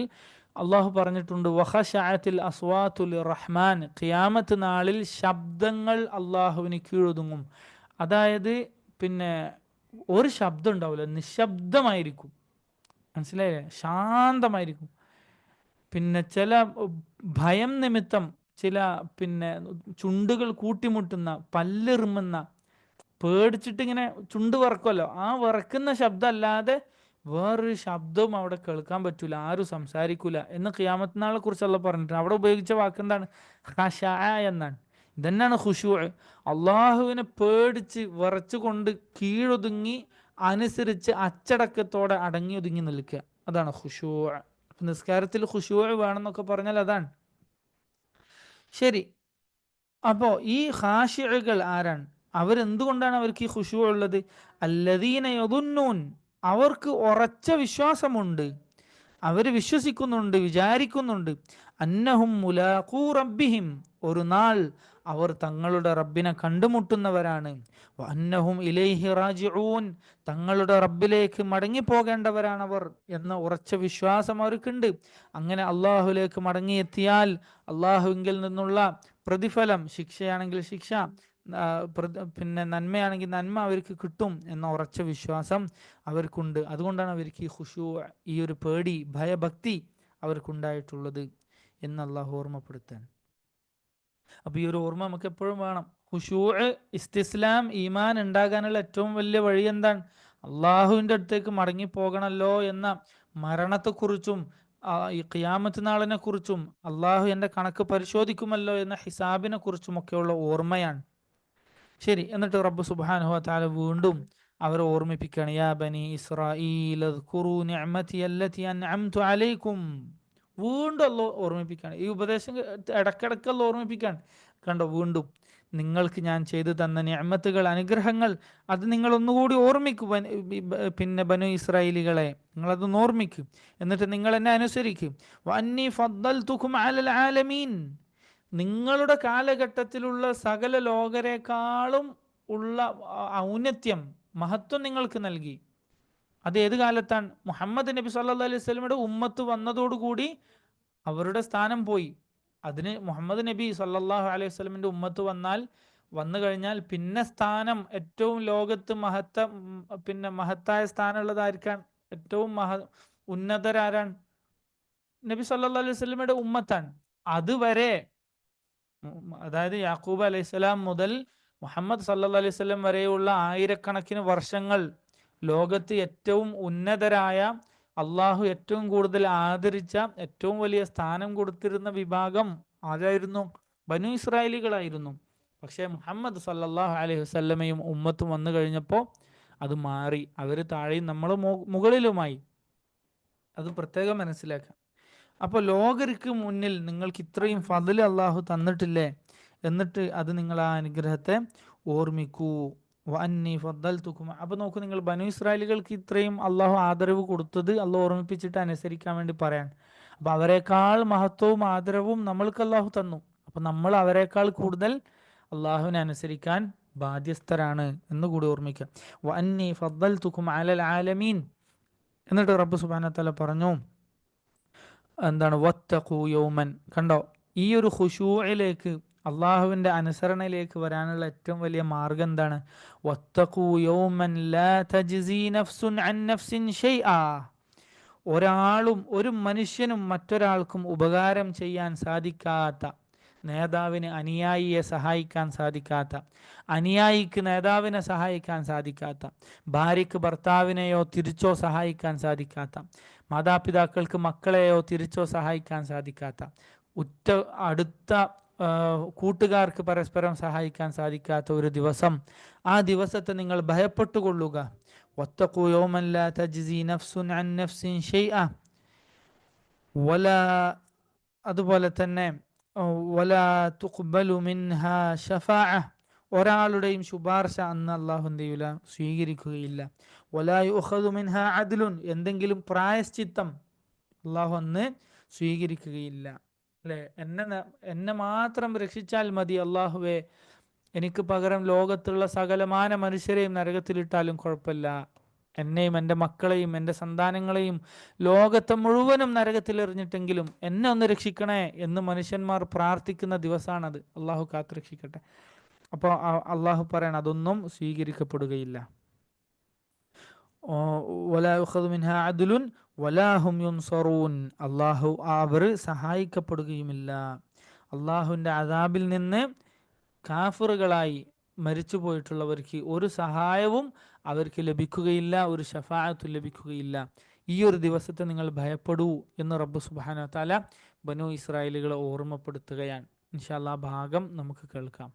അള്ളാഹു പറഞ്ഞിട്ടുണ്ട്, വഖശഅത്തിൽ അസ്വാതുൽ റഹ്മാൻ, ഖിയാമത്ത് നാളിൽ ശബ്ദങ്ങൾ അള്ളാഹുവിന് കീഴൊതുങ്ങും. അതായത് പിന്നെ ഒരു ശബ്ദം ഉണ്ടാവില്ല, നിശബ്ദമായിരിക്കും. മനസ്സിലായില്ലേ? ശാന്തമായിരിക്കും. പിന്നെ ചില ഭയം നിമിത്തം ചില പിന്നെ ചുണ്ടുകൾ കൂട്ടിമുട്ടുന്ന, പല്ലെറുമുന്ന, പേടിച്ചിട്ട് ഇങ്ങനെ ചുണ്ട് വറക്കുമല്ലോ, ആ വറക്കുന്ന ശബ്ദം അല്ലാതെ വേറൊരു ശബ്ദവും അവിടെ കേൾക്കാൻ പറ്റൂല, ആരും സംസാരിക്കൂല എന്ന് ഖിയാമത്ത് നാളെ കുറിച്ചുള്ള പറഞ്ഞിട്ടുണ്ട്. അവിടെ ഉപയോഗിച്ച വാക്കെന്താണ്? ഖശഅ എന്നാണ്. ഇതന്നെയാണ് ഖുശൂ. അള്ളാഹുവിനെ പേടിച്ച് വിറച്ചുകൊണ്ട് കീഴൊതുങ്ങി അനുസരിച്ച് അച്ചടക്കത്തോടെ അടങ്ങി ഒതുങ്ങി നിൽക്കുക, അതാണ് ഖുശൂ. നിസ്കാരത്തിൽ ഖുശൂ വേണമെന്നൊക്കെ പറഞ്ഞാൽ അതാണ്. ശരി. അപ്പോൾ ഈ ഖാശിഉകൾ ആരാണ്? അവരെന്തുകൊണ്ടാണ് അവർക്ക് ഈ ഖുശൂ ഉള്ളത്? അല്ലദീന യദുന്നൂൻ, അവർക്ക് ഉറച്ച വിശ്വാസമുണ്ട്, അവർ വിശ്വസിക്കുന്നുണ്ട്, വിചാരിക്കുന്നുണ്ട്, അന്നഹും മുലാഖൂ റബ്ബിഹിം, ഒരു നാൾ അവർ തങ്ങളുടെ റബ്ബിനെ കണ്ടുമുട്ടുന്നവരാണ്, അന്നഹും ഇലൈഹി റാജിഊൻ, തങ്ങളുടെ റബ്ബിലേക്ക് മടങ്ങിപ്പോകേണ്ടവരാണവർ എന്ന ഉറച്ച വിശ്വാസം അവർക്കുണ്ട്. അങ്ങനെ അള്ളാഹുലേക്ക് മടങ്ങിയെത്തിയാൽ അള്ളാഹുവിങ്കിൽ നിന്നുള്ള പ്രതിഫലം, ശിക്ഷയാണെങ്കിൽ ശിക്ഷ, പിന്നെ നന്മയാണെങ്കിൽ നന്മ അവർക്ക് കിട്ടും എന്ന ഉറച്ച വിശ്വാസം അവർക്കുണ്ട്. അതുകൊണ്ടാണ് അവർക്ക് ഈ ഖുശൂ, ഈ ഒരു പേടി, ഭയഭക്തി അവർക്കുണ്ടായിട്ടുള്ളത് എന്ന് അള്ളാഹു ഓർമ്മപ്പെടുത്താൻ. അപ്പോൾ ഈ ഒരു ഓർമ്മ നമുക്ക് എപ്പോഴും വേണം. ഖുശൂഅ്, ഇസ്തിസ്ലാം, ഈമാൻ ഉണ്ടാകാനുള്ള ഏറ്റവും വലിയ വഴി എന്താണ്? അള്ളാഹുവിൻ്റെ അടുത്തേക്ക് മടങ്ങിപ്പോകണമല്ലോ എന്ന മരണത്തെക്കുറിച്ചും ഈ ഖിയാമത്ത് നാളിനെ കുറിച്ചും അള്ളാഹു എൻ്റെ കണക്ക് പരിശോധിക്കുമല്ലോ എന്ന ഹിസാബിനെ കുറിച്ചുമൊക്കെയുള്ള ഓർമ്മയാണ്. ശരി, എന്നിട്ട് റബ്ബ് സുബ്ഹാനഹു വ തആല വീണ്ടും അവരെ ഓർമ്മിപ്പിക്കുകയാണ്. യാ ബനി ഇസ്രായീൽ അദ്കുറൂ നിഅമതി അല്ലതി അൻഅംതു അലൈക്കും. വീണ്ടും അല്ലോ ഓർമ്മിപ്പിക്കുകയാണ്. ഈ ഉപദേശം ഇടക്കിടക്ക് അല്ലോ ഓർമ്മിപ്പിക്കുകയാണ്. കണ്ടോ, വീണ്ടും നിങ്ങൾക്ക് ഞാൻ ചെയ്തു തന്ന നിഅമത്തുകൾ, അനുഗ്രഹങ്ങൾ, അത് നിങ്ങൾ ഒന്നുകൂടി ഓർമ്മിക്കൂ. പിന്നെ ബനു ഇസ്രായേലികളെ നിങ്ങളതൊന്ന് ഓർമ്മിക്കൂ. എന്നിട്ട് നിങ്ങൾ എന്നെ അനുസരിക്കും. വഅന്നി ഫദ്ദൽതുകും അലൽ ആലമീൻ. നിങ്ങളുടെ കാലഘട്ടത്തിലുള്ള സകല ലോകരെക്കാളും ഉള്ള ഔന്നത്യം, മഹത്വം നിങ്ങൾക്ക് നൽകി. അത് ഏത് കാലത്താണ്? മുഹമ്മദ് നബി സല്ലല്ലാഹു അലൈഹി വസല്ലമയുടെ ഉമ്മത്ത് വന്നതോടുകൂടി അവരുടെ സ്ഥാനം പോയി. അതിന് മുഹമ്മദ് നബി സല്ലല്ലാഹു അലൈഹി വസല്ലമയുടെ ഉമ്മത്ത് വന്നു കഴിഞ്ഞാൽ പിന്നെ സ്ഥാനം ഏറ്റവും ലോകത്ത് പിന്നെ മഹത്തായ സ്ഥാനമുള്ളതായിരിക്കാൻ ഏറ്റവും ഉന്നതരാരാണ്? നബി സല്ലല്ലാഹു അലൈഹി വസല്ലമയുടെ ഉമ്മത്താണ്. അതുവരെ അതായത് യാക്കൂബ് അലൈഹിസ്സലാം മുതൽ മുഹമ്മദ് സല്ലല്ലാഹു അലൈഹി വസല്ലം വരെയുള്ള ആയിരക്കണക്കിന് വർഷങ്ങൾ ലോകത്ത് ഏറ്റവും ഉന്നതരായ, അള്ളാഹു ഏറ്റവും കൂടുതൽ ആദരിച്ച, ഏറ്റവും വലിയ സ്ഥാനം കൊടുത്തിരുന്ന വിഭാഗം ആരായിരുന്നു? ബനു ഇസ്രായേലികളായിരുന്നു. പക്ഷേ മുഹമ്മദ് സല്ലല്ലാഹു അലൈഹി വസല്ലമയും ഉമ്മത്തും വന്നു കഴിഞ്ഞപ്പോൾ അത് മാറി. അവർ താഴെയും നമ്മൾ മുകളിലുമായി. അത് പ്രത്യേകം മനസ്സിലാക്കാം. അപ്പോൾ ലോകർക്ക് മുന്നിൽ നിങ്ങൾക്ക് ഇത്രയും ഫضل അള്ളാഹു തന്നിട്ടില്ലേ, എന്നിട്ട് അത് നിങ്ങൾ ആ അനുഗ്രഹത്തെ ഓർമ്മിക്കൂ. വഅന്നി ഫദ്ദൽതുകും. അപ്പോൾ നോക്കൂ, നിങ്ങൾ ബനു ഇസ്രായേലികൾക്ക് ഇത്രയും അള്ളാഹു ആദരവ് കൊടുത്തത് അള്ളാഹു ഓർമ്മിപ്പിച്ചിട്ട് അനുസരിക്കാൻ വേണ്ടി പറയാൻ. അപ്പോൾ അവരെക്കാൾ മഹത്വവും ആദരവും നമ്മൾക്ക് അള്ളാഹു തന്നു. അപ്പോൾ നമ്മൾ അവരെക്കാൾ കൂടുതൽ അള്ളാഹുവിനെ അനുസരിക്കാൻ ബാധ്യസ്ഥരാണ് എന്ന് കൂടി ഓർമ്മിക്കുക. വഅന്നി ഫദ്ദൽതുകും അലൽ ആലമീൻ. എന്നിട്ട് റബ്ബ് സുബ്ഹാനഹു വ തആല പറഞ്ഞു, എന്താണ്? വത്തഖൂ യൗമൻ. കണ്ടോ, ഈ ഒരു ഖുശൂഇലേക്ക്, അള്ളാഹുവിൻ്റെ അനുസരണയിലേക്ക് വരാനുള്ള ഏറ്റവും വലിയ മാർഗം എന്താണ്? വത്തഖൂ യൗമൻ ലാ തജ്സീ നഫ്സുൻ അൻ നഫ്സിൻ ഷൈആ. ഒരാളും ഒരു മനുഷ്യനും മറ്റൊരാൾക്കും ഉപകാരം ചെയ്യാൻ സാധിക്കാത്ത, നേതാവിന് അനുയായിയെ സഹായിക്കാൻ സാധിക്കാത്ത, അനുയായിക്ക് നേതാവിനെ സഹായിക്കാൻ സാധിക്കാത്ത, ഭാര്യയ്ക്ക് ഭർത്താവിനെയോ തിരിച്ചോ സഹായിക്കാൻ സാധിക്കാത്ത, മാതാപിതാക്കൾക്ക് മക്കളെയോ തിരിച്ചോ സഹായിക്കാൻ സാധിക്കാത്ത, അടുത്ത കൂട്ടുകാർക്ക് പരസ്പരം സഹായിക്കാൻ സാധിക്കാത്ത ഒരു ദിവസം, ആ ദിവസത്തെ നിങ്ങൾ ഭയപ്പെട്ടുകൊള്ളുക. വത്തഖൂ യൗമൻ ലാ തജ്സി നഫ്സുൻ അൻ നഫ്സിൻ ഷൈഅ വലാ, അതുപോലെ തന്നെ വലാ തുഖ്ബലു മിൻഹാ ഷഫാഅ. ഒരാളുടെയും ശുപാർശ അന്ന് അള്ളാഹു എന്ത് ചെയ്യൂല? സ്വീകരിക്കുകയില്ല. വലാ യുഖദു മിൻഹാ അദ്ലുൻ. എന്തെങ്കിലും പ്രായശ്ചിത്തം അള്ളാഹു അന്ന് സ്വീകരിക്കുകയില്ല. അല്ലേ? എന്നെ മാത്രം രക്ഷിച്ചാൽ മതി അള്ളാഹുവേ, എനിക്ക് പകരം ലോകത്തുള്ള സകലമാന മനുഷ്യരെയും നരകത്തിലിട്ടാലും കുഴപ്പമില്ല, എന്നെയും എൻ്റെ മക്കളെയും എൻ്റെ സന്താനങ്ങളെയും ലോകത്തെ മുഴുവനും നരകത്തിലെറിഞ്ഞിട്ടെങ്കിലും എന്നെ ഒന്ന് രക്ഷിക്കണേ എന്ന് മനുഷ്യന്മാർ പ്രാർത്ഥിക്കുന്ന ദിവസമാണത്. അള്ളാഹു കാത്തുരക്ഷിക്കട്ടെ. അപ്പോൾ അള്ളാഹു പറയണം, അതൊന്നും സ്വീകരിക്കപ്പെടുകയില്ല. വലാ യുഖദു മിൻഹാ അദ്ലുൻ വലാ ഹും യുൻസറൂൻ. അള്ളാഹു അവർ സഹായിക്കപ്പെടുകയുമില്ല. അള്ളാഹുവിൻ്റെ അദാബിൽ നിന്ന് കാഫിറുകളായി മരിച്ചു പോയിട്ടുള്ളവർക്ക് ഒരു സഹായവും അവർക്ക് ലഭിക്കുകയില്ല, ഒരു ശഫാഅത്തും ലഭിക്കുകയില്ല. ഈ ഒരു ദിവസത്തെ നിങ്ങൾ ഭയപ്പെടൂ എന്ന് റബ്ബ് സുബ്ഹാനഹു വ തആല ബനു ഇസ്രായേലുകളെ ഓർമ്മപ്പെടുത്തുകയാണ്. ഇൻഷാ അല്ലാഹ് ഭാഗം നമുക്ക് കേൾക്കാം.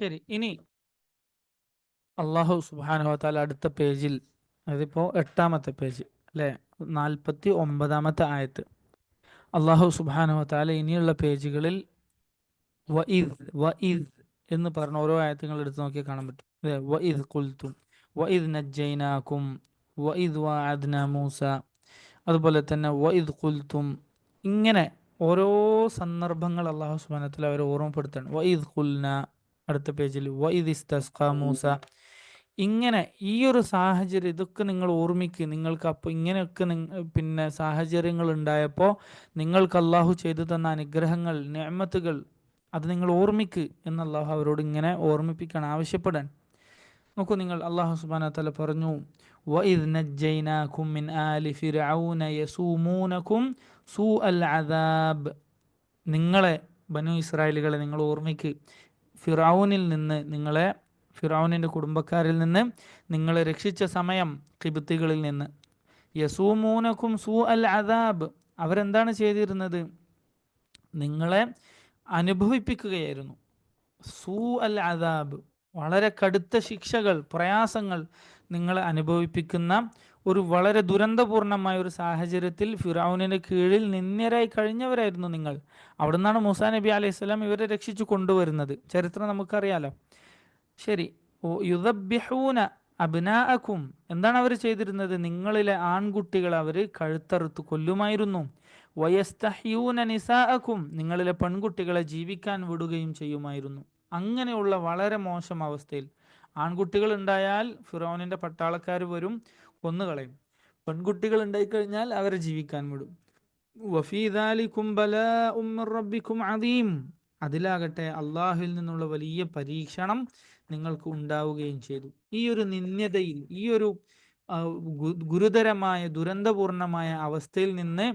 ശരി, ഇനി അള്ളാഹു സുബ്ഹാനഹു വതആല അടുത്ത പേജിൽ, അതിപ്പോ 8-ാമത്തെ പേജ് അല്ലെ, 49-ാമത്തെ ആയത്ത്, അള്ളാഹു സുബ്ഹാനഹു വതആല ഇനിയുള്ള പേജുകളിൽ വഇദ് വഇദ് എന്ന് പറഞ്ഞ ഓരോ ആയത്തുകൾ എടുത്ത് നോക്കിയാൽ കാണാൻ പറ്റും. അല്ലേ, വഇദ് ഖുൽതും വഇദ് നജ്ജൈനാകും വഇദ് വഅദ്ന മൂസ, അതുപോലെ തന്നെ വഇദ് ഖുൽതും, ഇങ്ങനെ ഓരോ സന്ദർഭങ്ങൾ അള്ളാഹു സുബ്ഹാനഹു വതആല അവരെ ഓർമ്മപ്പെടുത്തണം. വഇദ് ഖുൽന, അടുത്ത പേജിൽ വഇദ് ഇസ്തസ്ഖാ മൂസ. ഇങ്ങനെ ഈ ഒരു സാഹചര്യം ഇതൊക്കെ നിങ്ങൾ ഓർമ്മിക്കുക. നിങ്ങൾക്ക് അപ്പോൾ ഇങ്ങനെയൊക്കെ പിന്നെ സാഹചര്യങ്ങൾ ഉണ്ടായപ്പോൾ നിങ്ങൾക്ക് അള്ളാഹു ചെയ്തു തന്ന അനുഗ്രഹങ്ങൾ, നിഅമത്തുകൾ, അത് നിങ്ങൾ ഓർമ്മിക്ക് എന്ന് അള്ളാഹു അവരോട് ഇങ്ങനെ ഓർമ്മിപ്പിക്കാൻ ആവശ്യപ്പെടാൻ. നോക്കൂ നിങ്ങൾ, അള്ളാഹു സുബ്ഹാനഹു വതആല പറഞ്ഞു, വഇദ് നജ്ജൈനാകും മിൻ ആലി ഫിർഔന യസൂമൂനകും സൂഅൽ അദാബ്. നിങ്ങളെ ബനു ഇസ്രായേലുകളെ നിങ്ങൾ ഓർമ്മിക്ക്, ഫിറഔനിൽ നിന്ന്, ഫിറൗനിൻ്റെ കുടുംബക്കാരിൽ നിന്ന് നിങ്ങളെ രക്ഷിച്ച സമയം, ഖിബ്തികളിൽ നിന്ന്. യസൂമൂനകും സൂഅൽ അദാബ്, അവരെന്താണ് ചെയ്തിരുന്നത്? നിങ്ങളെ അനുഭവിപ്പിക്കുകയായിരുന്നു. സൂഅൽ അദാബ്, വളരെ കടുത്ത ശിക്ഷകൾ, പ്രയാസങ്ങൾ നിങ്ങളെ അനുഭവിപ്പിക്കുന്ന ഒരു വളരെ ദുരന്തപൂർണമായ ഒരു സാഹചര്യത്തിൽ ഫിറഔനിൻ്റെ കീഴിൽ നിന്ദ്യരായി കഴിഞ്ഞവരായിരുന്നു നിങ്ങൾ. അവിടെ നിന്നാണ് മൂസാ നബി അലൈഹി സ്വലാം ഇവരെ രക്ഷിച്ചു കൊണ്ടുവരുന്നത്. ചരിത്രം നമുക്കറിയാലോ. ശരി, യുദബ്ബിഹൂന അബ്നാഅക്കും, എന്താണ് അവർ ചെയ്തിരുന്നത്? നിങ്ങളിലെ ആൺകുട്ടികളെ അവർ കഴുത്തറുത്ത് കൊല്ലുമായിരുന്നു. വയസ്തഹ്യൂന നിസാഅക്കും, നിങ്ങളിലെ പെൺകുട്ടികളെ ജീവിക്കാൻ വിടുകയും ചെയ്യുമായിരുന്നു. അങ്ങനെയുള്ള വളരെ മോശം അവസ്ഥയിൽ, ആൺകുട്ടികൾ ഉണ്ടായാൽ ഫിറൗനിൻ്റെ പട്ടാളക്കാർ വരും, കൊന്നുകളയും. പെൺകുട്ടികൾ ഉണ്ടായിക്കഴിഞ്ഞാൽ അവരെ ജീവിക്കാൻ വിടും. വഫീ ദാലികും ബലാഉം മിർ റബ്ബികും അദീം, അതിലാകട്ടെ അള്ളാഹുവിൽ നിന്നുള്ള വലിയ പരീക്ഷണം നിങ്ങൾക്ക് ഉണ്ടാവുകയും ചെയ്തു. ഈ ഒരു നിന്ദ്യതയിൽ, ഈ ഒരു ഗുരുതരമായ ദുരന്തപൂർണമായ അവസ്ഥയിൽ നിന്ന്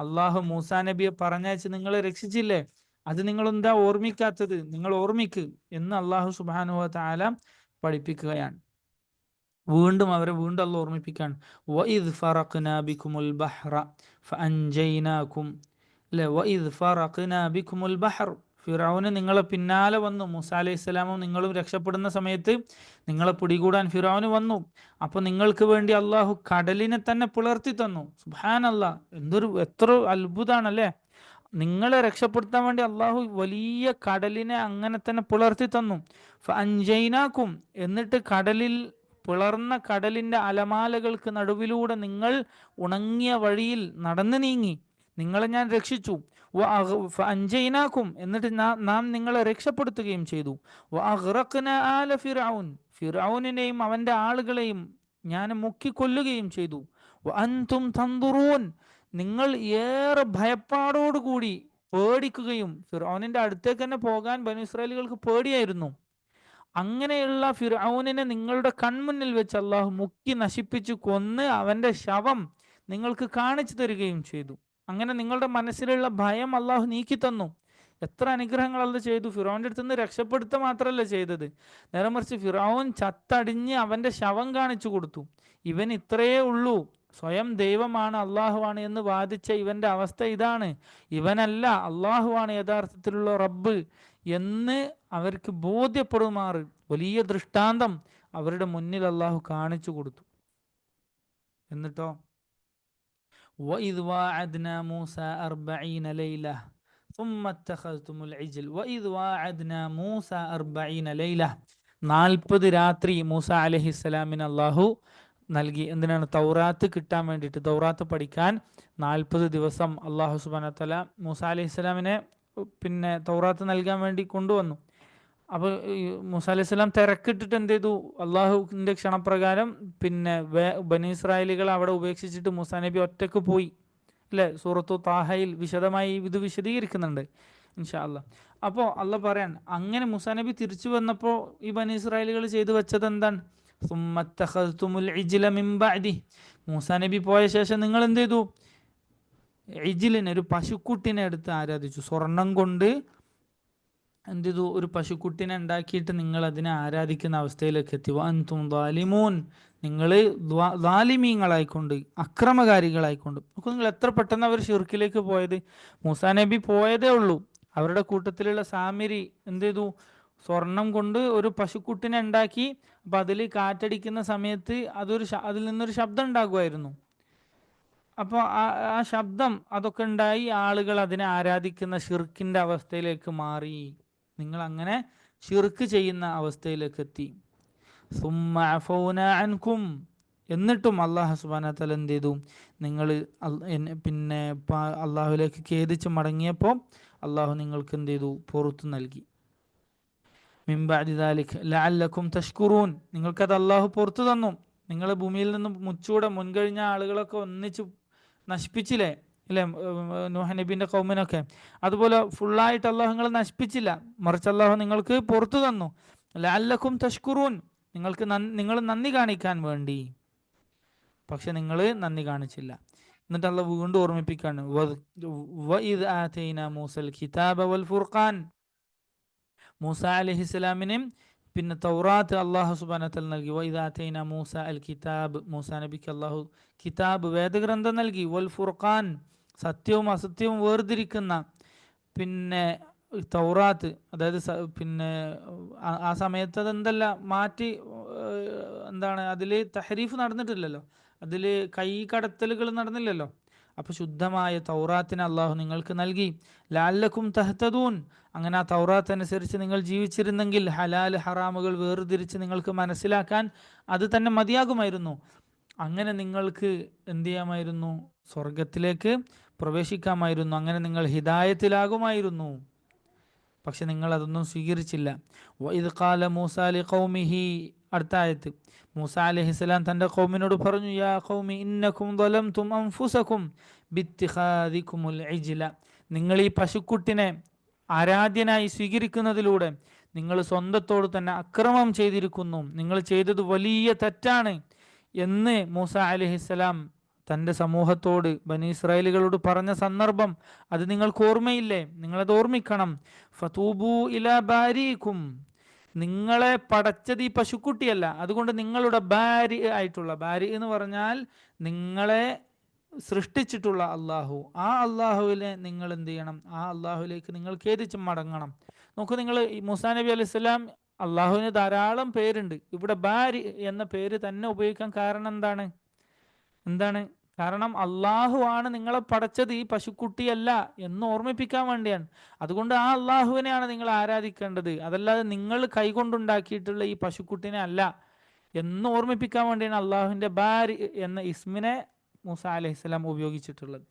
അള്ളാഹു മൂസാ നബിയെ പറഞ്ഞയച്ച് നിങ്ങളെ രക്ഷിച്ചില്ലേ? അത് നിങ്ങളെന്താ ഓർമ്മിക്കാത്തത്? നിങ്ങൾ ഓർമ്മിക്ക് എന്ന് അള്ളാഹു സുബ്ഹാനഹു വതആല പഠിപ്പിക്കുകയാണ്. വീണ്ടും അള്ളാഹു ഓർമ്മിപ്പിക്കാൻ, വഇദ് ഫറഖ്നാ ബികുമുൽ ബഹ്റ ഫഅൻജൈനാകും, അല്ലേ, വഇദ് ഫറഖ്നാ ബികുമുൽ ബഹ്ർ, ഫിറൗന് നിങ്ങളെ പിന്നാലെ വന്നു. മൂസാ അലൈഹി സ്വലാമും നിങ്ങളും രക്ഷപ്പെടുന്ന സമയത്ത് നിങ്ങളെ പിടികൂടാൻ ഫിറൗന് വന്നു. അപ്പോൾ നിങ്ങൾക്ക് വേണ്ടി അള്ളാഹു കടലിനെ തന്നെ പിളർത്തി തന്നു. സുബ്ഹാനല്ലാഹ്, എത്ര അത്ഭുതമാണല്ലേ! നിങ്ങളെ രക്ഷപ്പെടുത്താൻ വേണ്ടി അള്ളാഹു വലിയ കടലിനെ അങ്ങനെ തന്നെ പിളർത്തി തന്നു. ഫഅൻജൈനാകും, എന്നിട്ട് പിളർന്ന കടലിൻ്റെ അലമാലകൾക്ക് നടുവിലൂടെ നിങ്ങൾ ഉണങ്ങിയ വഴിയിൽ നടന്നു നീങ്ങി, നിങ്ങളെ ഞാൻ രക്ഷിച്ചു. ഫഅൻജൈനാകും, എന്നിട്ട് നാം നിങ്ങളെ രക്ഷപ്പെടുത്തുകയും ചെയ്തു. വഅഗ്റഖ്നാ ആല ഫിർഔൻ, ഫിർഔനിനെയും അവൻ്റെ ആളുകളെയും ഞാൻ മുക്കിക്കൊല്ലുകയും ചെയ്തു. വഅൻതും തൻദുറൂൻ, നിങ്ങൾ ഏറെ ഭയപ്പാടോടുകൂടി പേടിക്കുകയും, ഫിർഔനിൻ്റെ അടുത്തേക്ക് തന്നെ പോകാൻ ബനു ഇസ്രായേലുകൾക്ക് പേടിയായിരുന്നു. അങ്ങനെയുള്ള ഫിർഔനിനെ നിങ്ങളുടെ കൺമുന്നിൽ വെച്ച് അള്ളാഹു മുക്കി നശിപ്പിച്ചു കൊന്ന് അവൻ്റെ ശവം നിങ്ങൾക്ക് കാണിച്ചു തരികയും ചെയ്തു. അങ്ങനെ നിങ്ങളുടെ മനസ്സിലുള്ള ഭയം അള്ളാഹു നീക്കി തന്നു. എത്ര അനുഗ്രഹങ്ങൾ അള്ളാഹു ചെയ്തു! ഫിറൗൻ്റെ അടുത്ത് നിന്ന് രക്ഷപ്പെടുത്തുക മാത്രമല്ല ചെയ്തത്, നേരെ മറിച്ച് ഫിറൗൻ ചത്തടിഞ്ഞ് അവൻ്റെ ശവം കാണിച്ചു കൊടുത്തു. ഇവൻ ഇത്രയേ ഉള്ളൂ, സ്വയം ദൈവമാണ്, അള്ളാഹുവാണ് എന്ന് വാദിച്ച ഇവൻ്റെ അവസ്ഥ ഇതാണ്, ഇവനല്ല, അള്ളാഹുവാണ് യഥാർത്ഥത്തിലുള്ള റബ്ബ് എന്ന് അവർക്ക് ബോധ്യപ്പെടുമാറ് വലിയ ദൃഷ്ടാന്തം അവരുടെ മുന്നിൽ അള്ളാഹു കാണിച്ചു കൊടുത്തു. എന്നിട്ടോ, وَإِذْ وَاعَدْنَا مُوسَى 40 لَيْلَةً ثُمَّ اتَّخَذْتُمُ الْعِجْلَ وَإِذْ وَاعَدْنَا مُوسَى 40 لَيْلَةً, 40 രാത്രി മൂസ അലൈഹിസ്സലാമിന് അള്ളാഹു നൽകി. എന്തിനാണ്? തൗറാത്ത് കിട്ടാൻ വേണ്ടിയിട്ട്, തൗറാത്ത് പഠിക്കാൻ 40 ദിവസം അള്ളാഹു സുബ്ഹാനഹു വ തആല മൂസ അലൈഹിസ്സലാമിനെ പിന്നെ തൗറാത്ത് നൽകാൻ വേണ്ടി കൊണ്ടുവന്നു. അപ്പോൾ മൂസ അലൈഹി സ്വലാം തിരക്കിട്ടിട്ട് എന്ത് ചെയ്തു? അള്ളാഹുവിൻ്റെ ക്ഷണപ്രകാരം പിന്നെ ബനി ഇസ്രായേലികൾ അവിടെ ഉപേക്ഷിച്ചിട്ട് മൂസാ നബി ഒറ്റക്ക് പോയി, അല്ലേ? സൂറത്തു താഹയിൽ വിശദമായി ഇത് വിശദീകരിക്കുന്നുണ്ട് ഇൻഷാ അല്ലാഹ്. അപ്പോൾ അള്ളാഹ് പറയാൻ, അങ്ങനെ മൂസാ നബി തിരിച്ചു വന്നപ്പോൾ ഈ ബനി ഇസ്രായേലുകൾ ചെയ്തു വെച്ചത് എന്താണ്? സുമ്മത്തഖദ്തുമുൽ ഇജ്ല മിൻ ബഅദി, മൂസാ നബി പോയ ശേഷം നിങ്ങൾ എന്ത് ചെയ്തു? ഇജ്ലിനെ, ഒരു പശുക്കുട്ടിനെ എടുത്ത് ആരാധിച്ചു. സ്വർണം കൊണ്ട് എന്ത് ചെയ്തു? ഒരു പശുക്കുട്ടിനെ ഉണ്ടാക്കിയിട്ട് നിങ്ങൾ അതിനെ ആരാധിക്കുന്ന അവസ്ഥയിലേക്ക് എത്തി. വഅൻതും ളാലിമൂൻ, നിങ്ങൾ ളാലിമീങ്ങളായിക്കൊണ്ട്, അക്രമകാരികളായിക്കൊണ്ട്. അപ്പോൾ നിങ്ങൾ എത്ര പെട്ടെന്ന് അവർ ഷിർക്കിലേക്ക് പോയത്! മൂസാ നബി പോയതേ ഉള്ളൂ, അവരുടെ കൂട്ടത്തിലുള്ള സാമിരി എന്ത് ചെയ്തു? സ്വർണം കൊണ്ട് ഒരു പശുക്കുട്ടിനെ ഉണ്ടാക്കി. അപ്പം അതിൽ കാറ്റടിക്കുന്ന സമയത്ത് അതിൽ നിന്നൊരു ശബ്ദം ഉണ്ടാകുമായിരുന്നു. അപ്പോൾ ആ ശബ്ദം അതൊക്കെ ഉണ്ടായി ആളുകൾ അതിനെ ആരാധിക്കുന്ന ഷിർക്കിൻ്റെ അവസ്ഥയിലേക്ക് മാറി. നിങ്ങൾ അങ്ങനെ ഷിർക്ക് ചെയ്യുന്ന അവസ്ഥയിലേക്ക് എത്തി. സുമ്മ അഫൗന അൻകും, എന്നിട്ടും അള്ളാഹു സുബ്ഹാനഹു വ തആല എന്ത് ചെയ്തു? നിങ്ങൾ പിന്നെ അള്ളാഹുലേക്ക് ഖേദിച്ച് മടങ്ങിയപ്പോൾ അള്ളാഹു നിങ്ങൾക്ക് എന്ത് ചെയ്തു? പുറത്തു നൽകി. മിൻ ബഅദി ദാലിക ലഅല്ലക്കും തഷ്കുറൂൻ, നിങ്ങൾക്കത് അള്ളാഹു പുറത്തു തന്നു. നിങ്ങൾ ഭൂമിയിൽ നിന്ന് മുച്ചൂടെ മുൻകഴിഞ്ഞ ആളുകളൊക്കെ ഒന്നിച്ച് നശിപ്പിച്ചില്ലേ, അല്ലേ? നൂഹ് നബിൻ്റെ ഖൗമിനൊക്കെ. അതുപോലെ ഫുള്ളായിട്ട് അള്ളാഹു നിങ്ങൾ നശിപ്പിച്ചില്ല, മറിച്ച് അള്ളാഹു നിങ്ങൾക്ക് പുറത്തു തന്നു. ലഅല്ലക്കും തഷ്കുറൂൻ, നിങ്ങൾ നന്ദി കാണിക്കാൻ വേണ്ടി. പക്ഷെ നിങ്ങൾ നന്ദി കാണിച്ചില്ല. എന്നിട്ട് അള്ളാഹു വീണ്ടും ഓർമ്മിപ്പിക്കാണ്, വഇദ് ആതൈനാ മൂസൽ കിതാബ വൽ ഫുർഖാൻ, മൂസ അലൈഹിസ്സലാമിന് പിന്നെ തൗറാത്ത് അള്ളാഹു സുബ്ഹാനഹു വ തആല നൽകി. വഇദ് ആതൈനാ മൂസ അൽ കിതാബ്, മൂസ നബിക്ക് അള്ളാഹു കിതാബ് വേദഗ്രന്ഥം നൽകി. വൽ ഫുർഖാൻ, സത്യവും അസത്യവും വേർതിരിക്കുന്ന പിന്നെ തൗറാത്ത്. അതായത് പിന്നെ ആ സമയത്ത് അതെന്തല്ല മാറ്റി, എന്താണ്, അതിൽ തഹരീഫ് നടന്നിട്ടില്ലല്ലോ, അതിൽ കൈ കടത്തലുകൾ നടന്നില്ലല്ലോ. അപ്പോൾ ശുദ്ധമായ തൗറാത്തിനെ അള്ളാഹു നിങ്ങൾക്ക് നൽകി. ലഅല്ലക്കും തഹ്തദൂൻ, അങ്ങനെ ആ തൗറാത്ത് അനുസരിച്ച് നിങ്ങൾ ജീവിച്ചിരുന്നെങ്കിൽ ഹലാൽ ഹറാമുകൾ വേർതിരിച്ച് നിങ്ങൾക്ക് മനസ്സിലാക്കാൻ അത് തന്നെ മതിയാകുമായിരുന്നു. അങ്ങനെ നിങ്ങൾക്ക് എന്ത് ചെയ്യാമായിരുന്നു? സ്വർഗത്തിലേക്ക് പ്രവേശിക്കാമായിരുന്നു. അങ്ങനെ നിങ്ങൾ ഹിദായത്തിലാകുമായിരുന്നു. പക്ഷെ നിങ്ങൾ അതൊന്നും സ്വീകരിച്ചില്ല. വഇദ് ഖാല മൂസ ലിഖൗമിഹി, അടുത്ത ആയത്ത്, മൂസ അലൈഹിസ്സലാം തൻ്റെ ഖൗമിനോട് പറഞ്ഞു, യാ ഖൗമി ഇന്നകും ളലംതും അൻഫുസകും ബിത്തിഖാദികുമുൽ ഇജ്ല, നിങ്ങൾ ഈ പശുക്കുട്ടിനെ ആരാധ്യനായി സ്വീകരിക്കുന്നതിലൂടെ നിങ്ങൾ സ്വന്തത്തോട് തന്നെ അക്രമം ചെയ്തിരിക്കുന്നു, നിങ്ങൾ ചെയ്തത് വലിയ തെറ്റാണ് എന്ന് മൂസ അലൈഹിസ്സലാം തൻ്റെ സമൂഹത്തോട്, ബനി ഇസ്രായേലുകളോട് പറഞ്ഞ സന്ദർഭം അത് നിങ്ങൾക്ക് ഓർമ്മയില്ലേ? നിങ്ങളത് ഓർമ്മിക്കണം. ഫതൂബു ഇലാ ബാരിക്കും, നിങ്ങളെ പടച്ചത് ഈ പശുക്കുട്ടിയല്ല, അതുകൊണ്ട് നിങ്ങളുടെ ബാരി ആയിട്ടുള്ള, ബാരി എന്ന് പറഞ്ഞാൽ നിങ്ങളെ സൃഷ്ടിച്ചിട്ടുള്ള അള്ളാഹു, ആ അള്ളാഹുവിനെ നിങ്ങൾ എന്ത് ചെയ്യണം? ആ അള്ളാഹുവിലേക്ക് നിങ്ങൾ ഖേദിച്ച് മടങ്ങണം. നോക്കൂ, നിങ്ങൾ മൂസാ നബി അലൈഹി സ്വലാം, അള്ളാഹുവിന് ധാരാളം പേരുണ്ട്. ഇവിടെ ബാരി എന്ന പേര് തന്നെ ഉപയോഗിക്കാൻ കാരണം എന്താണ്? കാരണം അള്ളാഹു ആണ് നിങ്ങളെ പടച്ചത്, ഈ പശുക്കുട്ടിയല്ല എന്ന് ഓർമ്മിപ്പിക്കാൻ വേണ്ടിയാണ്. അതുകൊണ്ട് ആ അള്ളാഹുവിനെയാണ് നിങ്ങൾ ആരാധിക്കേണ്ടത്, അതല്ലാതെ നിങ്ങൾ കൈകൊണ്ടുണ്ടാക്കിയിട്ടുള്ള ഈ പശുക്കുട്ടിനെ അല്ല എന്ന് ഓർമ്മിപ്പിക്കാൻ വേണ്ടിയാണ് അള്ളാഹുവിൻ്റെ ബാരി എന്ന ഇസ്മിനെ മൂസ അലൈഹിസ്സലാം ഉപയോഗിച്ചിട്ടുള്ളത്.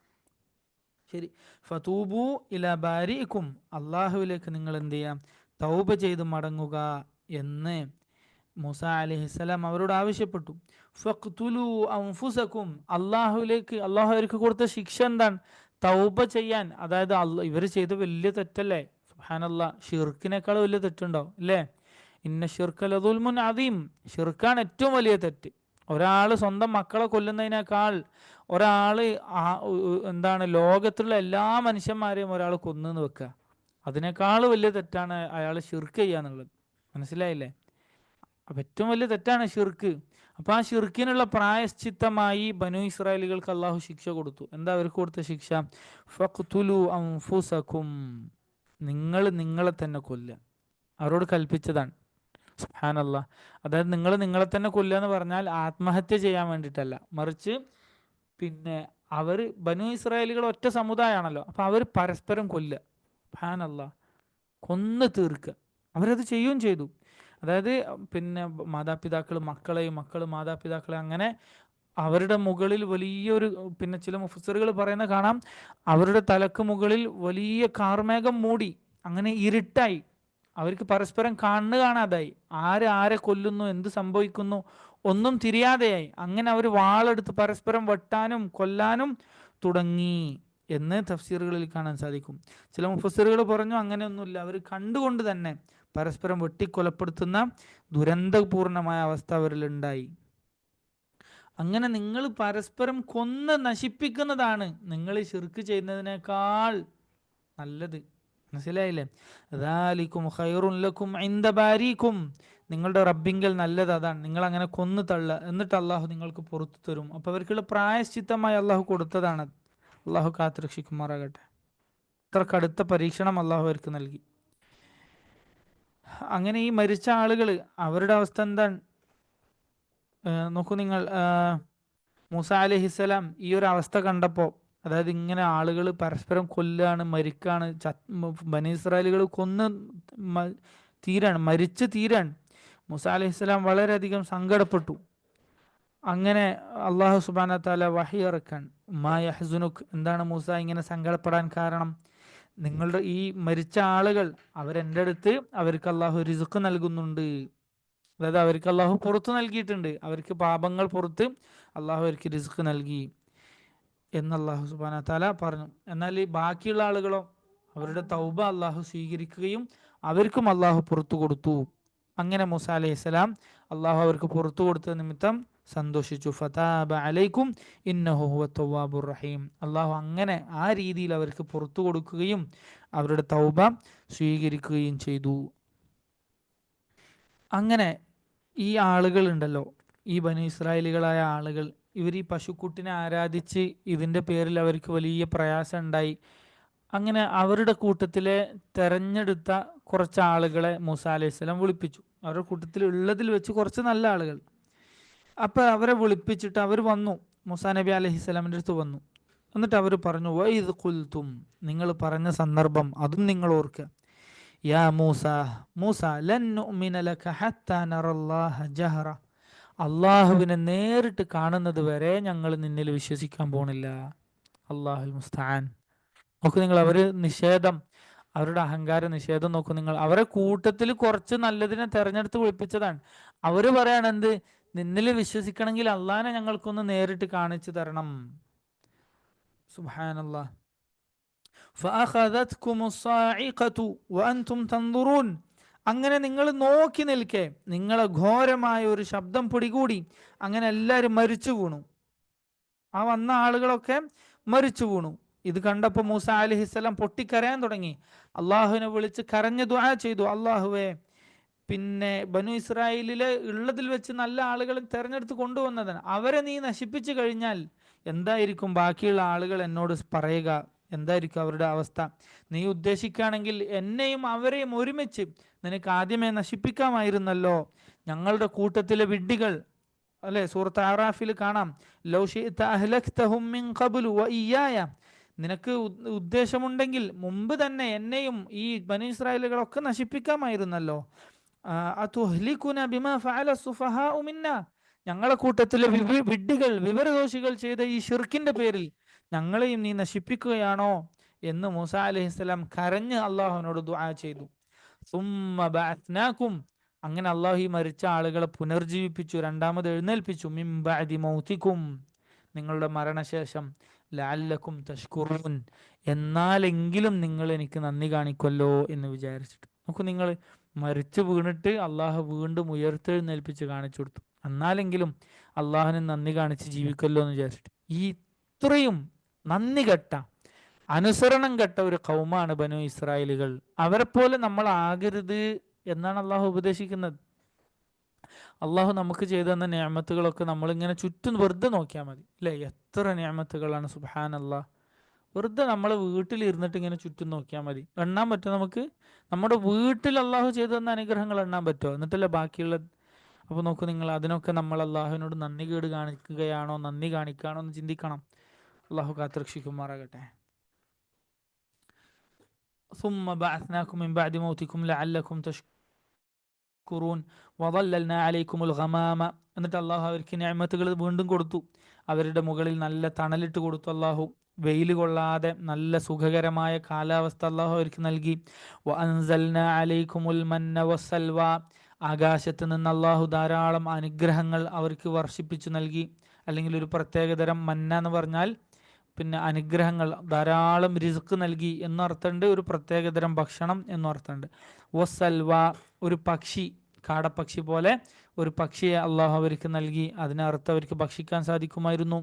ശരി, ഫതൂബു ഇലാ ബാരിക്കും, അള്ളാഹുവിലേക്ക് നിങ്ങൾ എന്ത് ചെയ്യാം? തൗബ ചെയ്ത് മടങ്ങുക എന്ന് മൂസ അലൈഹിസ്സലാം അവരോട് ആവശ്യപ്പെട്ടു. ഫഖ്തുലു അൻഫുസകും, അള്ളാഹുവിലേക്ക്, അള്ളാഹു അവർക്ക് കൊടുത്ത ശിക്ഷ എന്താണ്? തൗബ ചെയ്യാൻ. അതായത് ഇവർ ചെയ്ത വലിയ തെറ്റല്ലേ, സുബ്ഹാനല്ലാഹ്, ഷിർക്കിനേക്കാൾ വലിയ തെറ്റുണ്ടോ? അല്ലേ? ഇന്ന ശിർക ലദുൽമുൻ അദീം, ഷിർക്കാണ് ഏറ്റവും വലിയ തെറ്റ്. ഒരാൾ സ്വന്തം മക്കളെ കൊല്ലുന്നതിനേക്കാൾ, ഒരാൾ എന്താണ്, ലോകത്തുള്ള എല്ലാ മനുഷ്യന്മാരെയും ഒരാൾ കൊന്നെന്ന് വെക്കുക, അതിനേക്കാൾ വലിയ തെറ്റാണ് അയാൾ ഷിർക്ക് ചെയ്യാന്നുള്ളത്. മനസ്സിലായില്ലേ? അപ്പം ഏറ്റവും വലിയ തെറ്റാണ് ഷിർക്ക്. അപ്പോൾ ആ ഷിർക്കിനുള്ള പ്രായശ്ചിത്തമായി ബനു ഇസ്രായേലികൾക്ക് അള്ളാഹു ശിക്ഷ കൊടുത്തു. എന്താ അവർക്ക് കൊടുത്ത ശിക്ഷ? ഫഖ്തുലു അൻഫുസകും, നിങ്ങൾ നിങ്ങളെ തന്നെ കൊല്ലുക. അവരോട് കൽപ്പിച്ചതാണ്. സുബ്ഹാനല്ലാഹ്. അതായത് നിങ്ങൾ നിങ്ങളെ തന്നെ കൊല്ലുക എന്ന് പറഞ്ഞാൽ ആത്മഹത്യ ചെയ്യാൻ വേണ്ടിയിട്ടല്ല, മറിച്ച് പിന്നെ അവർ ബനു ഇസ്രായേലികൾ ഒറ്റ സമുദായമാണല്ലോ, അപ്പോൾ അവർ പരസ്പരം കൊല്ലുക. സുബ്ഹാനല്ലാഹ്, കൊന്ന് തീർക്കുക. അവരത് ചെയ്യുകയും ചെയ്തു. അതായത് പിന്നെ മാതാപിതാക്കൾ മക്കളെയും, മക്കൾ മാതാപിതാക്കളെ, അങ്ങനെ അവരുടെ മുകളിൽ വലിയൊരു, പിന്നെ ചില മുഫസ്സിറുകൾ പറയുന്ന കാണാം, അവരുടെ തലക്ക് മുകളിൽ വലിയ കാർമേഘം മൂടി, അങ്ങനെ ഇരുട്ടായി, അവർക്ക് പരസ്പരം കാണാതായി, ആരെ കൊല്ലുന്നു, എന്ത് സംഭവിക്കുന്നു ഒന്നും തിരിയാതെയായി. അങ്ങനെ അവർ വാളെടുത്ത് പരസ്പരം വെട്ടാനും കൊല്ലാനും തുടങ്ങി എന്ന് തഫ്സീറുകളിൽ കാണാൻ സാധിക്കും. ചില മുഫസ്സിറുകൾ പറഞ്ഞു അങ്ങനെയൊന്നുമില്ല, അവർ കണ്ടുകൊണ്ട് തന്നെ പരസ്പരം വെട്ടിക്കൊലപ്പെടുത്തുന്ന ദുരന്തപൂർണമായ അവസ്ഥ അവരിലുണ്ടായി. അങ്ങനെ നിങ്ങൾ പരസ്പരം കൊന്ന് നശിപ്പിക്കുന്നതാണ് നിങ്ങൾ ശിർക്ക് ചെയ്യുന്നതിനേക്കാൾ നല്ലത്. മനസ്സിലായില്ലേ? ദാലികും ഖൈറുൻ ലക്കും ഇൻദ ബാരിക്കും, നിങ്ങളുടെ റബ്ബിങ്കൽ നല്ലത് അതാണ്. നിങ്ങൾ അങ്ങനെ കൊന്നു തള്ള, എന്നിട്ട് അള്ളാഹു നിങ്ങൾക്ക് പുറത്തു തരും. അപ്പോൾ അവർക്കുള്ള പ്രായശ്ചിത്തമായി അള്ളാഹു കൊടുത്തതാണ്. അള്ളാഹു കാത്തുരക്ഷിക്കുമാറാകട്ടെ. അത്ര കടുത്ത പരീക്ഷണം അള്ളാഹു അവർക്ക് നൽകി. അങ്ങനെ ഈ മരിച്ച ആളുകൾ അവരുടെ അവസ്ഥ എന്താണ്? നോക്കൂ നിങ്ങൾ, മൂസ അലൈഹിസ്സലാം ഈ ഒരു അവസ്ഥ കണ്ടപ്പോൾ, അതായത് ഇങ്ങനെ ആളുകൾ പരസ്പരം കൊല്ലാണ്, മരിക്കാണ്, ബനി ഇസ്രായേലുകൾ കൊന്ന് തീരാണ്, മരിച്ച് തീരാണ്. മൂസ അലൈഹിസ്സലാം വളരെയധികം സങ്കടപ്പെട്ടു. അങ്ങനെ അള്ളാഹു സുബ്ഹാനഹു വ തആല വഹി ഇറക്കാൻ, മാ യഹ്സുനുക്, എന്താണ് മൂസ ഇങ്ങനെ സങ്കടപ്പെടാൻ കാരണം? നിങ്ങളുടെ ഈ മരിച്ച ആളുകൾ അവരെൻ്റെ അടുത്ത് അവർക്ക് അള്ളാഹു റിസ്ക് നൽകുന്നുണ്ട്, അതായത് അവർക്ക് അള്ളാഹു പുറത്തു നൽകിയിട്ടുണ്ട്, അവർക്ക് പാപങ്ങൾ പുറത്ത് അള്ളാഹു അവർക്ക് റിസ്ക് നൽകി എന്ന് അള്ളാഹു സുബ്ഹാനഹു വ തആല പറഞ്ഞു. എന്നാൽ ഈ ബാക്കിയുള്ള ആളുകളോ, അവരുടെ തൗബ അള്ളാഹു സ്വീകരിക്കുകയും അവർക്കും അള്ളാഹു പുറത്തു കൊടുത്തു. അങ്ങനെ മൂസ അലൈഹിസ്സലാം അള്ളാഹു അവർക്ക് പുറത്തു കൊടുത്ത നിമിത്തം സന്തോഷിച്ചു. ഫതാബ അലൈക്കും ഇന്നഹു ഹുവ തവ്വാബുർ റഹീം. അള്ളാഹു അങ്ങനെ ആ രീതിയിൽ അവർക്ക് പുറത്തു കൊടുക്കുകയും അവരുടെ തൗബ സ്വീകരിക്കുകയും ചെയ്തു. അങ്ങനെ ഈ ആളുകൾ ഉണ്ടല്ലോ, ഈ ബനി ഇസ്രായേലികളായ ആളുകൾ, ഇവർ ഈ പശുക്കുട്ടിനെ ആരാധിച്ച് ഇതിൻ്റെ പേരിൽ അവർക്ക് വലിയ പ്രയാസം ഉണ്ടായി. അങ്ങനെ അവരുടെ കൂട്ടത്തിലെ തെരഞ്ഞെടുത്ത കുറച്ച് ആളുകളെ മൂസ അലൈഹിസ്സലാം വിളിപ്പിച്ചു. അവരുടെ കൂട്ടത്തിൽ ഉള്ളതിൽ വെച്ച് കുറച്ച് നല്ല ആളുകൾ. അപ്പം അവരെ വിളിപ്പിച്ചിട്ട് അവർ വന്നു, മൂസാ നബി അലൈഹിസ്സലാമിൻ്റെ അടുത്ത് വന്നു. എന്നിട്ട് അവർ പറഞ്ഞു, വഇദ് ഖുൽതും, നിങ്ങൾ പറഞ്ഞ സന്ദർഭം അതും നിങ്ങൾ ഓർക്കുക. യാ മൂസ, മൂസ ലൻ നുഅ്മിന ലക ഹത്താ നറല്ലാഹ ജഹറ, അള്ളാഹുവിനെ നേരിട്ട് കാണുന്നത് വരെ ഞങ്ങൾ നിന്നിൽ വിശ്വസിക്കാൻ പോണില്ല. അല്ലാഹുൽ മുസ്തആൻ. നോക്കൂ നിങ്ങൾ, അവര് നിഷേധം, അവരുടെ അഹങ്കാര നിഷേധം നോക്കൂ നിങ്ങൾ. അവരെ കൂട്ടത്തിൽ കുറച്ച് നല്ലതിനെ തെരഞ്ഞെടുത്ത് വിളിപ്പിച്ചതാണ്. അവര് പറയാണ് എന്ത്, നിന്നിൽ വിശ്വസിക്കണമെങ്കിൽ അള്ളാഹിനെ ഞങ്ങൾക്കൊന്ന് നേരിട്ട് കാണിച്ചു തരണം. സുബ്ഹാനല്ലാഹ്. ഫഅഖദത്കുമുസ് സാഇഖതു വഅൻതും തൻദുറൂൻ, അങ്ങനെ നിങ്ങൾ നോക്കി നിൽക്കെ നിങ്ങളെ ഘോരമായ ഒരു ശബ്ദം പിടികൂടി. അങ്ങനെ എല്ലാവരും മരിച്ചു വീണു. ആ വന്ന ആളുകളൊക്കെ മരിച്ചു വീണു. ഇത് കണ്ടപ്പോൾ മൂസ അലൈഹിസ്സലാം പൊട്ടിക്കരയാൻ തുടങ്ങി. അള്ളാഹുവിനെ വിളിച്ച് കരഞ്ഞ് ദുആ ചെയ്തു, അള്ളാഹുവേ, പിന്നെ ബനു ഇസ്രായേലിലെ ഉള്ളതിൽ വെച്ച് നല്ല ആളുകൾ തെരഞ്ഞെടുത്ത് കൊണ്ടുവന്നതാണ്, അവരെ നീ നശിപ്പിച്ചു കഴിഞ്ഞാൽ എന്തായിരിക്കും ബാക്കിയുള്ള ആളുകൾ എന്നോട് പറയുക? എന്തായിരിക്കും അവരുടെ അവസ്ഥ? നീ ഉദ്ദേശിക്കുകയാണെങ്കിൽ എന്നെയും അവരെയും ഒരുമിച്ച് നിനക്ക് ആദ്യമേ നശിപ്പിക്കാമായിരുന്നല്ലോ. ഞങ്ങളുടെ കൂട്ടത്തിലെ വിഡ്ഢികൾ, അല്ലെ, സൂറത്ത് അറാഫിൽ കാണാം, ലൗ ശിഅ്ത അഹ്ലക്തഹും മിൻ ഖബ്ലു വഇയ്യായ, നിനക്ക് ഉദ്ദേശമുണ്ടെങ്കിൽ മുമ്പ് തന്നെ എന്നെയും ഈ ബനി ഇസ്രായേലുകളൊക്കെ നശിപ്പിക്കാമായിരുന്നല്ലോ. അതുഹ്ലികുന ബിമാ ഫഅല സുഫഹാഉ മിന്നാ, ഞങ്ങളെ കൂട്ടത്തിലെ വിഡ്ഢികൾ, വിവരദോഷികൾ ചെയ്ത ഈ ശിർക്കിന്റെ പേരിൽ ഞങ്ങളെയും നീ നശിപ്പിക്കുകയാണോ എന്ന് മൂസ അലൈഹിസ്സലാം കരഞ്ഞ് അള്ളാഹുവിനോട് ദുആ ചെയ്തു. സുമ്മ ബഅത്നാകും, അങ്ങനെ അള്ളാഹു ഈ മരിച്ച ആളുകളെ പുനർജീവിപ്പിച്ചു, രണ്ടാമത് എഴുന്നേൽപ്പിച്ചു. മിൻ ബഅദി മൗതികും, നിങ്ങളുടെ മരണശേഷം. ലഅല്ലക്കും തഷ്കുറൂൻ, എന്നാലെങ്കിലും നിങ്ങൾ എനിക്ക് നന്ദി കാണിക്കുമല്ലോ എന്ന് വിചാരിച്ചിട്ട്. നോക്കൂ നിങ്ങൾ, മരിച്ചു വീണിട്ട് അള്ളാഹു വീണ്ടും ഉയർത്തെഴുന്നേൽപ്പിച്ച് കാണിച്ചു കൊടുത്തു. എന്നാലെങ്കിലും അള്ളാഹുവിന് നന്ദി കാണിച്ച് ജീവിക്കല്ലോ എന്ന് വിചാരിച്ചിട്ട്. ഈ ഇത്രയും നന്ദി കെട്ട, അനുസരണം കെട്ട ഒരു ഖൗമാണ് ബനു ഇസ്രായേലുകൾ. അവരെ പോലെ നമ്മൾ ആകരുത് എന്നാണ് അള്ളാഹു ഉപദേശിക്കുന്നത്. അള്ളാഹു നമുക്ക് ചെയ്തു തന്ന നിഅമത്തുകളൊക്കെ നമ്മളിങ്ങനെ ചുറ്റും വെറുതെ നോക്കിയാൽ മതി, അല്ലേ? എത്ര നിഅമത്തുകളാണ്, സുബ്ഹാനല്ലാഹ്. വെറുതെ നമ്മൾ വീട്ടിലിരുന്നിട്ട് ഇങ്ങനെ ചുറ്റും നോക്കിയാൽ മതി, എണ്ണാൻ പറ്റും നമുക്ക്. നമ്മുടെ വീട്ടിൽ അള്ളാഹു ചെയ്തു തന്ന അനുഗ്രഹങ്ങൾ എണ്ണാൻ പറ്റുമോ? എന്നിട്ടല്ലേ ബാക്കിയുള്ള. അപ്പോൾ നോക്കൂ നിങ്ങൾ, അതിനൊക്കെ നമ്മൾ അള്ളാഹുവിനോട് നന്ദി കേട് കാണിക്കുകയാണോ, നന്ദി കാണിക്കുകയാണോ എന്ന് ചിന്തിക്കണം. അള്ളാഹു കാത്തുരക്ഷിക്കുമാറാകട്ടെ. ثم بعثناكم من بعد موتكم لعلكم تشكرون وظللنا عليكم الغمام, എന്നിട്ട് അള്ളാഹു അവർക്ക് നിഅമത്തുകൾ വീണ്ടും കൊടുത്തു. അവരുടെ മുകളിൽ നല്ല തണലിട്ട് കൊടുത്തു അള്ളാഹു. വെയിൽ കൊള്ളാതെ നല്ല സുഖകരമായ കാലാവസ്ഥ അള്ളാഹു അവർക്ക് നൽകി. വഅൻസൽനാ അലൈക്കുമുൽ മന്ന വസ്സൽവ, ആകാശത്ത് നിന്ന് അള്ളാഹു ധാരാളം അനുഗ്രഹങ്ങൾ അവർക്ക് വർഷിപ്പിച്ചു നൽകി. അല്ലെങ്കിൽ ഒരു പ്രത്യേകതരം മന്ന എന്ന് പറഞ്ഞാൽ പിന്നെ അനുഗ്രഹങ്ങൾ, ധാരാളം റിസ്ക് നൽകി എന്നർത്ഥമുണ്ട്. ഒരു പ്രത്യേകതരം ഭക്ഷണം എന്നർത്ഥമുണ്ട്. വസ്സൽവ, ഒരു പക്ഷി, കാടപ്പക്ഷി പോലെ ഒരു പക്ഷിയെ അള്ളാഹു അവർക്ക് നൽകി. അതിനർത്ഥം അവർക്ക് ഭക്ഷിക്കാൻ സാധിക്കുമായിരുന്നു.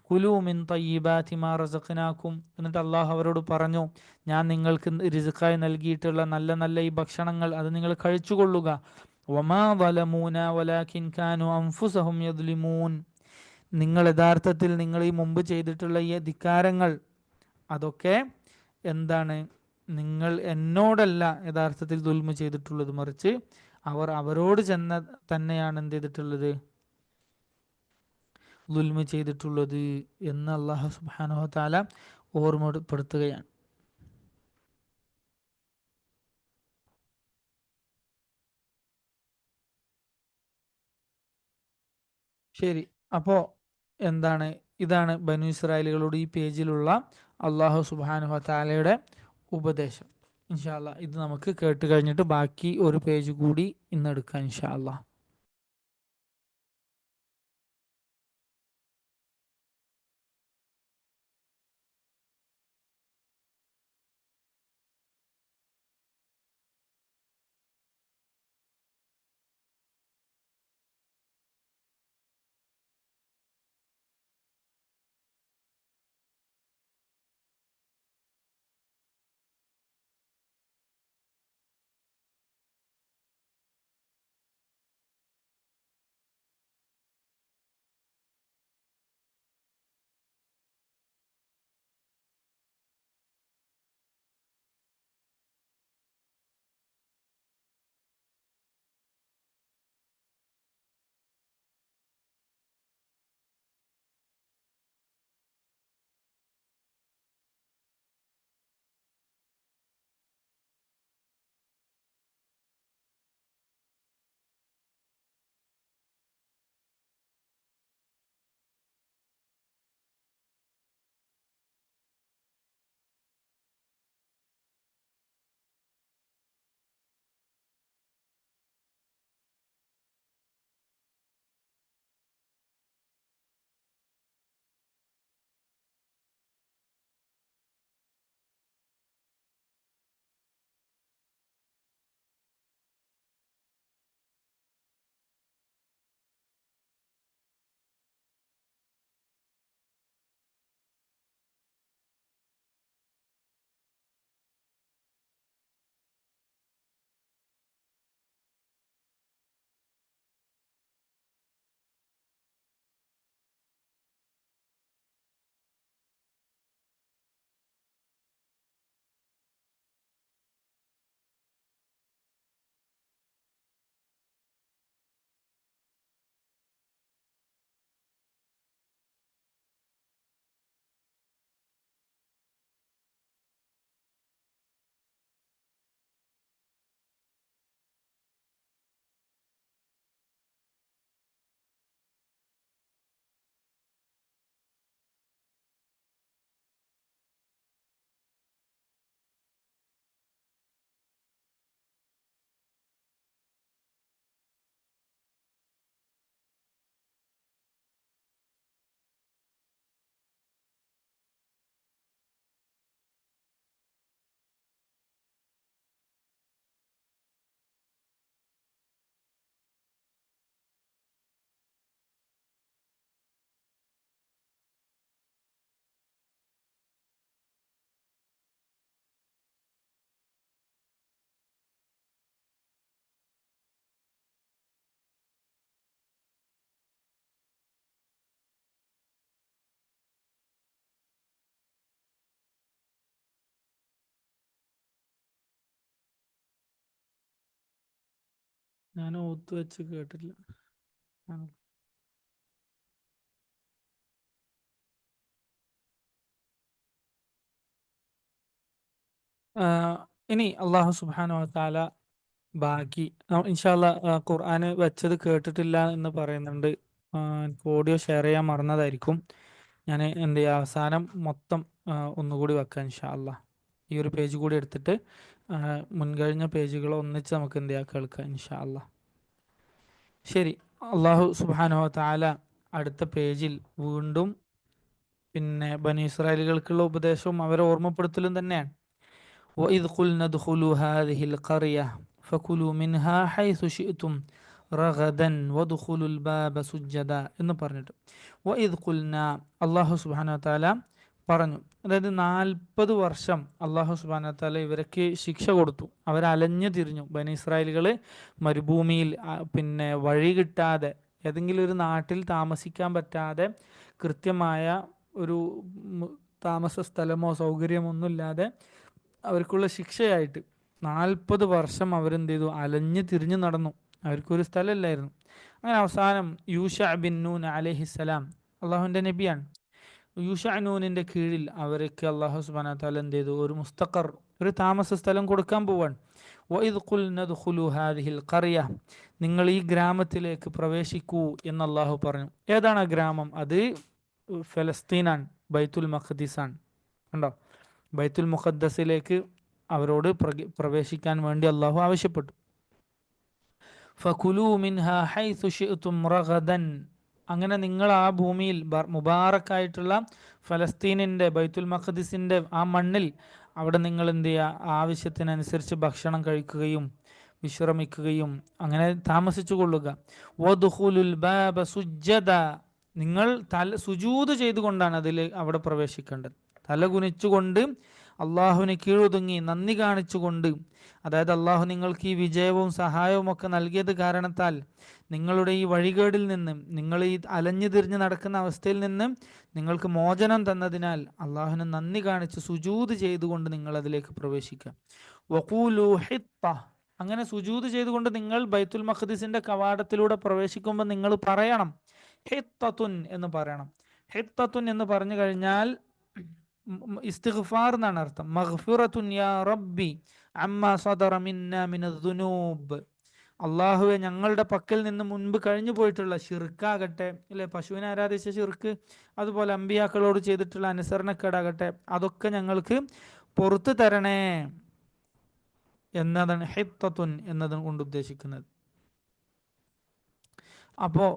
കുലൂ മിൻ തയ്യിബാതി മാ റസഖ്നാകും, എന്നിട്ട് അള്ളാഹു അവരോട് പറഞ്ഞു, ഞാൻ നിങ്ങൾക്ക് റിസ്ക്കായി നൽകിയിട്ടുള്ള നല്ല നല്ല ഈ ഭക്ഷണങ്ങൾ അത് നിങ്ങൾ കഴിച്ചുകൊള്ളുക. വമാ ളലമൂന വലാകിൻ കാനൂ അൻഫുസഹും യദ്ലിമൂൻ, നിങ്ങൾ യഥാർത്ഥത്തിൽ നിങ്ങൾ ഈ മുമ്പ് ചെയ്തിട്ടുള്ള ഈ ധിക്കാരങ്ങൾ അതൊക്കെ എന്താണ്, നിങ്ങൾ എന്നോടല്ല യഥാർത്ഥത്തിൽ ദുൽമ ചെയ്തിട്ടുള്ളത്, മറിച്ച് അവർ അവരോട് ചെന്ന തന്നെയാണ് എന്ത് ചെയ്തിട്ടുള്ളത്, ദുൽമ ചെയ്തിട്ടുള്ളത് എന്ന് അള്ളാഹു സുബ്ഹാനഹു വ തആല ഓർമ്മപ്പെടുത്തുകയാണ്. ശരി, അപ്പോ എന്താണ്, ഇതാണ് ബനു ഇസ്രായേലുകളോട് ഈ പേജിലുള്ള അള്ളാഹു സുബ്ഹാനഹു വ തആലയുടെ ഉപദേശം. ഇൻഷാ അല്ലാ ഇത് നമുക്ക് കേട്ട് കഴിഞ്ഞിട്ട് ബാക്കി ഒരു പേജ് കൂടി ഇന്ന് എടുക്കാം ഇൻഷാ അല്ലാ. ഞാൻ ഓത്ത് വെച്ച് കേട്ടില്ല. ആ. ആ, ഇനി അള്ളാഹു സുബ്ഹാനഹു വ തആല ബാക്കി ഇൻഷാല്ല ഖുർആന് വെച്ചത് കേട്ടിട്ടില്ല എന്ന് പറയുന്നുണ്ട്. എനിക്ക് ഓഡിയോ ഷെയർ ചെയ്യാൻ മറന്നതായിരിക്കും. ഞാൻ എന്ത് ചെയ്യുക, അവസാനം മൊത്തം ഒന്നുകൂടി വെക്കാം ഇൻഷാ അല്ലാ. ഈ ഒരു പേജ് കൂടി എടുത്തിട്ട് മുൻകഴിഞ്ഞ പേജുകൾ ഒന്നിച്ച് നമുക്ക് എന്ത് ചെയ്യാം, കേൾക്കാം ഇൻഷാ അല്ലാ. ശരി, അള്ളാഹു സുബ്ഹാനഹു വ തആല അടുത്ത പേജിൽ വീണ്ടും പിന്നെ ബനി ഇസ്രായേലുകൾക്കുള്ള ഉപദേശവും അവരെ ഓർമ്മപ്പെടുത്തലും തന്നെയാണ്. وإذ قلنا ادخلوا هذه القرية فكلوا منها حيث شئتم رغدا وادخلوا الباب سجدا എന്ന് പറഞ്ഞിട്ട് വഇദ് ഖുൽന അല്ലാഹു സുബ്ഹാനഹു വ തആല പറഞ്ഞു. അതായത് 40 വർഷം അല്ലാഹു സുബ്ഹാനഹു വ തആല ഇവർക്ക് ശിക്ഷ കൊടുത്തു. അവർ അലഞ്ഞു തിരിഞ്ഞു. ബനി ഇസ്രായേലുകൾ മരുഭൂമിയിൽ പിന്നെ വഴി കിട്ടാതെ, ഏതെങ്കിലും ഒരു നാട്ടിൽ താമസിക്കാൻ പറ്റാതെ, കൃത്യമായ ഒരു താമസ സ്ഥലമോ സൗകര്യമോ ഒന്നുമില്ലാതെ അവർക്കുള്ള ശിക്ഷയായിട്ട് 40 വർഷം അവരെന്ത് ചെയ്തു? അലഞ്ഞ് തിരിഞ്ഞ് നടന്നു. അവർക്കൊരു സ്ഥലമില്ലായിരുന്നു. അങ്ങനെ അവസാനം യൂഷ ബിൻ നൂൻ അലൈഹിസ്സലാം, അള്ളാഹുവിൻ്റെ നബിയാണ്, യൂഷ നൂനിൻ്റെ കീഴിൽ അവർക്ക് അള്ളാഹു സുബ്ഹാനഹു വ തആല എന്ത് ചെയ്തു? ഒരു മുസ്തഖർ, ഒരു താമസ സ്ഥലം കൊടുക്കാൻ പോവാൻ. വഇദ് ഖുൽന ദുഖുലു ഹാദിഹിൽ ഖറിയ, നിങ്ങൾ ഈ ഗ്രാമത്തിലേക്ക് പ്രവേശിക്കൂ എന്ന് അള്ളാഹു പറഞ്ഞു. ഏതാണ് ആ ഗ്രാമം? അത് ഫലസ്തീനാണ്, ബൈത്തുൽ മഖ്ദിസാണ്. കണ്ടോ? ബൈത്തുൽ മുഖദ്ദസിലേക്ക് അവരോട് പ്രവേശിക്കാൻ വേണ്ടി അള്ളാഹു ആവശ്യപ്പെട്ടു. ഫകുലൂ മിൻഹാ ഹൈസു ശിഅ്തും റഗദൻ, അങ്ങനെ നിങ്ങൾ ആ ഭൂമിയിൽ മുബാറക്കായിട്ടുള്ള ഫലസ്തീനിൻ്റെ ബൈത്തുൽ മഖ്ദിസിൻ്റെ ആ മണ്ണിൽ അവിടെ നിങ്ങൾ എന്ത് ചെയ്യുക? ആവശ്യത്തിനനുസരിച്ച് ഭക്ഷണം കഴിക്കുകയും വിശ്രമിക്കുകയും അങ്ങനെ താമസിച്ചു കൊള്ളുക. വദ്ഖുലുൽ ബാബ സുജ്ജദ, നിങ്ങൾ സുജൂദ് ചെയ്തുകൊണ്ടാണ് അവിടെ പ്രവേശിക്കേണ്ടത്. തല കുനിച്ചുകൊണ്ട് അള്ളാഹുവിന് കീഴൊതുങ്ങി നന്ദി കാണിച്ചുകൊണ്ട്, അതായത് അള്ളാഹു നിങ്ങൾക്ക് ഈ വിജയവും സഹായവും ഒക്കെ നൽകിയത് കാരണത്താൽ നിങ്ങളുടെ ഈ വഴികേടിൽ നിന്ന്, നിങ്ങൾ ഈ അലഞ്ഞു തിരിഞ്ഞ് നടക്കുന്ന അവസ്ഥയിൽ നിന്ന് നിങ്ങൾക്ക് മോചനം തന്നതിനാൽ അള്ളാഹുവിന് നന്ദി കാണിച്ച് സുജൂദ് ചെയ്തുകൊണ്ട് നിങ്ങൾ അതിലേക്ക് പ്രവേശിക്കുക. വഖൂലു ഹിത്ത, അങ്ങനെ സുജൂദ് ചെയ്തുകൊണ്ട് നിങ്ങൾ ബൈത്തുൽ മഖ്ദിസിന്റെ കവാടത്തിലൂടെ പ്രവേശിക്കുമ്പോൾ നിങ്ങൾ പറയണം ഹിത്തത്തുൻ എന്ന് പറയണം. ഹിത്തത്തുൻ എന്ന് പറഞ്ഞു കഴിഞ്ഞാൽ ഇസ്തിഗ്ഫാർ എന്നാണ് അർത്ഥം. മഗ്ഫിറത്തുൻ യാ റബ്ബി അമ്മാ സദറ മിന്നാ മിനദ് ദുനൂബ്, അള്ളാഹുവെ ഞങ്ങളുടെ പക്കൽ നിന്ന് മുൻപ് കഴിഞ്ഞു പോയിട്ടുള്ള ഷിർക്കാകട്ടെ, അല്ലെ, പശുവിനെ ആരാധിച്ച ഷിർക്ക്, അതുപോലെ അമ്പിയാക്കളോട് ചെയ്തിട്ടുള്ള അനുസരണക്കേടാകട്ടെ, അതൊക്കെ ഞങ്ങൾക്ക് പുറത്തു തരണേ എന്നതാണ് ഹിത്തത്തുൻ എന്നതും കൊണ്ട് ഉദ്ദേശിക്കുന്നത്. അപ്പോൾ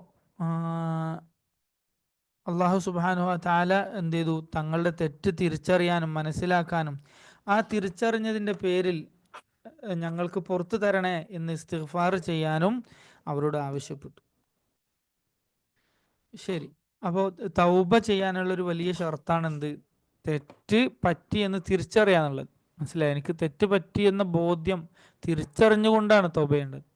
അള്ളാഹു സുബ്ഹാനഹു വ തആല എന്ത് ചെയ്തു? തങ്ങളുടെ തെറ്റ് തിരിച്ചറിയാനും മനസ്സിലാക്കാനും ആ തിരിച്ചറിഞ്ഞതിൻ്റെ പേരിൽ ഞങ്ങൾക്ക് പുറത്തു തരണേ എന്ന് ഇസ്തിഗ്ഫാർ ചെയ്യാനും അവരോട് ആവശ്യപ്പെട്ടു. ശരി, അപ്പോൾ തൗബ ചെയ്യാനുള്ളൊരു വലിയ ഷർത്താണ് എന്ത്? തെറ്റ് പറ്റി എന്ന് തിരിച്ചറിയാന്നുള്ളത്. മനസ്സിലായി? എനിക്ക് തെറ്റ് പറ്റി എന്ന ബോധ്യം തിരിച്ചറിഞ്ഞുകൊണ്ടാണ് തൗബ ചെയ്യേണ്ടത്.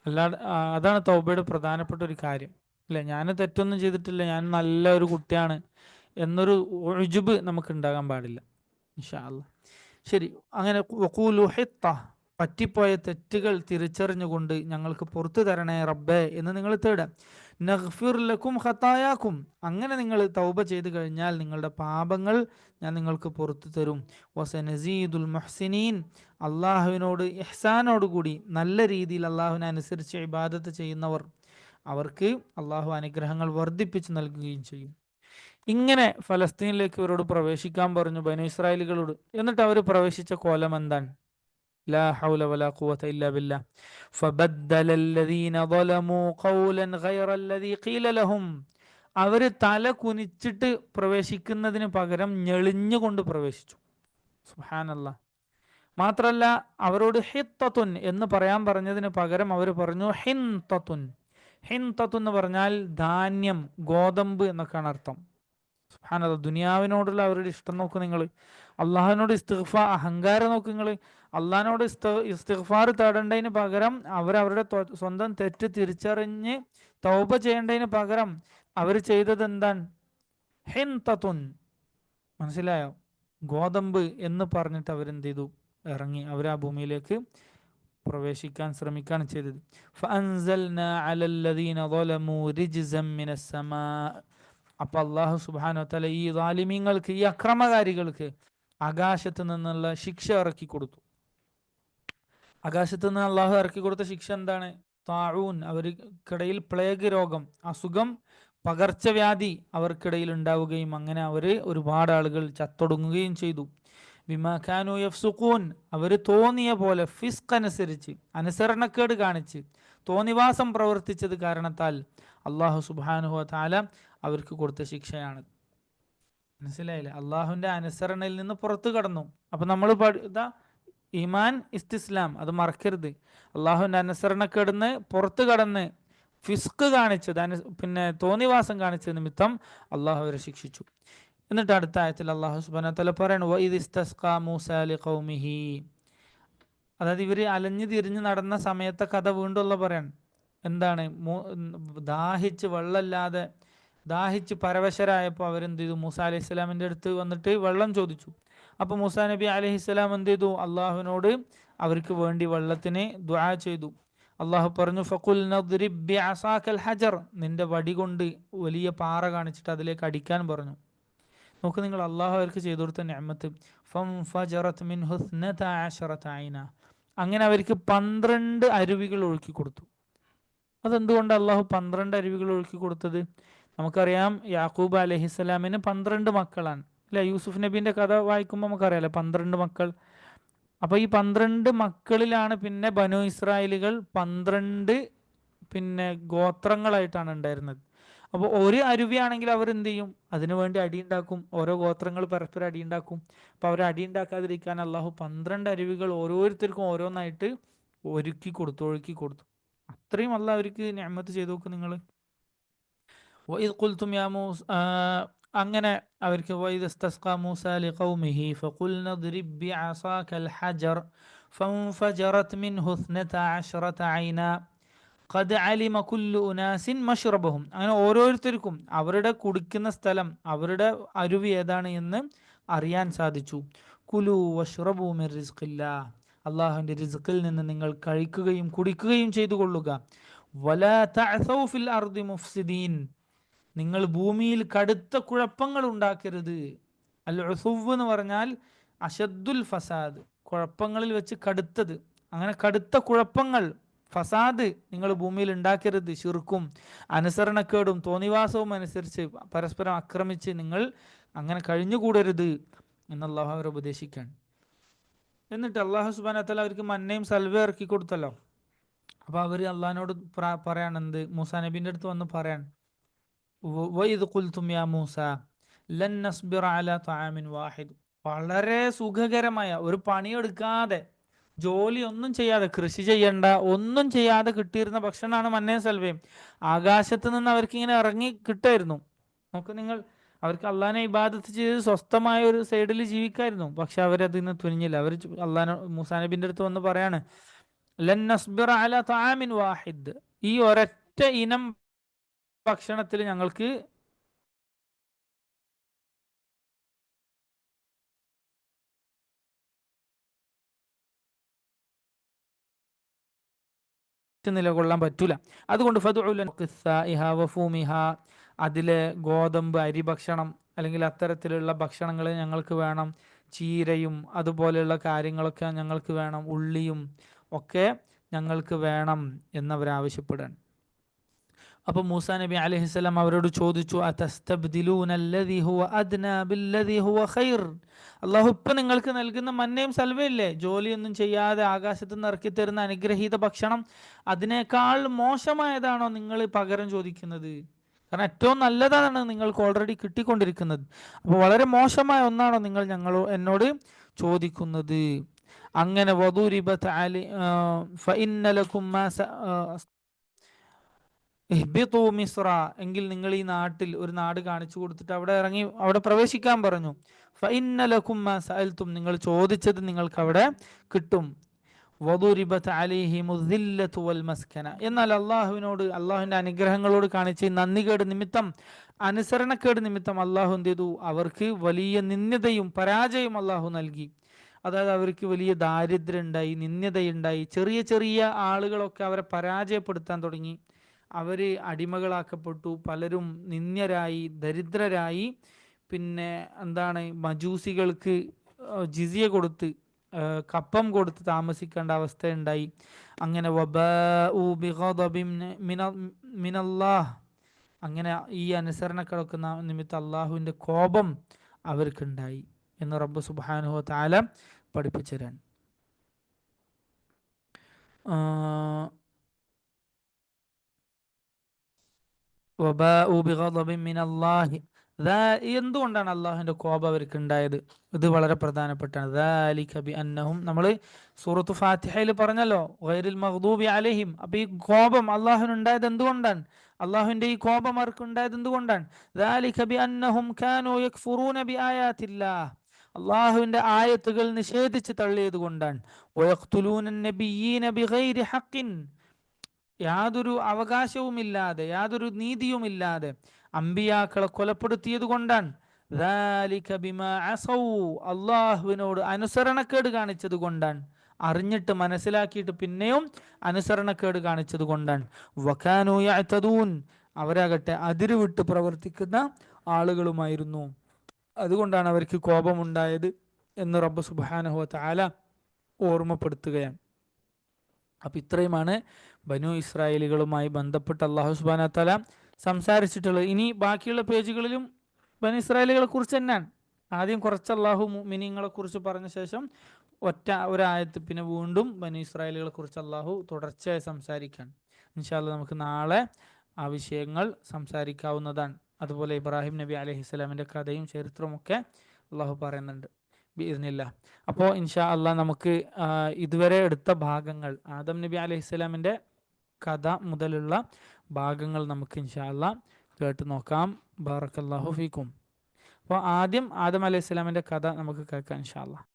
അല്ലാതെ അതാണ് തൗബയുടെ പ്രധാനപ്പെട്ട ഒരു കാര്യം, അല്ലേ? ഞാൻ തെറ്റൊന്നും ചെയ്തിട്ടില്ല, ഞാൻ നല്ലൊരു കുട്ടിയാണ് എന്നൊരു ഉജ്ബ് നമുക്ക് ഉണ്ടാകാൻ പാടില്ല, ഇൻഷാ അല്ലാഹ്. ശരി, അങ്ങനെ വഖൂലു ഹിത്ത, പറ്റിപ്പോയ തെറ്റുകൾ തിരിച്ചറിഞ്ഞുകൊണ്ട് ഞങ്ങൾക്ക് പുറത്തു തരണേ റബ്ബേ എന്ന് നിങ്ങൾ തേടുക. നഗ്ഫിർ ലക്കും ഖതായാക്കും, അങ്ങനെ നിങ്ങൾ തൗബ ചെയ്ത് കഴിഞ്ഞാൽ നിങ്ങളുടെ പാപങ്ങൾ ഞാൻ നിങ്ങൾക്ക് പുറത്തു തരും. വസനസീദുൽ മുഹ്സിനീൻ, അള്ളാഹുവിനോട് ഇഹ്സാനോടുകൂടി നല്ല രീതിയിൽ അള്ളാഹുവിനെ അനുസരിച്ച് ഇബാദത്ത് ചെയ്യുന്നവർ, അവർക്ക് അള്ളാഹു അനുഗ്രഹങ്ങൾ വർദ്ധിപ്പിച്ച് നൽകുകയും ചെയ്യും. ഇങ്ങനെ ഫലസ്തീനിലേക്ക് ഇവരോട് പ്രവേശിക്കാൻ പറഞ്ഞു ബനൂ ഇസ്രായേലുകളോട്. എന്നിട്ട് അവർ പ്രവേശിച്ച കോലം എന്താണ്? ലാ ഹൗല വലാ ഖുവത ഇല്ലാ ബില്ലാഹ് ഫബദ്ദല അല്ലദീന ളലമൂ ഖൗലൻ ഗൈറല്ലദീ ഖീല ലഹും, അവര് തല കുനിച്ചിട്ട് പ്രവേശിക്കുന്നതിന് പകരം ഞെളിഞ്ഞുകൊണ്ട് പ്രവേശിച്ചു. സുബ്ഹാനല്ലാഹ്. മാത്രല്ല, അവരോട് ഹിത്തത്തുൻ എന്ന് പറയാൻ പറഞ്ഞതിന് പകരം അവർ പറഞ്ഞു ഹിൻതത്തുൻ. ഹിൻതത്തുൻ എന്ന് പറഞ്ഞാൽ ധാന്യം, ഗോതമ്പ് എന്നൊക്കെയാണ് അർത്ഥം. സുബ്ഹാനല്ലാഹ്. ദുനിയാവിനോടുള്ള അവരുടെ ഇഷ്ടം നോക്ക് നിങ്ങൾ. അള്ളാഹുവിനോട് അഹങ്കാരം നോക്ക് നിങ്ങൾ. അള്ളാഹിനോട് ഇസ്തിഗ്ഫാർ തേടേണ്ടതിന് പകരം അവരവരുടെ സ്വന്തം തെറ്റ് തിരിച്ചറിഞ്ഞ് തൗബ ചെയ്യേണ്ടതിന് പകരം അവർ ചെയ്തത് എന്താണ്? ഹിൻതത്തുൻ. മനസ്സിലായോ? ഗോതമ്പ് എന്ന് പറഞ്ഞിട്ട് അവരെന്ത് ചെയ്തു? ഇറങ്ങി അവർ ആ ഭൂമിയിലേക്ക് പ്രവേശിക്കാൻ ശ്രമിക്കുകയാണ് ചെയ്തത്. ഫഅൻസൽനാ അലല്ലദീന ളലമൂ റിജ്സൻ മിനസ് സമാ, അപ്പോൾ അള്ളാഹു സുബ്ഹാനഹു വ തആല ഈ ളാലിമീങ്ങൾക്ക്, ഈ അക്രമകാരികൾക്ക് ആകാശത്ത് നിന്നുള്ള ശിക്ഷ ഇറക്കി കൊടുത്തു. ആകാശത്ത് നിന്ന് അള്ളാഹു ഇറക്കി കൊടുത്ത ശിക്ഷ എന്താണ്? താഊൻ, അവർക്കിടയിൽ പ്ലേഗ് രോഗം, അസുഖം, പകർച്ചവ്യാധി അവർക്കിടയിൽ ഉണ്ടാവുകയും അങ്ങനെ ഒരുപാട് ആളുകൾ ചത്തൊടുങ്ങുകയും ചെയ്തു. ബിമാ കാനൂ യഫ്സുഖൂൻ, അവർ തോന്നിയ പോലെ ഫിസ്ക് അനുസരിച്ച്, അനുസരണക്കേട് കാണിച്ച് തോന്നിവാസം പ്രവർത്തിച്ചത് കാരണത്താൽ അള്ളാഹു സുബ്ഹാനഹു വ തആല അവർക്ക് കൊടുത്ത ശിക്ഷയാണ്. മനസ്സിലായില്ലേ? അള്ളാഹുവിൻ്റെ അനുസരണയിൽ നിന്ന് പുറത്തു കടന്നു. അപ്പം നമ്മൾ ഈമാൻ ഇസ്തിസ്ലാം അത് മറക്കരുത്. അള്ളാഹുവിൻ്റെ അനുസരണക്കേടുന്ന് പുറത്തു കടന്ന് ഫിസ്ക് കാണിച്ചത്, പിന്നെ തോന്നിവാസം കാണിച്ചത് നിമിത്തം അള്ളാഹു അവരെ ശിക്ഷിച്ചു. എന്നിട്ട് അടുത്ത ആയത്തിൽ അള്ളാഹു സുബ്ഹാനഹു വ തആല പറയുന്നു വഇദ് ഇസ്തസ്ഖാ മൂസാ ലിഖൗമിഹി, അതായത് ഇവർ അലഞ്ഞു തിരിഞ്ഞ് നടന്ന സമയത്തെ കഥ വീണ്ടും പറയാണ്. എന്താണ്? ദാഹിച്ച് വെള്ളമില്ലാതെ ദാഹിച്ച് പരവശരായപ്പോൾ അവരെന്ത് ചെയ്തു? മൂസാ അലൈഹി സ്വലാമിൻ്റെ അടുത്ത് വന്നിട്ട് വെള്ളം ചോദിച്ചു. അപ്പൊ മൂസാ നബി അലൈഹിസ്സലാം എന്ത് ചെയ്തു? അള്ളാഹുവിനോട് അവർക്ക് വേണ്ടി വെള്ളത്തിന് ദുആ ചെയ്തു. അള്ളാഹു പറഞ്ഞു, ഫഖുൽ നദ്രിബ് ബിഅസാകൽ ഹജർ, നിന്റെ വടി കൊണ്ട് വലിയ പാറ കാണിച്ചിട്ട് അതിലേക്ക് അടിക്കാൻ പറഞ്ഞു. നോക്ക് നിങ്ങൾ, അള്ളാഹു അവർക്ക് ചെയ്തു കൊടുത്ത നിഅമത്ത്. ഫൻഫജറത് മിൻഹു ഇസ്നത അശറത ഐന, അങ്ങനെ അവർക്ക് 12 അരുവികൾ ഒഴുക്കി കൊടുത്തു. അതെന്തുകൊണ്ട് അള്ളാഹു 12 അരുവികൾ ഒഴുക്കി കൊടുത്തത്? നമുക്കറിയാം, യാക്കൂബ് അലൈഹിസ്സലാമിന് 12 മക്കളാണ് അല്ലെ? യൂസുഫ് നബീന്റെ കഥ വായിക്കുമ്പോൾ നമുക്കറിയാലോ 12 മക്കൾ. അപ്പൊ ഈ 12 മക്കളിലാണ് പിന്നെ ബനു ഇസ്രായേലുകൾ 12 പിന്നെ ഗോത്രങ്ങളായിട്ടാണ് ഉണ്ടായിരുന്നത്. അപ്പോൾ ഒരു അരുവിയാണെങ്കിൽ അവർ എന്ത് ചെയ്യും? അതിനു വേണ്ടി അടിയുണ്ടാക്കും. ഓരോ ഗോത്രങ്ങൾ പരസ്പരം അടിയുണ്ടാക്കും. അപ്പോൾ അവർ അടിയുണ്ടാക്കാതിരിക്കാൻ അള്ളാഹു 12 അരുവികൾ ഓരോരുത്തർക്കും ഓരോന്നായിട്ട് ഒഴുക്കി കൊടുത്തു. അത്രയും അള്ളാഹ് അവർക്ക് നിഅമത്ത് ചെയ്തു നോക്ക് നിങ്ങൾ. വഇദ് ഖുൽതും യാ മൂസ, അങ്ങനെ അവർക്ക് വഇദ് ഇസ്തസ്ഖാ മൂസ ലിഖൗമിഹി ഫഖുൽന ദ്രിബ് ബിഅസാകൽ ഹജർ ഫൻഫജറത് മിൻഹു ഇസ്നത അശറത ഐന ഖദ് അലിമ കുല്ലു ഉനാസിൻ മശ്റബഹും, അങ്ങനെ ഓരോരുത്തർക്കും അവരുടെ കുടിക്കുന്ന സ്ഥലം, അവരുടെ അരുവി ഏതാണ് എന്ന് അറിയാൻ സാധിച്ചു. കുലു വഷ്റബു മിർ റിസ്ഖില്ലാ, അള്ളാഹുവിൻ്റെ റിസ്ഖിൽ നിന്ന് നിങ്ങൾ കഴിക്കുകയും കുടിക്കുകയും ചെയ്തു കൊള്ളുക. വലാ തഅസൗ ഫിൽ അർദി മുഫ്സിദീൻ, നിങ്ങൾ ഭൂമിയിൽ കടുത്ത കുഴപ്പങ്ങൾ ഉണ്ടാക്കരുത്. അൽ ഉസുവ് എന്ന് പറഞ്ഞാൽ അഷദ്ദുൽ ഫസാദ്, കുഴപ്പങ്ങളിൽ വെച്ച് കടുത്തത്. അങ്ങനെ കടുത്ത കുഴപ്പങ്ങൾ, ഫസാദ് നിങ്ങൾ ഭൂമിയിൽ ഉണ്ടാക്കരുത്. ശിർക്കും അനുസരണക്കേടും തോന്നിവാസവും അനുസരിച്ച് പരസ്പരം ആക്രമിച്ച് നിങ്ങൾ അങ്ങനെ കഴിഞ്ഞുകൂടരുത് എന്ന് അള്ളാഹു അവരെ ഉപദേശിക്കാൻ. എന്നിട്ട് അള്ളാഹു സുബ്ഹാനഹു വ തആല അവർക്ക് മന്നയും സൽവ ഇറക്കി കൊടുത്തല്ലോ. അപ്പൊ അവര് അള്ളാഹിനോട് പറയാണെന്ത്? മൂസാ നബീന്റെ അടുത്ത് വന്ന് പറയാൻ, വഇദ് ഖുൽതും യാ മൂസ ലൻ നസ്ബിറ അലാ തആമിൻ വാഹിദ്, വളരെ സുഖകരമായ ഒരു പണിയെടുക്കാതെ, ജോലി ഒന്നും ചെയ്യാതെ, കൃഷി ചെയ്യണ്ട, ഒന്നും ചെയ്യാതെ കിട്ടിയിരുന്ന ഭക്ഷണമാണ് മന്നയും സൽവയും. ആകാശത്ത് നിന്ന് അവർക്ക് ഇങ്ങനെ ഇറങ്ങി കിട്ടായിരുന്നു. നോക്ക് നിങ്ങൾ, അവർക്ക് അള്ളാഹിനെ ഇബാദത്ത് ചെയ്ത് സ്വസ്ഥമായ ഒരു സൈഡിൽ ജീവിക്കായിരുന്നു. പക്ഷെ അവരതിന് തുനിഞ്ഞില്ല. അവർ അള്ളാഹ് മൂസാ നബിന്റെ അടുത്ത് വന്ന് പറയാണ്, ലൻ നസ്ബിറ അലാ തആമിൻ വാഹിദ്, ഈ ഒരൊറ്റ ഇനം ഭക്ഷണത്തിൽ ഞങ്ങൾക്ക് നിലകൊള്ളാൻ പറ്റൂല. അതുകൊണ്ട് ഫദ്ഉ ലനാ ഖിസ്സാഇഹാ വഫൂമിഹാ, അതിലെ ഗോതമ്പ്, അരി ഭക്ഷണം അല്ലെങ്കിൽ അത്തരത്തിലുള്ള ഭക്ഷണങ്ങൾ ഞങ്ങൾക്ക് വേണം. ചീരയും അതുപോലെയുള്ള കാര്യങ്ങളൊക്കെ ഞങ്ങൾക്ക് വേണം. ഉള്ളിയും ഒക്കെ ഞങ്ങൾക്ക് വേണം എന്നവരാവശ്യപ്പെടാൻ. അപ്പൊ മൂസാ നബി അലൈഹിസ്സലാം അവരോട് ചോദിച്ചു, അതസ്തബ്ദിലൂന അല്ലദീ ഹുവ അദ്നാ ബില്ലദീ ഹുവ ഖൈർ, അല്ലാഹു ഇപ്പൊ നിങ്ങൾക്ക് നൽകുന്ന മന്നയും സൽവയില്ലേ, ജോലിയൊന്നും ചെയ്യാതെ ആകാശത്ത് നിന്ന് ഇറക്കി തരുന്ന അനുഗ്രഹീത ഭക്ഷണം, അതിനേക്കാൾ മോശമായതാണോ നിങ്ങൾ പകരം ചോദിക്കുന്നത്? കാരണം ഏറ്റവും നല്ലതാണ് നിങ്ങൾക്ക് ഓൾറെഡി കിട്ടിക്കൊണ്ടിരിക്കുന്നത്. അപ്പോൾ വളരെ മോശമായ ഒന്നാണോ നിങ്ങൾ എന്നോട് ചോദിക്കുന്നത്? അങ്ങനെ വദുരിബത് അലി ഫഇന്ന ലകും മാ ഇഹ്ബിതു മിസ്ര, എങ്കിൽ നിങ്ങൾ ഈ നാട്ടിൽ ഒരു നാട് കാണിച്ചു കൊടുത്തിട്ട് അവിടെ ഇറങ്ങി അവിടെ പ്രവേശിക്കാൻ പറഞ്ഞു. ഫഇന്ന ലകും മാ സഅൽതും, നിങ്ങൾ ചോദിച്ചത് നിങ്ങൾക്ക് അവിടെ കിട്ടും. വദുരിബത് അലൈഹിമു ദില്ലതു വൽ മസ്കന, എന്നാൽ അള്ളാഹുവിനോട്, അള്ളാഹുവിൻ്റെ അനുഗ്രഹങ്ങളോട് കാണിച്ച് നന്ദികേട് നിമിത്തം, അനുസരണക്കേട് നിമിത്തം അള്ളാഹു എന്ത് ചെയ്തു? അവർക്ക് വലിയ നിന്ദ്യതയും പരാജയവും അള്ളാഹു നൽകി. അതായത് അവർക്ക് വലിയ ദാരിദ്ര്യം ഉണ്ടായി, നിന്ദ്യതയുണ്ടായി. ചെറിയ ചെറിയ ആളുകളൊക്കെ അവരെ പരാജയപ്പെടുത്താൻ തുടങ്ങി. അവര് അടിമകളാക്കപ്പെട്ടു. പലരും നിന്ദ്യരായി, ദരിദ്രരായി. പിന്നെ എന്താണ്, മജൂസികൾക്ക് ജിസിയ കൊടുത്ത്, കപ്പം കൊടുത്ത് താമസിക്കേണ്ട അവസ്ഥ ഉണ്ടായി. അങ്ങനെ വബാഉ ബിഗദബിൻ മിനല്ലാഹ്, അങ്ങനെ ഈ അനുസരണക്കേടൊക്കെ നിമിത്തം അള്ളാഹുവിൻ്റെ കോപം അവർക്കുണ്ടായി എന്ന് റബ്ബ് സുബ്ഹാനഹു വ തആല പഠിപ്പിച്ചു തരാൻ. എന്തുകൊണ്ടാണ് അള്ളാഹുവിന്റെ കോപം അവർക്ക് ഉണ്ടായത്? ഇത് വളരെ പ്രധാനപ്പെട്ടാണ്. നമ്മൾ സൂറത്ത് ഫാത്തിഹയിൽ പറഞ്ഞല്ലോ, ഗൈറിൽ മഗ്ദൂബി അലൈഹിം. അപ്പൊ ഈ കോപം അള്ളാഹുവിന് ഉണ്ടായത് എന്തുകൊണ്ടാണ്? അള്ളാഹുവിന്റെ ഈ കോപം അവർക്ക് ഉണ്ടായത് എന്തുകൊണ്ടാണ്? ദാലിക ബിഅന്നഹും കാനൂ യക്ഫുറൂന ബിആയാതില്ലാഹ്, അള്ളാഹുവിന്റെ ആയത്തുകൾ നിഷേധിച്ച് തള്ളിയത് കൊണ്ടാണ്. വയഖ്തുലൂന നബിയ്യീന ബിഗൈരി ഹഖിൻ, യാതൊരു അവകാശവുമില്ലാതെ, യാതൊരു നീതിയുമില്ലാതെ അമ്പിയാക്കളെ കൊലപ്പെടുത്തിയത് കൊണ്ടാണ്. ذَلِكَ بِمَا عَصَوْا അള്ളാഹുവിനോട് അനുസരണക്കേട് കാണിച്ചത് കൊണ്ടാണ്. അറിഞ്ഞിട്ട് മനസ്സിലാക്കിയിട്ട് പിന്നെയും അനുസരണക്കേട് കാണിച്ചത് കൊണ്ടാണ്. വകാനൂ യഅ്തദൂൻ അവരാകട്ടെ അതിരുവിട്ട് പ്രവർത്തിക്കുന്ന ആളുകളുമായിരുന്നു. അതുകൊണ്ടാണ് അവർക്ക് കോപമുണ്ടായത് എന്ന് റബ്ബ് സുബ്ഹാനഹു വ തആല ഓർമ്മപ്പെടുത്തുകയാണ്. അപ്പം ഇത്രയുമാണ് ബനു ഇസ്രായേലുകളുമായി ബന്ധപ്പെട്ട് അള്ളാഹു സുബ്ഹാനഹു വ തആല സംസാരിച്ചിട്ടുള്ളത്. ഇനി ബാക്കിയുള്ള പേജുകളിലും ബനു ഇസ്രായേലുകളെ കുറിച്ച് തന്നെയാണ്. ആദ്യം കുറച്ച് അള്ളാഹു മുഅ്മിനീങ്ങളെ കുറിച്ച് പറഞ്ഞ ശേഷം ഒരായത്ത് പിന്നെ വീണ്ടും ബനു ഇസ്രായേലുകളെ കുറിച്ച് അള്ളാഹു തുടർച്ചയായി സംസാരിക്കാൻ. ഇൻഷാ അല്ലാഹ് നമുക്ക് നാളെ ആ വിഷയങ്ങൾ സംസാരിക്കാവുന്നതാണ്. അതുപോലെ ഇബ്രാഹിം നബി അലൈഹിസ്സലാമിൻ്റെ കഥയും ചരിത്രമൊക്കെ അള്ളാഹു പറയുന്നുണ്ട് ബിഇദ്നില്ലാഹ്. അപ്പോൾ ഇൻഷാ അല്ലാഹ് നമുക്ക് ഇതുവരെ എടുത്ത ഭാഗങ്ങൾ ആദം നബി അലൈഹിസ്സലാമിൻ്റെ കഥ മുതലുള്ള ഭാഗങ്ങൾ നമുക്ക് ഇൻഷാ അല്ലാഹ് കേട്ട് നോക്കാം. ബാറക്കല്ലാഹു ഫീക്കും. അപ്പോൾ ആദ്യം ആദം അലൈഹിസ്സലാമിൻ്റെ കഥ നമുക്ക് കേൾക്കാം ഇൻഷാ അല്ലാഹ്.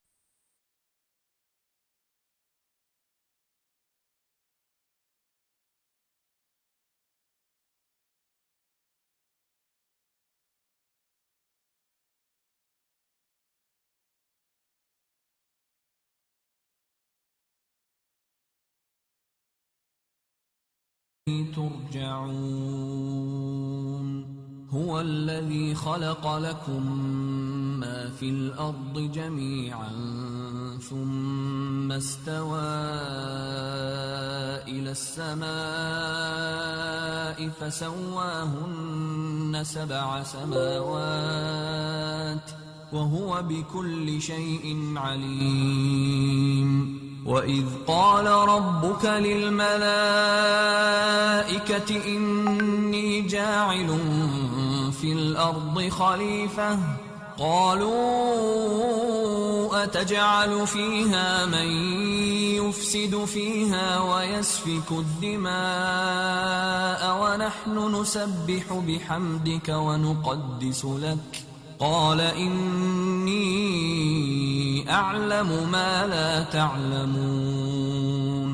ترجعون هو الذي خلق لكم ما في الأرض جميعا ثم استوى إلى السماء فسواهن 7 سماوات وهو بكل شيء عليم. وإذ قال ربك للملائكة إني جاعل في الأرض خليفة قالوا أتجعل فيها من يفسد فيها ويسفك الدماء ونحن نسبح بحمدك ونقدس لك قال إني أعلم ما لا تعلمون.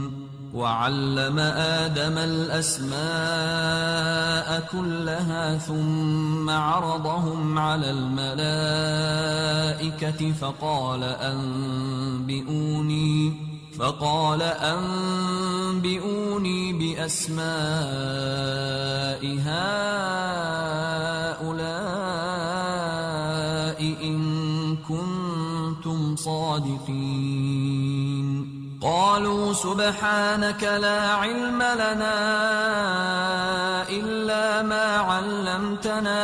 وعلم آدم الأسماء كلها ثم عرضهم على الملائكة فقال أنبئوني بأسماء هؤلاء إن كنتم صادقين. قالوا سبحانك لا علم لنا إلا ما علمتنا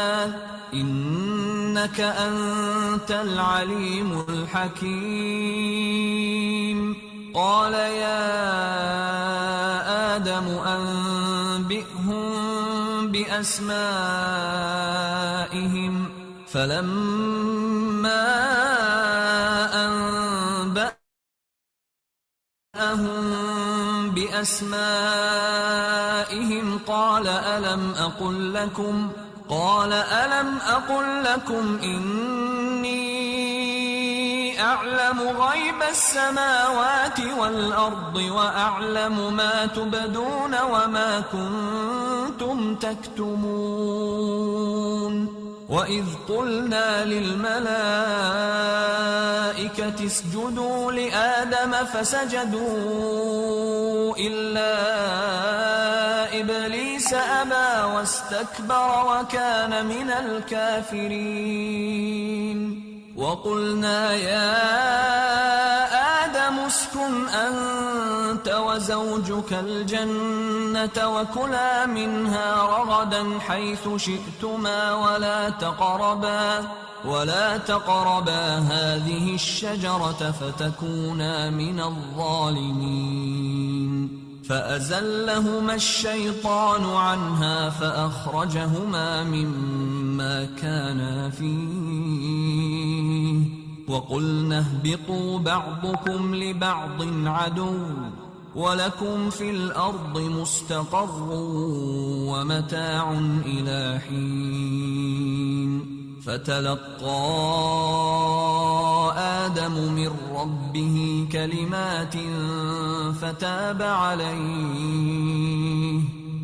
إنك أنت العليم الحكيم. قال يا آدم أنبئهم بأسمائهم فلما أنبأهم بأسمائهم قال ألم أقل لكم إني أعلم غيب السماوات والأرض وأعلم ما تبدون وما كنتم تكتمون. وإذ قلنا للملائكة اسجدوا لآدم فسجدوا إلا إبليس أبى واستكبر وكان من الكافرين. وقلنا يا آدم اسكن أنت وزوجك الجنة وكلا منها رغدا حيث شئتما ولا تقربا هذه الشجرة فتكونا من الظالمين. فأزلهما الشيطان عنها فأخرجهما مما كانا فيه وقلنا اهبطوا بعضكم لبعض عدو ولكم في الأرض مستقر ومتاع إلى حين. فتلقى آدم من ربه كلمات فتاب عليه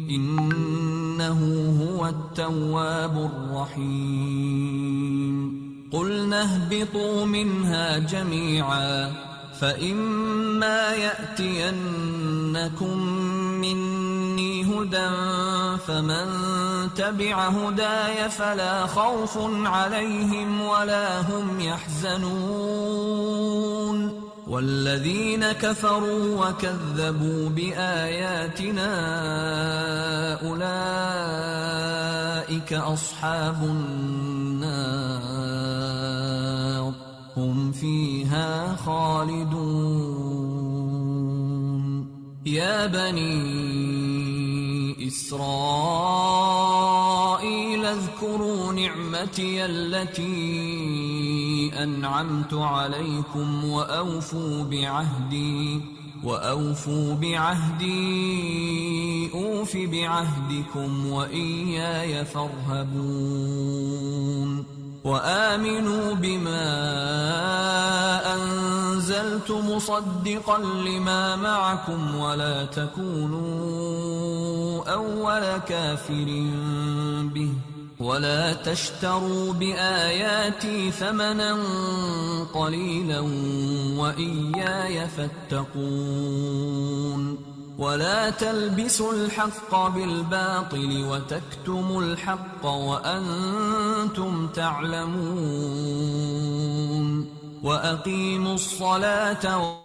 إنه هو التواب الرحيم. قلنا اهبطوا منها جميعا فإما يأتينكم مني هدى فمن تبع هداي فلا خوف عليهم ولا هم يحزنون والذين كفروا وكذبوا بآياتنا أولئك أصحاب النار هم فيها خالدون يا بني إسرائيل اذكروا نعمتي التي أنعمت عليكم وأوفوا بعهدي أوف بعهدكم وإياي فارهبون وآمنوا بما أنزلت مصدقا لما معكم ولا تكونوا أول كافر به ولا تشتروا بآياتي ثمنا قليلا وإياي فاتقون ولا تلبسوا الحق بالباطل وتكتموا الحق وأنتم تعلمون وأقيموا الصلاة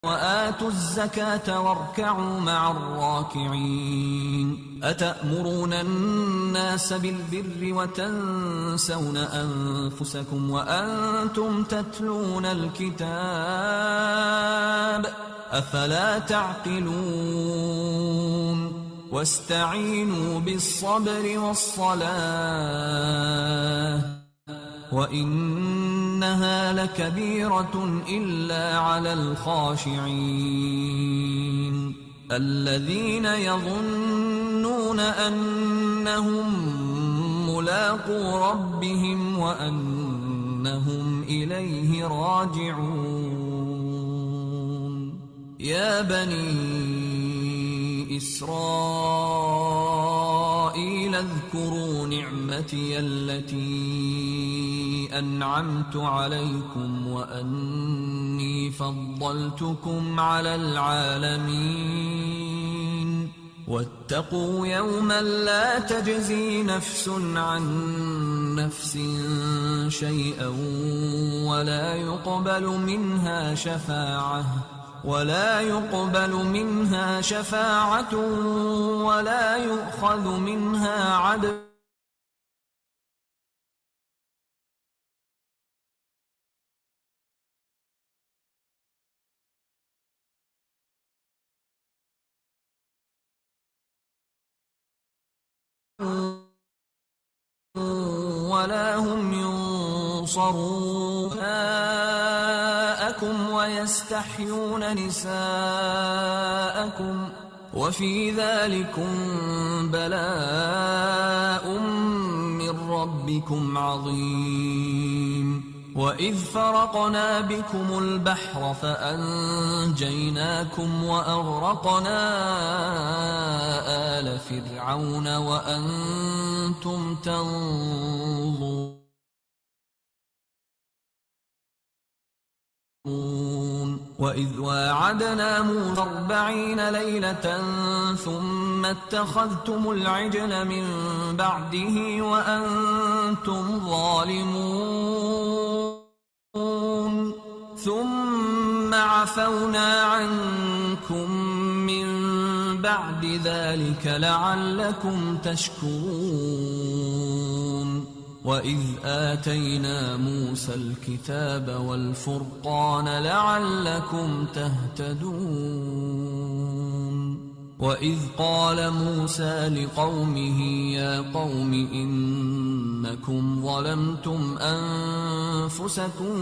وآتوا الزكاة واركعوا مع الراكعين أتأمرون الناس بالبر وتنسون أنفسكم وأنتم تتلون الكتاب أفلا تعقلون واستعينوا بالصبر والصلاة وإنها لكبيرة إلا على الخاشعين الذين يظنون أنهم ملاقو ربهم وأنهم إليه راجعون يا بني إسرائيل اذكروا نعمتي التي أنعمت عليكم وأني فضلتكم على العالمين واتقوا يوما لا تجزي نفس عن نفس شيئا ولا يقبل منها شفاعة ولا يؤخذ منها عدل ولا هم ينصرون ويستحيون نساءكم وفي ذلكم بلاء من ربكم عظيم وإذ فرقنا بكم البحر فأنجيناكم وأغرقنا آل فرعون وأنتم تنظرون وإذ واعدنا موسى 40 ليلة ثم اتخذتم العجل من بعده وأنتم ظالمون ثم عفونا عنكم من بعد ذلك لعلكم تشكرون وإذ آتينا موسى الكتاب والفرقان لعلكم تهتدون وإذ قال موسى لقومه يا قوم إنكم ظلمتم أنفسكم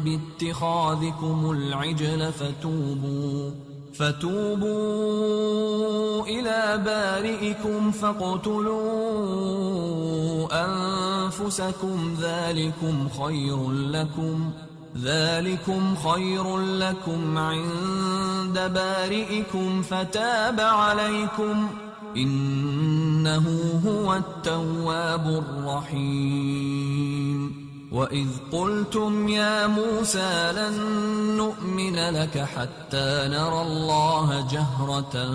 باتخاذكم العجل فتوبوا إلى بارئكم فاقتلوا أنفسكم ذلكم خير لكم عند بارئكم فتاب عليكم إنه هو التواب الرحيم وإذ قلتم يا موسى لن نؤمن لك حتى نرى الله جهرة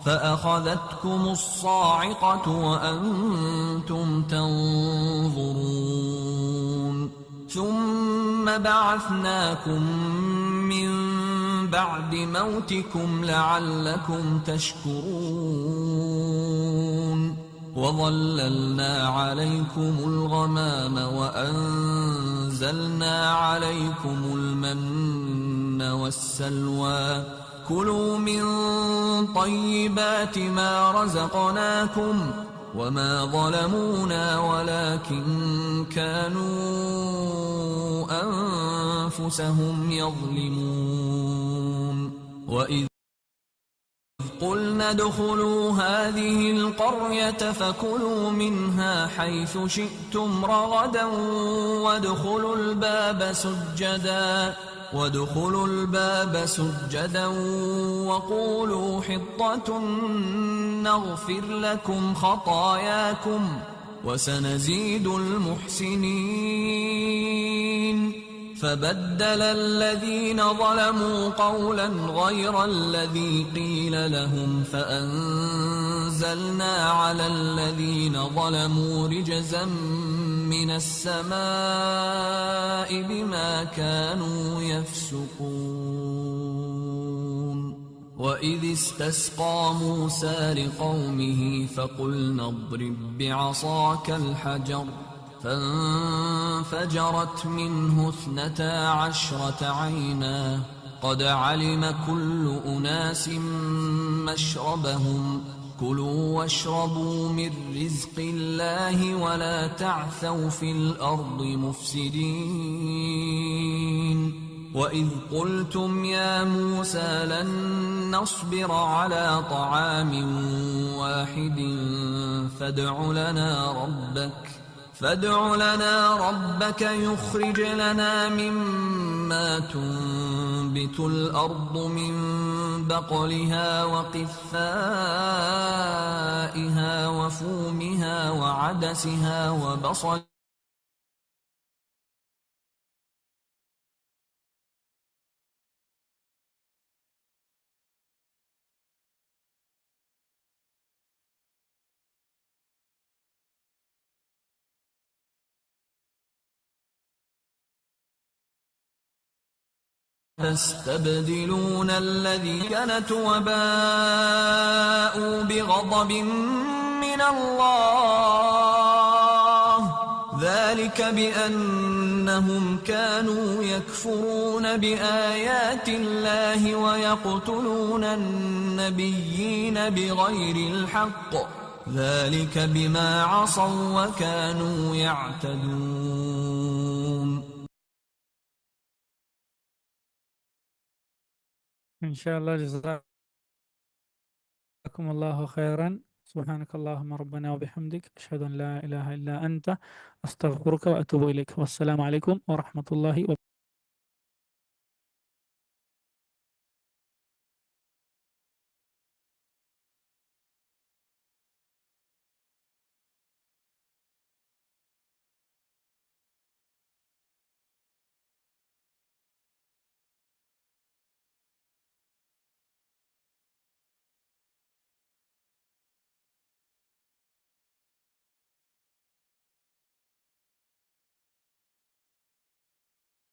فأخذتكم الصاعقة وأنتم تنظرون ثم بعثناكم من بعد موتكم لعلكم تشكرون وظللنا عليكم الغمام وأنزلنا عليكم المن والسلوى كلوا من طيبات ما رزقناكم وما ظلمونا ولكن كانوا أنفسهم يظلمون وإذ قلنا ادخلوا هذه القرية فكلوا منها حيث شئتم رغدا وادخلوا الباب سجدا وقولوا حطة نغفر لكم خطاياكم وسنزيد المحسنين فبدل الذين ظلموا قولا غير الذي قيل لهم فأنزلنا على الذين ظلموا رجزا من السماء بما كانوا يفسقون وإذ استسقى موسى لقومه فقلنا اضرب بعصاك الحجر فانفجرت منه 12 عينا قد علم كل أناس مشربهم كلوا واشربوا من رزق الله ولا تعثوا في الأرض مفسدين وإذ قلتم يا موسى لن نصبر على طعام واحد فادع لنا ربك يخرج لنا مما تنبت الأرض من بقلها وقثائها وفومها وعدسها وبصل تستبدلون الذي كانت وباءوا بغضب من الله ذلك بأنهم كانوا يكفرون بآيات الله ويقتلون النبيين بغير الحق ذلك بما عصوا وكانوا يعتدون إن شاء الله. جزاكم الله خيرا. سبحانك اللهم ربنا وبحمدك أشهد أن لا إله إلا أنت أستغفرك وأتوب إليك. والسلام عليكم ورحمة الله وبركاته.